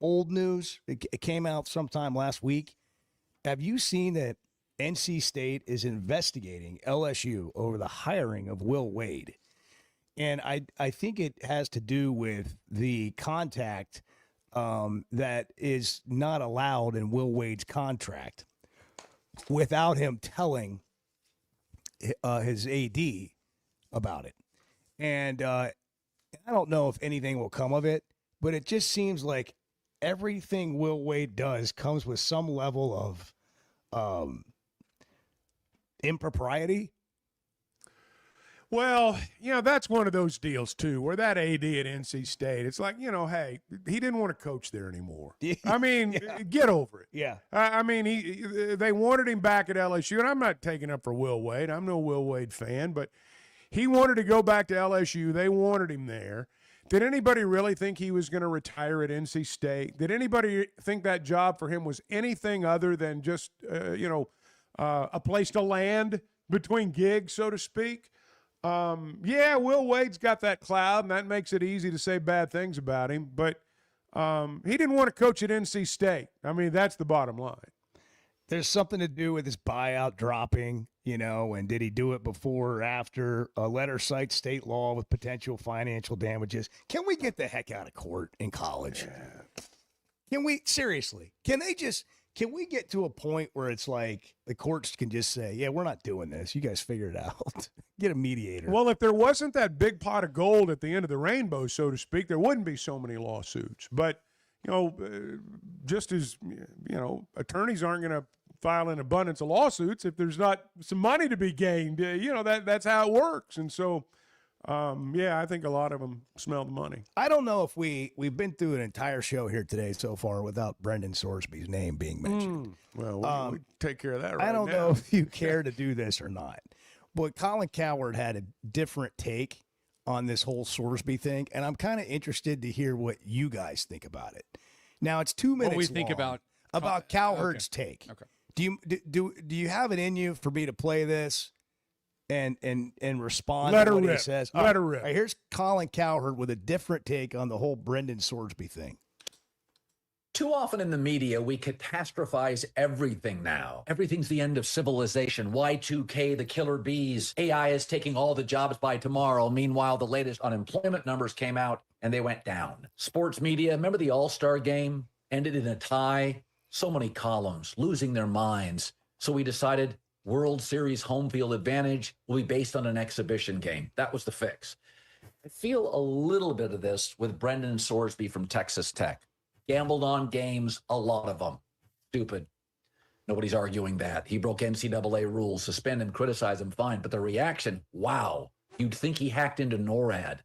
old news. It came out sometime last week. Have you seen that NC State is investigating LSU over the hiring of Will Wade? And I think it has to do with the contact that is not allowed in Will Wade's contract without him telling his AD about it. And I don't know if anything will come of it, but it just seems like everything Will Wade does comes with some level of impropriety. Well, that's one of those deals, too, where that AD at NC State, it's like, hey, he didn't want to coach there anymore. I mean, get over it. Yeah. I mean, they wanted him back at LSU, and I'm not taking up for Will Wade. I'm no Will Wade fan, but he wanted to go back to LSU. They wanted him there. Did anybody really think he was going to retire at NC State? Did anybody think that job for him was anything other than just, a place to land between gigs, so to speak? Will Wade's got that cloud, and that makes it easy to say bad things about him, but he didn't want to coach at NC State. I mean, that's the bottom line. There's something to do with his buyout dropping, and did he do it before or after? A letter cites state law with potential financial damages. Can we get the heck out of court in college? Yeah. Can we, seriously, can we get to a point where it's like the courts can just say, yeah, we're not doing this. You guys figure it out. Get a mediator. Well, if there wasn't that big pot of gold at the end of the rainbow, so to speak, there wouldn't be so many lawsuits. But, just as, attorneys aren't going to file an abundance of lawsuits if there's not some money to be gained. That's how it works. And so, I think a lot of them smell the money. I don't know if we've been through an entire show here today so far without Brendan Sorsby's name being mentioned. Well, we take care of that right now. I don't know if you care to do this or not, but Colin Cowherd had a different take on this whole Sorsby thing, and I'm kind of interested to hear what you guys think about it. Now, it's 2 minutes What we think long about Cowherd's take. Okay. Do you have it in you for me to play this and respond Let to her what rip. he says? Let her rip. All right, here's Colin Cowherd with a different take on the whole Brendan Sorsby thing. Too often in the media, we catastrophize everything now. Everything's the end of civilization. Y2K, the killer bees. AI is taking all the jobs by tomorrow. Meanwhile, the latest unemployment numbers came out and they went down. Sports media, remember the All-Star game? Ended in a tie. So many columns, losing their minds. So we decided World Series home field advantage will be based on an exhibition game. That was the fix. I feel a little bit of this with Brendan Sorsby from Texas Tech. Gambled on games, a lot of them. Stupid. Nobody's arguing that. He broke NCAA rules. Suspend him, criticize him, fine. But the reaction, wow. You'd think he hacked into NORAD.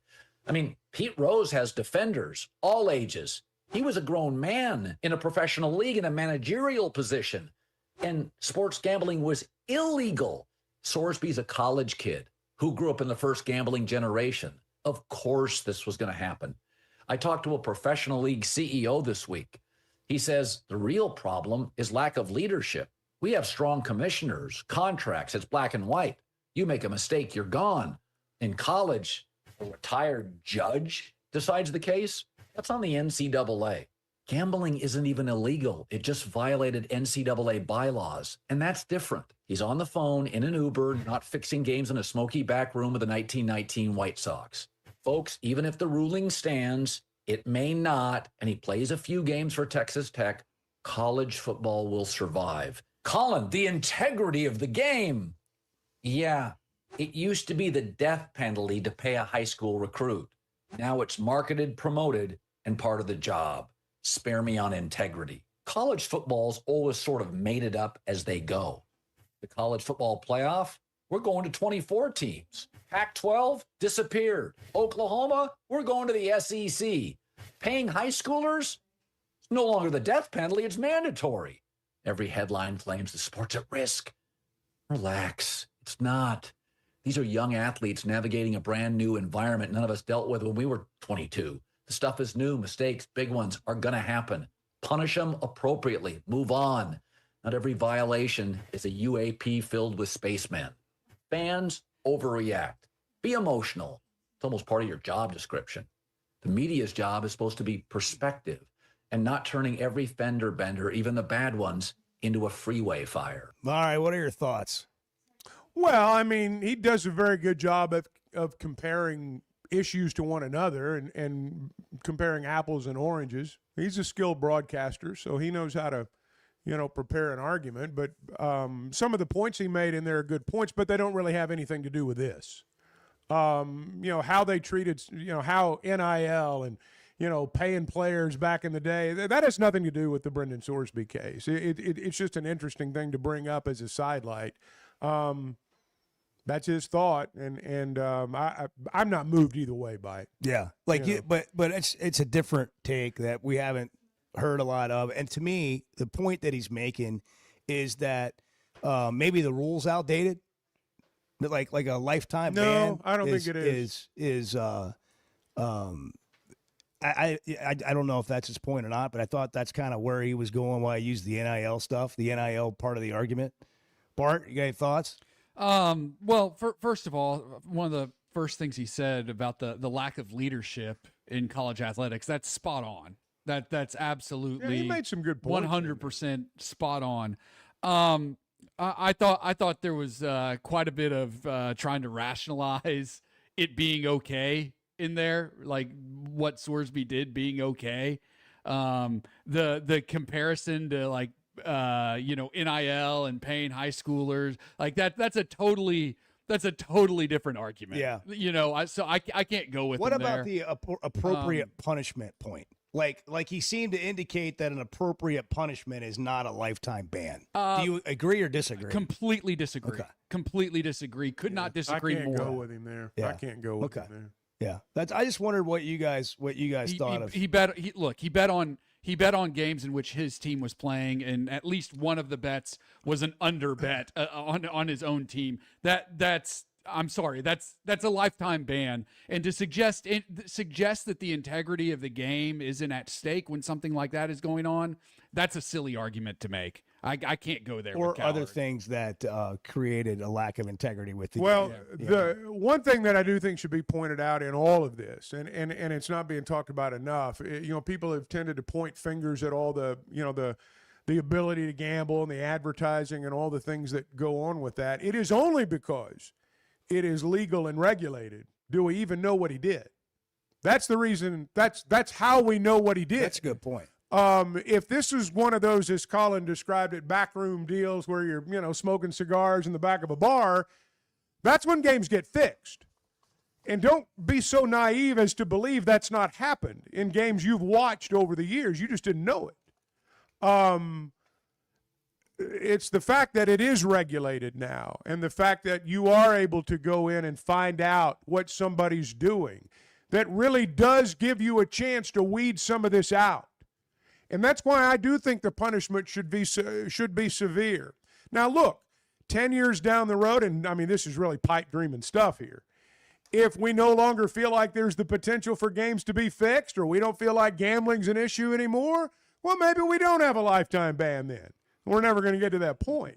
I mean, Pete Rose has defenders, all ages. He was a grown man in a professional league in a managerial position. And sports gambling was illegal. Sorsby's a college kid who grew up in the first gambling generation. Of course this was going to happen. I talked to a professional league CEO this week. He says the real problem is lack of leadership. We have strong commissioners, contracts, it's black and white. You make a mistake, you're gone. In college, a retired judge decides the case. That's on the NCAA. Gambling isn't even illegal. It just violated NCAA bylaws, and that's different. He's on the phone in an Uber, not fixing games in a smoky back room of the 1919 White Sox. Folks, even if the ruling stands, it may not, and he plays a few games for Texas Tech, college football will survive. Colin, the integrity of the game. Yeah, it used to be the death penalty to pay a high school recruit. Now it's marketed, promoted, and part of the job. Spare me on integrity. College football's always sort of made it up as they go. The college football playoff, we're going to 24 teams. Pac-12 disappeared. Oklahoma, we're going to the SEC. Paying high schoolers, it's no longer the death penalty, it's mandatory. Every headline claims the sport's at risk. Relax, it's not. These are young athletes navigating a brand new environment none of us dealt with when we were 22. The stuff is new. Mistakes, big ones, are going to happen. Punish them appropriately. Move on. Not every violation is a UAP filled with spacemen. Fans overreact. Be emotional. It's almost part of your job description. The media's job is supposed to be perspective and not turning every fender bender, even the bad ones, into a freeway fire. All right, what are your thoughts? Well, I mean, he does a very good job of comparing issues to one another and comparing apples and oranges. He's a skilled broadcaster, so he knows how to, prepare an argument. But some of the points he made in there are good points, but they don't really have anything to do with this. How they treated, how NIL and, paying players back in the day, that has nothing to do with the Brendan Sorsby case. It's just an interesting thing to bring up as a sidelight. That's his thought, and I'm not moved either way by it. Yeah, but it's a different take that we haven't heard a lot of. And to me, the point that he's making is that maybe the rule's outdated. Like a lifetime ban. No, I don't think it is. I don't know if that's his point or not, but I thought that's kind of where he was going while I used the NIL stuff, the NIL part of the argument. Bart, you got any thoughts? Well, first of all, one of the first things he said about the lack of leadership in college athletics, that's spot on. That's absolutely he made some good points. 100% spot on. I thought there was quite a bit of trying to rationalize it being okay in there, like what Sorsby did being okay. The comparison to like NIL and paying high schoolers, like that's a totally different argument. Yeah. So I can't go with what him about there. the appropriate punishment point? Like he seemed to indicate that an appropriate punishment is not a lifetime ban. Do you agree or disagree? Completely disagree. Okay. Completely disagree. Could not disagree I can't more. go with him there. Yeah. I can't go with him there. Yeah, I just wondered what you guys thought of. He bet on games in which his team was playing, and at least one of the bets was an under bet on his own team. That's I'm sorry, that's a lifetime ban. And to suggest that the integrity of the game isn't at stake when something like that is going on, that's a silly argument to make. I can't go there. Or with other things that created a lack of integrity with the Well, game. the one thing that I do think should be pointed out in all of this, and it's not being talked about enough, people have tended to point fingers at all the ability to gamble and the advertising and all the things that go on with that. It is only because it is legal and regulated do we even know what he did. That's the reason. That's how we know what he did. That's a good point. If this is one of those, as Colin described it, backroom deals where you're, smoking cigars in the back of a bar, that's when games get fixed. And don't be so naive as to believe that's not happened in games you've watched over the years. You just didn't know it. It's the fact that it is regulated now, and the fact that you are able to go in and find out what somebody's doing that really does give you a chance to weed some of this out. And that's why I do think the punishment should be severe. Now, look, 10 years down the road, and I mean, this is really pipe dreaming stuff here. If we no longer feel like there's the potential for games to be fixed, or we don't feel like gambling's an issue anymore, well, maybe we don't have a lifetime ban then. We're never going to get to that point.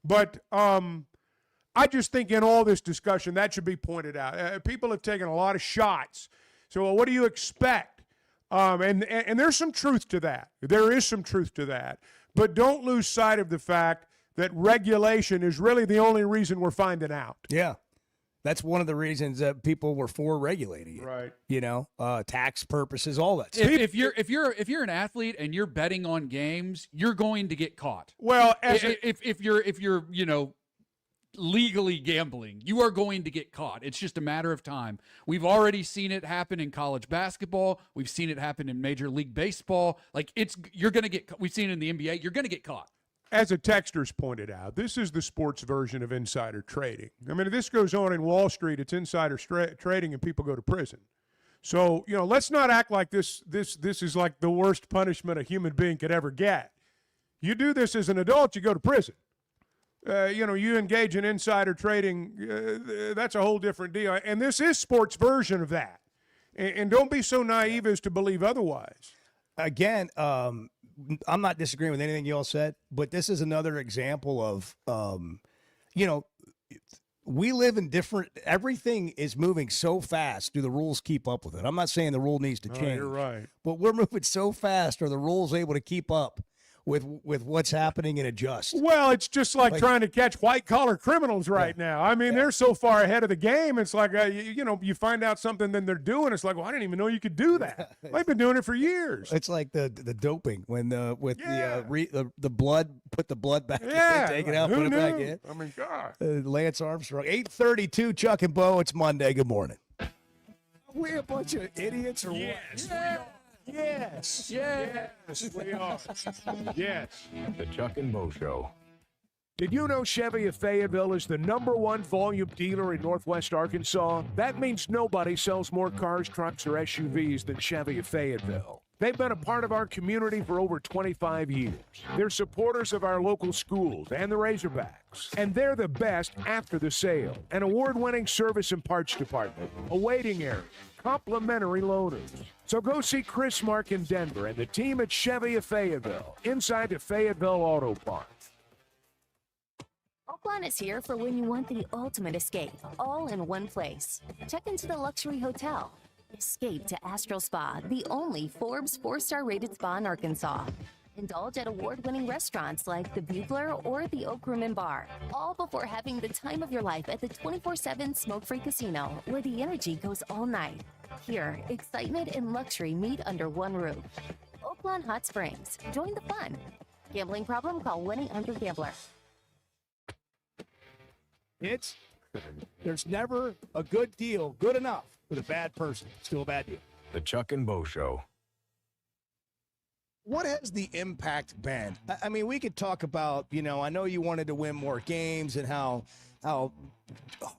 But I just think in all this discussion, that should be pointed out. People have taken a lot of shots. So what do you expect? And there's some truth to that. There is some truth to that. But don't lose sight of the fact that regulation is really the only reason we're finding out. Yeah. That's one of the reasons that people were for regulating it. Right. Tax purposes, all that stuff. If you're an athlete and you're betting on games, you're going to get caught. Well, if you're legally gambling, you are going to get caught. It's just a matter of time. We've already seen it happen in college basketball. We've seen it happen in Major League Baseball. You're going to get. We've seen it in the NBA. You're going to get caught. As a texter's pointed out, this is the sports version of insider trading. I mean, if this goes on in Wall Street, it's insider trading and people go to prison. So, let's not act like this is like the worst punishment a human being could ever get. You do this as an adult, you go to prison. You engage in insider trading, that's a whole different deal. And this is sports version of that. And don't be so naive as to believe otherwise. Again, I'm not disagreeing with anything you all said, but this is another example of, we live in different, everything is moving so fast. Do the rules keep up with it? I'm not saying the rule needs to change. You're right. But we're moving so fast. Are the rules able to keep up with what's happening and adjust? Well, it's just like trying to catch white-collar criminals right now. I mean, they're so far ahead of the game. It's like, you find out something that they're doing. It's like, well, I didn't even know you could do that. I've been doing it for years. It's like the doping when the blood, put the blood back in, take it out, Who put knew? it back in. I mean, God. Lance Armstrong, 8:32, Chuck and Bo. It's Monday. Good morning. Are we a bunch of idiots or what? Yes. Yes, we are. Yes. The Chuck and Bo Show. Did you know Chevy of Fayetteville is the #1 volume dealer in Northwest Arkansas? That means nobody sells more cars, trucks, or SUVs than Chevy of Fayetteville. They've been a part of our community for over 25 years. They're supporters of our local schools and the Razorbacks. And they're the best after the sale. An award-winning service and parts department, a waiting area, complimentary loaners. So go see Chris Mark in Denver and the team at Chevy of Fayetteville, inside the Fayetteville Auto Park. Oaklawn is here for when you want the ultimate escape, all in one place. Check into the luxury hotel. Escape to Astral Spa, the only Forbes 4-star rated spa in Arkansas. Indulge at award-winning restaurants like the Bugler or the Oak Room and Bar, all before having the time of your life at the 24/7 smoke-free casino, where the energy goes all night. Here, excitement and luxury meet under one roof. Oaklawn Hot Springs. Join the fun. Gambling problem? Call 1-800-GAMBLER. There's never a good deal good enough with a bad person. Still a bad deal. The Chuck and Bo Show. What has the impact been? I mean, we could talk about, I know you wanted to win more games and how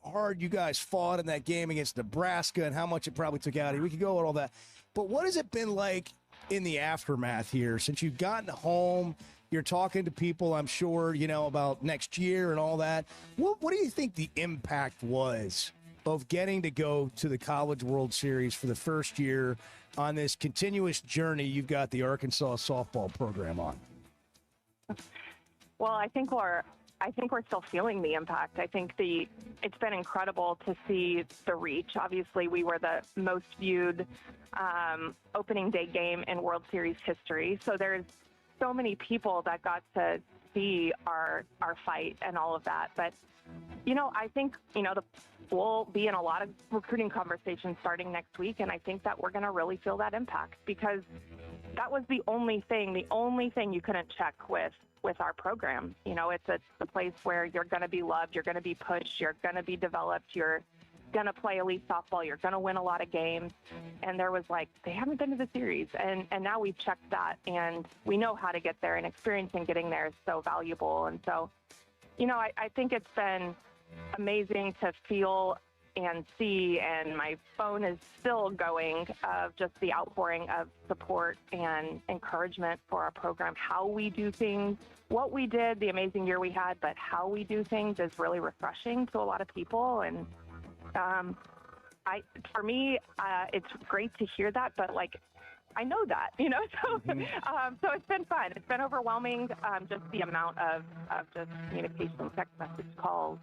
hard you guys fought in that game against Nebraska and how much it probably took out of you. We could go over all that. But what has it been like in the aftermath here since you've gotten home? You're talking to people, I'm sure, about next year and all that. What do you think the impact was of getting to go to the College World Series for the first year on this continuous journey you've got the Arkansas softball program on? Well, I think we're still feeling the impact. I think it's been incredible to see the reach. Obviously, we were the most viewed opening day game in World Series history. So there's so many people that got to see our fight and all of that. But, I think, we'll be in a lot of recruiting conversations starting next week. And I think that we're going to really feel that impact because that was the only thing you couldn't check with our program. It's a place where you're going to be loved, you're going to be pushed, you're going to be developed, you're going to play elite softball, you're going to win a lot of games. And there was they haven't been to the series. And now we've checked that and we know how to get there, and experiencing getting there is so valuable. And so, I think it's been amazing to feel and see, and my phone is still going, of just the outpouring of support and encouragement for our program, how we do things, what we did, the amazing year we had, but how we do things is really refreshing to a lot of people. And for me, it's great to hear that, but I know that, so so it's been fun. It's been overwhelming, just the amount of just communication, text message, calls,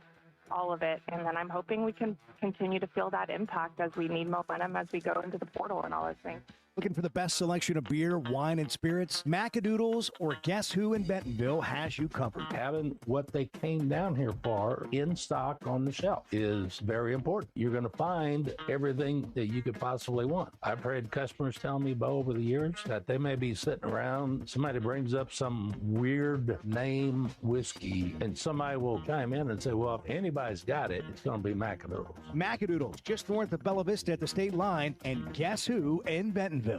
all of it. And then I'm hoping we can continue to feel that impact as we need momentum as we go into the portal and all those things. Looking for the best selection of beer, wine, and spirits? Macadoodles or Guess Who in Bentonville has you covered. Having what they came down here for in stock on the shelf is very important. You're going to find everything that you could possibly want. I've heard customers tell me, Bo, over the years that they may be sitting around, somebody brings up some weird name whiskey, and somebody will chime in and say, well, if anybody's got it, it's going to be Macadoodles. Macadoodles, just north of Bella Vista at the state line, and Guess Who in Bentonville.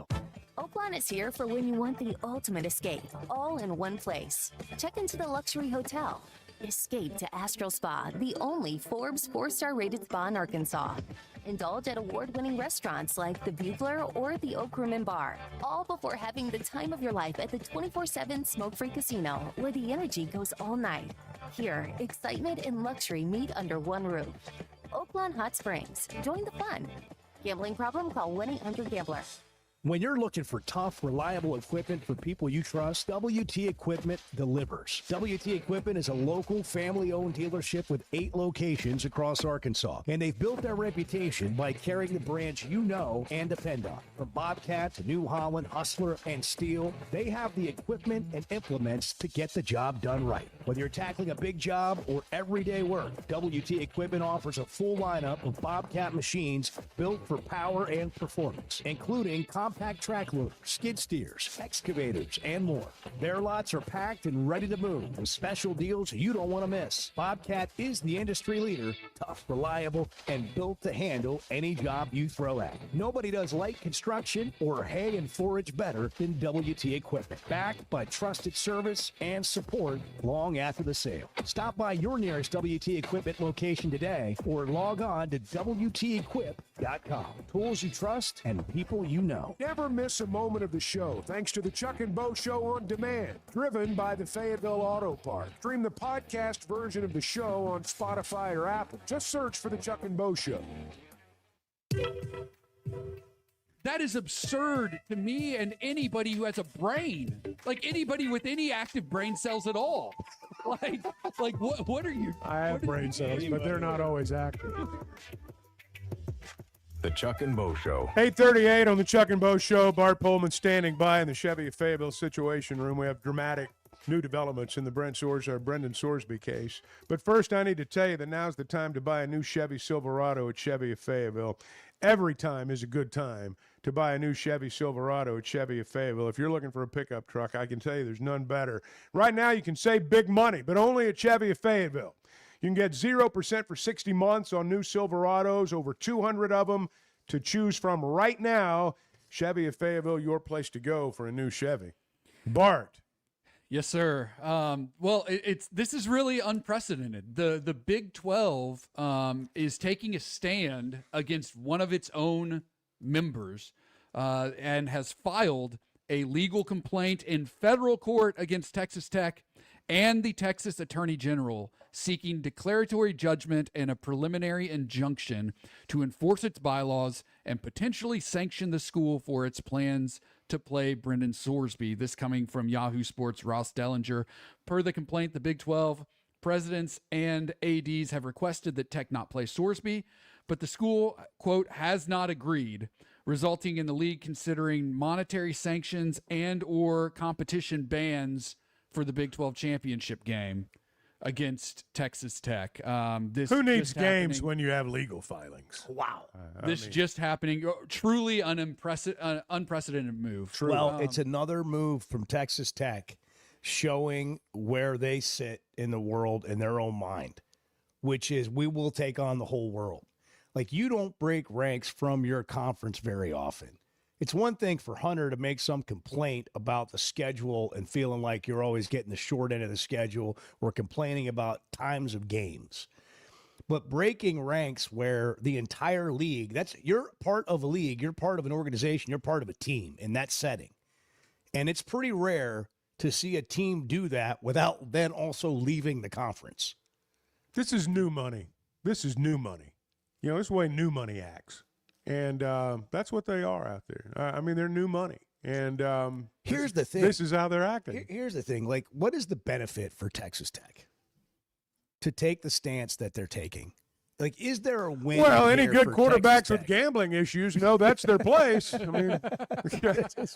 Oaklawn is here for when you want the ultimate escape, all in one place. Check into the luxury hotel. Escape to Astral Spa, the only Forbes 4-star rated spa in Arkansas. Indulge at award-winning restaurants like the Bugler or the Oak Room and Bar, all before having the time of your life at the 24/7 smoke-free casino, where the energy goes all night. Here, excitement and luxury meet under one roof. Oaklawn Hot Springs. Join the fun. Gambling problem? Call 1-800-GAMBLER. When you're looking for tough, reliable equipment for people you trust, WT Equipment delivers. WT Equipment is a local, family-owned dealership with 8 locations across Arkansas. And they've built their reputation by carrying the brands you know and depend on. From Bobcat to New Holland, Hustler, and Steel, they have the equipment and implements to get the job done right. Whether you're tackling a big job or everyday work, WT Equipment offers a full lineup of Bobcat machines built for power and performance, including compact track loaders, skid steers, excavators, and more. Their lots are packed and ready to move with special deals you don't want to miss. Bobcat is the industry leader, tough, reliable, and built to handle any job you throw at. Nobody does light construction or hay and forage better than WT Equipment. Backed by trusted service and support long after the sale. Stop by your nearest WT Equipment location today or log on to WTEquip.com. Tools you trust and people you know. Never miss a moment of the show thanks to the Chuck and Bo Show on Demand, driven by the Fayetteville Auto Park. Stream the podcast version of the show on Spotify or Apple. Just search for the Chuck and Bo Show. That is absurd to me and anybody who has a brain. Like anybody with any active brain cells at all. Like what are you? I have brain cells, but they're not always active. The Chuck and Bo Show. 8:38 on the Chuck and Bo Show. Bart Pullman standing by in the Chevy of Fayetteville Situation Room. We have dramatic new developments in the Brendan Sorsby case. But first, I need to tell you that now's the time to buy a new Chevy Silverado at Chevy of Fayetteville. Every time is a good time to buy a new Chevy Silverado at Chevy of Fayetteville. If you're looking for a pickup truck, I can tell you there's none better. Right now, you can save big money, but only at Chevy of Fayetteville. You can get 0% for 60 months on new Silverados, over 200 of them to choose from right now. Chevy of Fayetteville, your place to go for a new Chevy. Bart. Yes, sir. Well, this is really unprecedented. The Big 12 is taking a stand against one of its own members and has filed a legal complaint in federal court against Texas Tech and the Texas Attorney General, seeking declaratory judgment and a preliminary injunction to enforce its bylaws and potentially sanction the school for its plans to play Brendan Sorsby. This coming from Yahoo Sports' Ross Dellinger. Per the complaint, the Big 12 presidents and ADs have requested that Tech not play Sorsby, but the school, quote, has not agreed, resulting in the league considering monetary sanctions and or competition bans for the Big 12 championship game against Texas Tech. Who needs games when you have legal filings? Wow. Just happening. Truly an unprecedented move. True. Well, it's another move from Texas Tech showing where they sit in the world in their own mind, which is we will take on the whole world. Like, you don't break ranks from your conference very often. It's one thing for Hunter to make some complaint about the schedule and feeling like you're always getting the short end of the schedule or complaining about times of games. But breaking ranks where the entire league, you're part of a league, you're part of an organization, you're part of a team in that setting. And it's pretty rare to see a team do that without then also leaving the conference. This is new money. This is new money. You know, this is the way new money acts. And that's what they are out there. I mean, they're new money. And here's the thing. This is how they're acting. Here's the thing. Like, what is the benefit for Texas Tech to take the stance that they're taking? Like, is there a win? Well, any good quarterbacks with gambling issues know that's their place. I mean,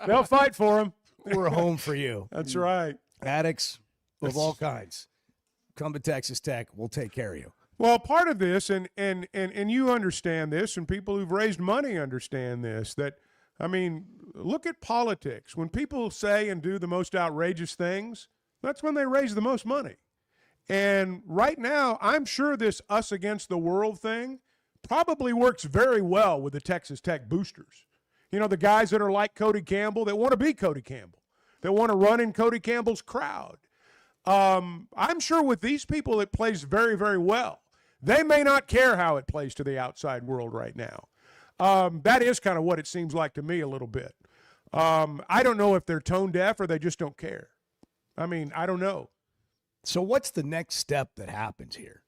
they'll fight for them. We're home for you. That's right. Addicts of all kinds. Come to Texas Tech. We'll take care of you. Well, part of this, and you understand this, and people who've raised money understand this, that, I mean, look at politics. When people say and do the most outrageous things, that's when they raise the most money. And right now, I'm sure this us against the world thing probably works very well with the Texas Tech boosters. You know, the guys that are like Cody Campbell, that want to be Cody Campbell, that want to run in Cody Campbell's crowd. I'm sure with these people, it plays very, very well. They may not care how it plays to the outside world right now. That is kind of what it seems like to me a little bit. I don't know if they're tone deaf or they just don't care. I mean, I don't know. So what's the next step that happens here?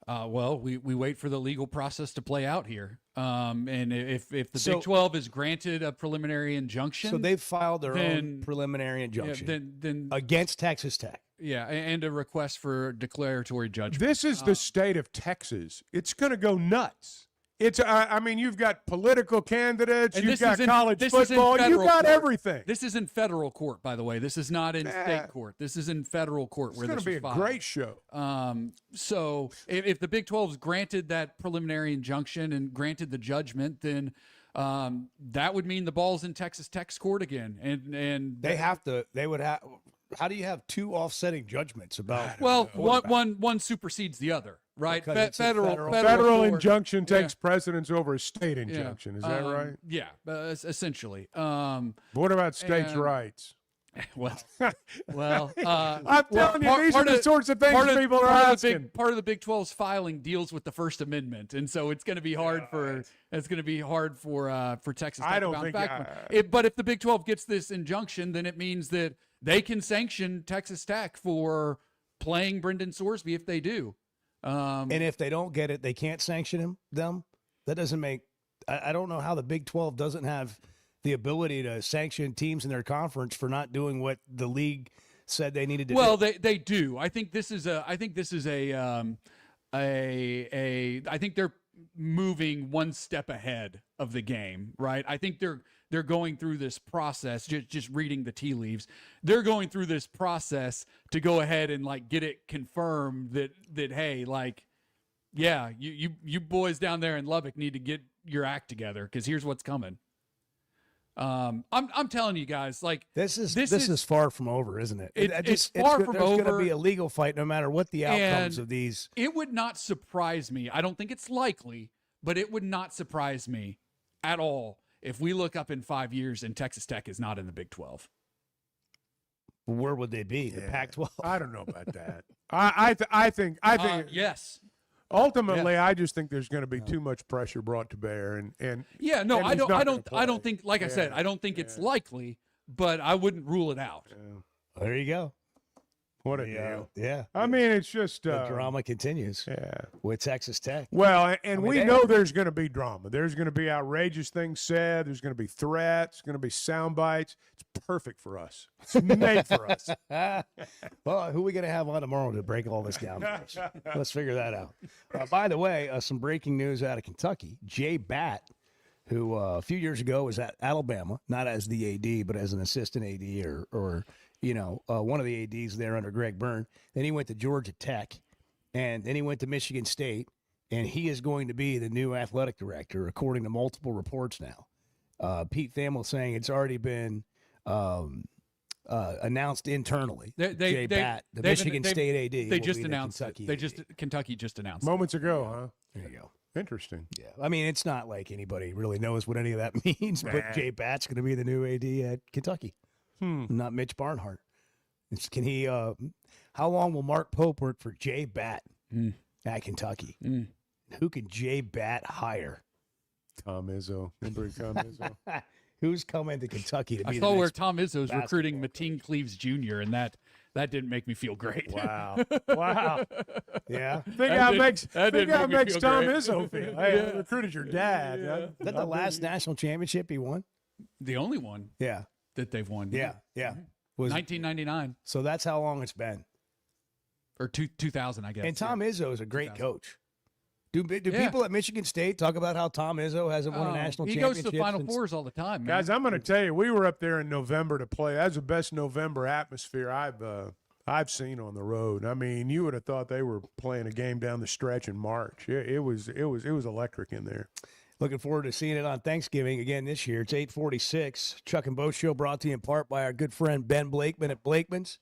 Well, we wait for the legal process to play out here. And if the So- Big 12 is granted a preliminary injunction, So they've filed their then- own preliminary injunction then against Texas Tech. yeah, and a request for declaratory judgment. This is the state of Texas. It's going to go nuts. It's. I mean, you've got political candidates. And You've this got is in- college this is in football. You federal got court. everything. This is in federal court, by the way. This is not in state court. This is in federal court It's where going this to be was a filed. great show. So if the Big 12's granted that preliminary injunction and granted the judgment, then that would mean the ball's in Texas Tech's court again. And They have to. They would have. How do you have two offsetting judgments about? well, one supersedes the other, right? Because it's a Federal Federal court. injunction Yeah. takes precedence over a state injunction. Is that right? Yeah, essentially. What about states' and- rights? Well, I'm telling you, these are the sorts of things people are asking. Part of the Big 12's filing deals with the First Amendment, and so it's going to be hard for Texas Tech I to don't bounce think- back. But if the Big 12 gets this injunction, then it means that they can sanction Texas Tech for playing Brendan Sorsby if they do. And if they don't get it, they can't sanction them. That doesn't make. I don't know how the Big 12 doesn't have the ability to sanction teams in their conference for not doing what the league said they needed to do. Well, they do. I think this is I think they're moving one step ahead of the game, right? I think they're going through this process, just reading the tea leaves. They're going through this process to go ahead and like get it confirmed that hey, like, yeah, you boys down there in Lubbock need to get your act together because here's what's coming. I'm telling you guys, like this is far from over, isn't it? It's far from There's over. going to be a legal fight no matter what the outcomes And of these. It would not surprise me. I don't think it's likely, but it would not surprise me at all if we look up in 5 years and Texas Tech is not in the Big 12. Where would they be? The Pac-12. I don't know about that. I think yes. Ultimately, I just think there's going to be too much pressure brought to bear, and Yeah, no, and I he's don't. not I gonna don't. I don't play. think. Like I said, I don't think it's likely, but I wouldn't rule it out. There you go. What a deal! Yeah. I mean, it's just The drama continues. Yeah. With Texas Tech. Well, and mean, we they- know there's going to be drama. There's going to be outrageous things said. There's going to be threats. Going to be sound bites. It's perfect for us. It's made for us. Well, who are we going to have on tomorrow to break all this down for us? Let's figure that out. By the way, some breaking news out of Kentucky. Jay Batt, who a few years ago was at Alabama, not as the AD, but as an assistant AD or one of the ADs there under Greg Byrne. Then he went to Georgia Tech, and then he went to Michigan State, and he is going to be the new athletic director, according to multiple reports now. Pete Thamel saying it's already been announced internally. Jay Batt, the Michigan State AD. They will just be the announced Kentucky it. Kentucky just announced it. Moments ago, huh? There you go. Interesting. Yeah. I mean, it's not like anybody really knows what any of that means, but Nah. Jay Batt's going to be the new AD at Kentucky, not Mitch Barnhart. Can he? How long will Mark Pope work for Jay Batt at Kentucky? Who can Jay Batt hire? Tom Izzo. Remember Tom Izzo? Who's coming to Kentucky to be I the saw where next Tom Izzo's basketball recruiting Mateen Cleaves Jr., and that didn't make me feel great. Wow. Wow. Yeah. Think how it makes that think didn't how it make me makes feel Tom great. Izzo feel. Hey, Yeah. I recruited your dad. Yeah. huh? Is that the last national championship he won? The only one Yeah. that they've won. Yeah. Was 1999 so that's how long it's been. or 2000, I guess. And Tom Izzo is a great coach. Do Yeah. people at Michigan State talk about how Tom Izzo hasn't won a national He championship? goes to Final since- Fours all the time, man. Guys, I'm going to tell you, we were up there in November to play. That's the best November atmosphere I've seen on the road. I mean, you would have thought they were playing a game down the stretch in March. It was electric in there. Looking forward to seeing it on Thanksgiving again this year. It's 8:46. Chuck and Bo Show brought to you in part by our good friend Ben Blakeman at Blakeman's.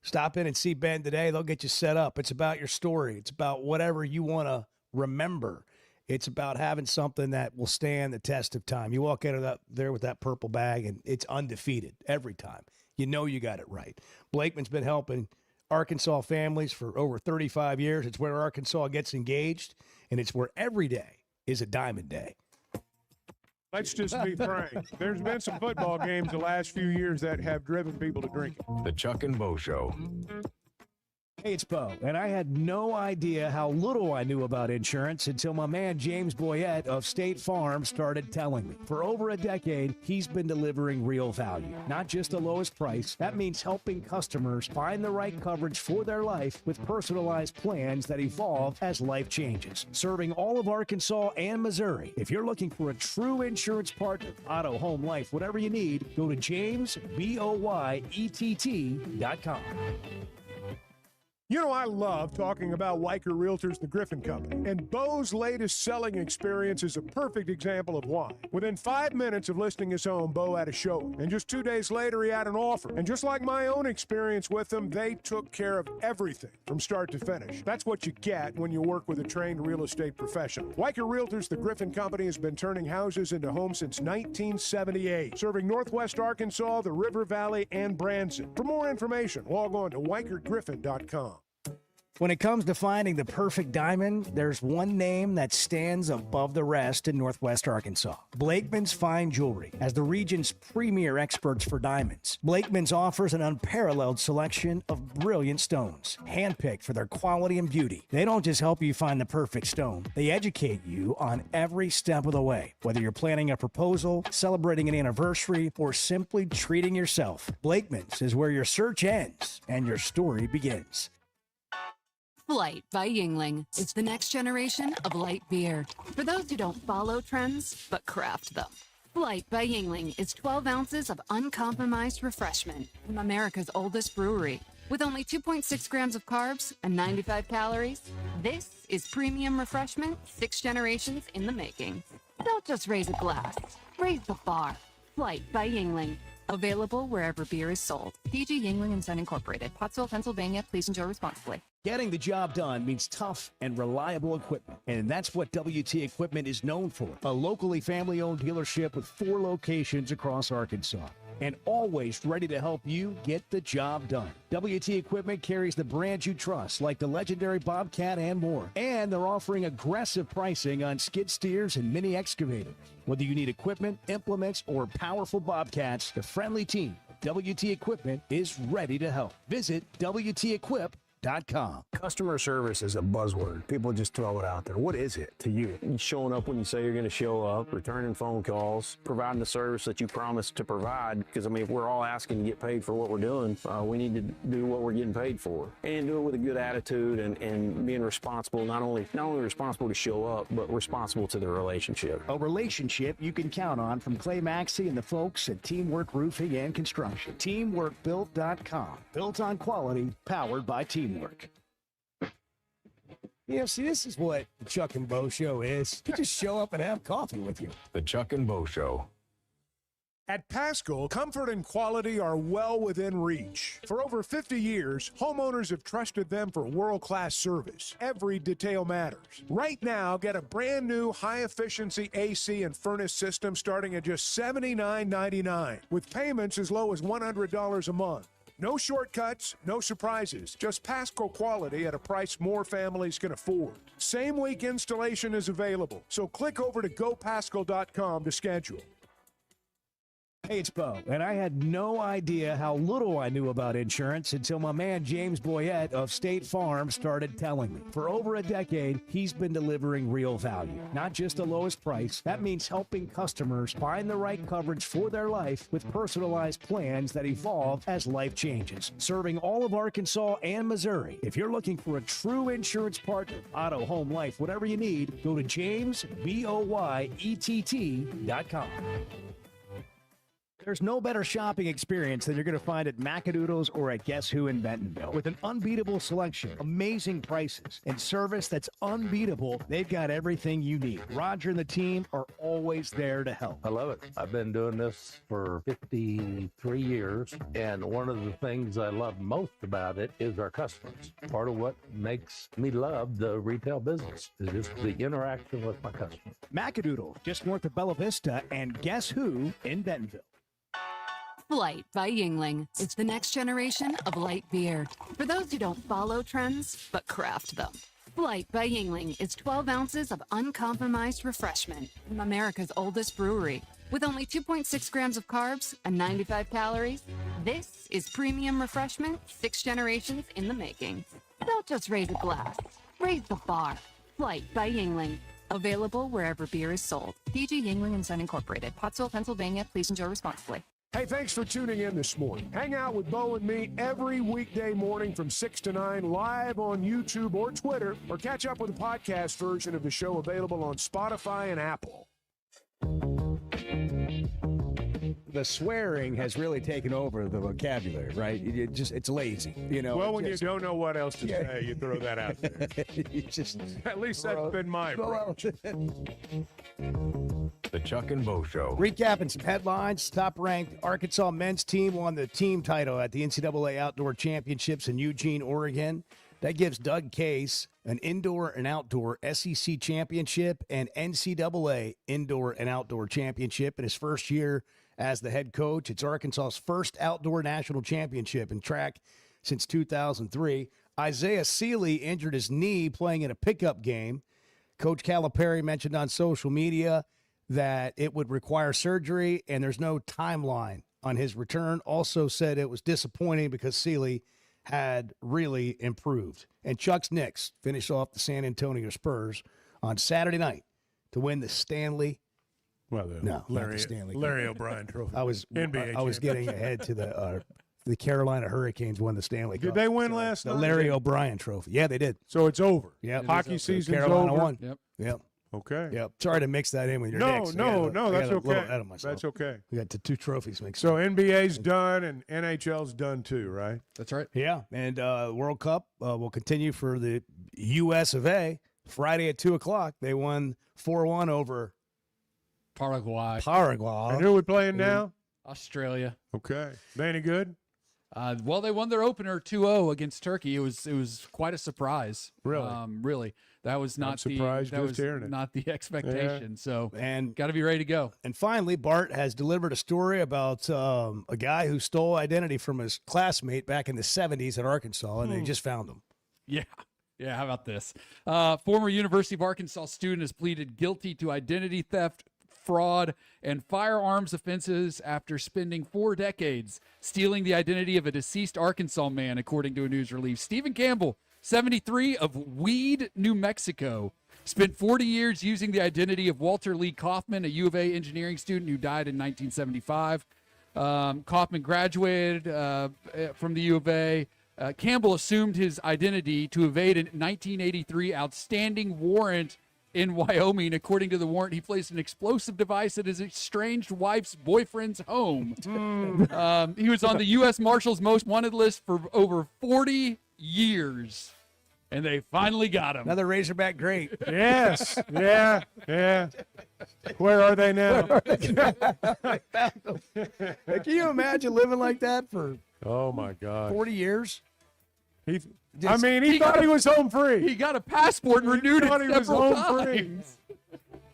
Stop in and see Ben today. They'll get you set up. It's about your story. It's about whatever you want to remember. It's about having something that will stand the test of time. You walk out of there with that purple bag, and it's undefeated every time. You know you got it right. Blakeman's been helping Arkansas families for over 35 years. It's where Arkansas gets engaged, and it's where every day is a diamond day. Let's just be frank. There's been some football games the last few years that have driven people to drinking. The Chuck and Bo Show. Hey, it's Bo, and I had no idea how little I knew about insurance until my man James Boyette of State Farm started telling me. For over a decade, he's been delivering real value, not just the lowest price. That means helping customers find the right coverage for their life with personalized plans that evolve as life changes. Serving all of Arkansas and Missouri. If you're looking for a true insurance partner, auto, home, life, whatever you need, go to JamesBoyett.com. You know, I love talking about Weicher Realtors, the Griffin Company, and Bo's latest selling experience is a perfect example of why. Within 5 minutes of listing his home, Bo had a showing, and just 2 days later, he had an offer. And just like my own experience with them, they took care of everything from start to finish. That's what you get when you work with a trained real estate professional. Weicher Realtors, the Griffin Company, has been turning houses into homes since 1978, serving Northwest Arkansas, the River Valley, and Branson. For more information, log on to WeicherGriffin.com. When it comes to finding the perfect diamond, there's one name that stands above the rest in Northwest Arkansas. Blakeman's Fine Jewelry. As the region's premier experts for diamonds, Blakeman's offers an unparalleled selection of brilliant stones, handpicked for their quality and beauty. They don't just help you find the perfect stone, they educate you on every step of the way. Whether you're planning a proposal, celebrating an anniversary, or simply treating yourself, Blakeman's is where your search ends and your story begins. Flight by Yingling. It's the next generation of light beer. For those who don't follow trends, but craft them. Flight by Yingling is 12 ounces of uncompromised refreshment from America's oldest brewery. With only 2.6 grams of carbs and 95 calories, this is premium refreshment 6 generations in the making. Don't just raise a glass, raise the bar. Flight by Yingling. Available wherever beer is sold. PG Yingling & Son Incorporated. Pottsville, Pennsylvania. Please enjoy responsibly. Getting the job done means tough and reliable equipment, and that's what WT Equipment is known for. A locally family-owned dealership with 4 locations across Arkansas, and always ready to help you get the job done. WT Equipment carries the brands you trust, like the legendary Bobcat and more. And they're offering aggressive pricing on skid steers and mini excavators. Whether you need equipment, implements, or powerful Bobcats, the friendly team at WT Equipment is ready to help. Visit WTEquip.com. Customer service is a buzzword. People just throw it out there. What is it to you? Showing up when you say you're going to show up, returning phone calls, providing the service that you promised to provide. Because, I mean, if we're all asking to get paid for what we're doing, we need to do what we're getting paid for. And do it with a good attitude and being responsible, not only responsible to show up, but responsible to the relationship. A relationship you can count on from Clay Maxey and the folks at Teamwork Roofing and Construction. TeamworkBuilt.com. Built on quality, powered by Teamwork. Yeah, see, this is what the Chuck and Bo Show is. You just show up and have coffee with you. The Chuck and Bo Show. At Paschal, comfort and quality are well within reach. For over 50 years, homeowners have trusted them for world-class service. Every detail matters. Right now, get a brand new high-efficiency AC and furnace system starting at just $79.99, with payments as low as $100 a month. No shortcuts, no surprises, just Paschal quality at a price more families can afford. Same week installation is available, so click over to gopaschal.com to schedule. Hey, it's Bo, and I had no idea how little I knew about insurance until my man James Boyette of State Farm started telling me. For over a decade, he's been delivering real value, not just the lowest price. That means helping customers find the right coverage for their life with personalized plans that evolve as life changes. Serving all of Arkansas and Missouri. If you're looking for a true insurance partner, auto, home, life, whatever you need, go to JamesBoyett.com. There's no better shopping experience than you're going to find at Macadoodles or at Guess Who in Bentonville. With an unbeatable selection, amazing prices, and service that's unbeatable, they've got everything you need. Roger and the team are always there to help. I love it. I've been doing this for 53 years, and one of the things I love most about it is our customers. Part of what makes me love the retail business is just the interaction with my customers. Macadoodle, just north of Bella Vista, and Guess Who in Bentonville. Flight by Yingling. It's the next generation of light beer. For those who don't follow trends, but craft them. Flight by Yingling is 12 ounces of uncompromised refreshment from America's oldest brewery. With only 2.6 grams of carbs and 95 calories, this is premium refreshment 6 generations in the making. Don't just raise a glass, raise the bar. Flight by Yingling. Available wherever beer is sold. DG Yingling & Son Incorporated, Pottsville, Pennsylvania. Please enjoy responsibly. Hey, thanks for tuning in this morning. Hang out with Bo and me every weekday morning from 6 to 9 live on YouTube or Twitter, or catch up with the podcast version of the show available on Spotify and Apple. The swearing has really taken over the vocabulary, right? It's lazy, you know. Well, when you don't know what else to say, you throw that out there. You just At least that's been my approach. The Chuck and Bo Show. Recapping some headlines. Top-ranked Arkansas men's team won the team title at the NCAA Outdoor Championships in Eugene, Oregon. That gives Doug Case an indoor and outdoor SEC championship and NCAA indoor and outdoor championship in his first year as the head coach. It's Arkansas's first outdoor national championship in track since 2003. Isaiah Seeley injured his knee playing in a pickup game. Coach Calipari mentioned on social media that it would require surgery, and there's no timeline on his return. Also said it was disappointing because Seeley had really improved. And Chuck's Knicks finished off the San Antonio Spurs on Saturday night to win the Stanley. Well, not the Stanley. Larry O'Brien Trophy. I was getting ahead to the Carolina Hurricanes won the Stanley Cup. Did they win last night? The Larry O'Brien Trophy. Yeah, they did. So it's over. Yeah, hockey season's Carolina over. won. Yep. Okay. Yep. Sorry to mix that in with your No, Knicks. no, that's I got a little okay. ahead of myself. That's okay. We got the two trophies mixed. So NBA's done and NHL's done too, right? That's right. Yeah, and World Cup will continue for the U.S. of A. Friday at 2:00. They won 4-1 over Paraguay. And who we playing now? Australia. Okay. They any good? Well, they won their opener 2-0 against Turkey. It was quite a surprise. Really? Really. That was not surprised that just was hearing it. not the expectation. Yeah. So and got to be ready to go. And finally, Bart has delivered a story about a guy who stole identity from his classmate back in the 70s at Arkansas, and they just found him. Yeah. Yeah, how about this? Former University of Arkansas student has pleaded guilty to identity theft, fraud, and firearms offenses after spending 4 decades stealing the identity of a deceased Arkansas man, according to a news release. Stephen Campbell, 73, of Weed, New Mexico, spent 40 years using the identity of Walter Lee Kaufman, a U of A engineering student who died in 1975. Kaufman graduated from the U of A. Campbell assumed his identity to evade a 1983 outstanding warrant in Wyoming. According to the warrant, he placed an explosive device at his estranged wife's boyfriend's home. He was on the U.S. Marshals Most Wanted list for over 40 years, and they finally got him. Another Razorback great. Yes. Yeah. Where are they now? Can you imagine living like that for Oh, my God. 40 years? He thought he was home free. He got a passport and renewed it thought he was several home free. times.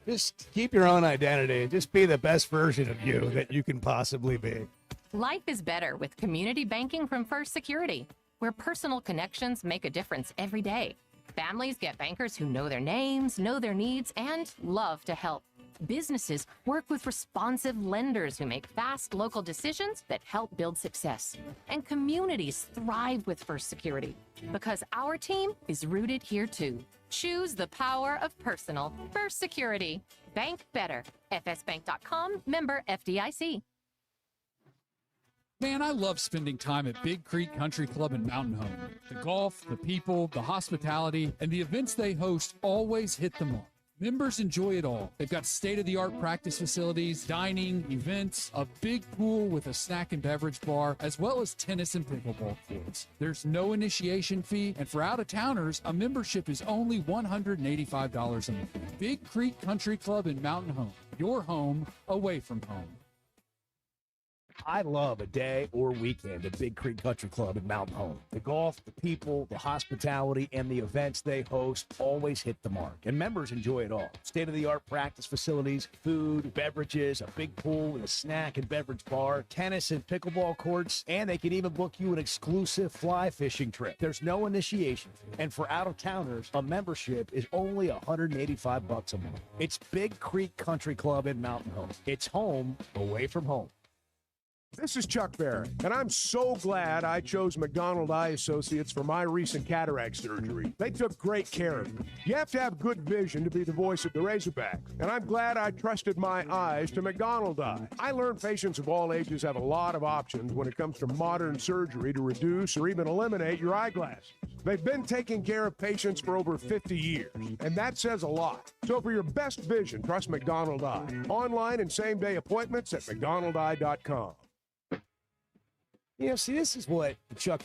Just keep your own identity. Just be the best version of you that you can possibly be. Life is better with community banking from First Security, where personal connections make a difference every day. Families get bankers who know their names, know their needs, and love to help. Businesses work with responsive lenders who make fast local decisions that help build success. And communities thrive with First Security because our team is rooted here too. Choose the power of personal. First Security. Bank better. FSBank.com, member FDIC. Man, I love spending time at Big Creek Country Club and Mountain Home. The golf, the people, the hospitality, and the events they host always hit the mark. Members enjoy it all. They've got state-of-the-art practice facilities, dining, events, a big pool with a snack and beverage bar, as well as tennis and pickleball courts. There's no initiation fee, and for out-of-towners, a membership is only $185 a month. Big Creek Country Club and Mountain Home. Your home away from home. I love a day or weekend at Big Creek Country Club in Mountain Home. The golf, the people, the hospitality, and the events they host always hit the mark, and members enjoy it all. State-of-the-art practice facilities, food, beverages, a big pool with a snack and beverage bar, tennis and pickleball courts, and they can even book you an exclusive fly fishing trip. There's no initiation fee, and for out-of-towners, a membership is only $185 a month. It's Big Creek Country Club in Mountain Home. It's home away from home. This is Chuck Barrett, and I'm so glad I chose McDonald Eye Associates for my recent cataract surgery. They took great care of me. You have to have good vision to be the voice of the Razorbacks, and I'm glad I trusted my eyes to McDonald Eye. I learned patients of all ages have a lot of options when it comes to modern surgery to reduce or even eliminate your eyeglasses. They've been taking care of patients for over 50 years, and that says a lot. So for your best vision, trust McDonald Eye. Online and same-day appointments at mcdonaldeye.com. You know, see, this is what Chuck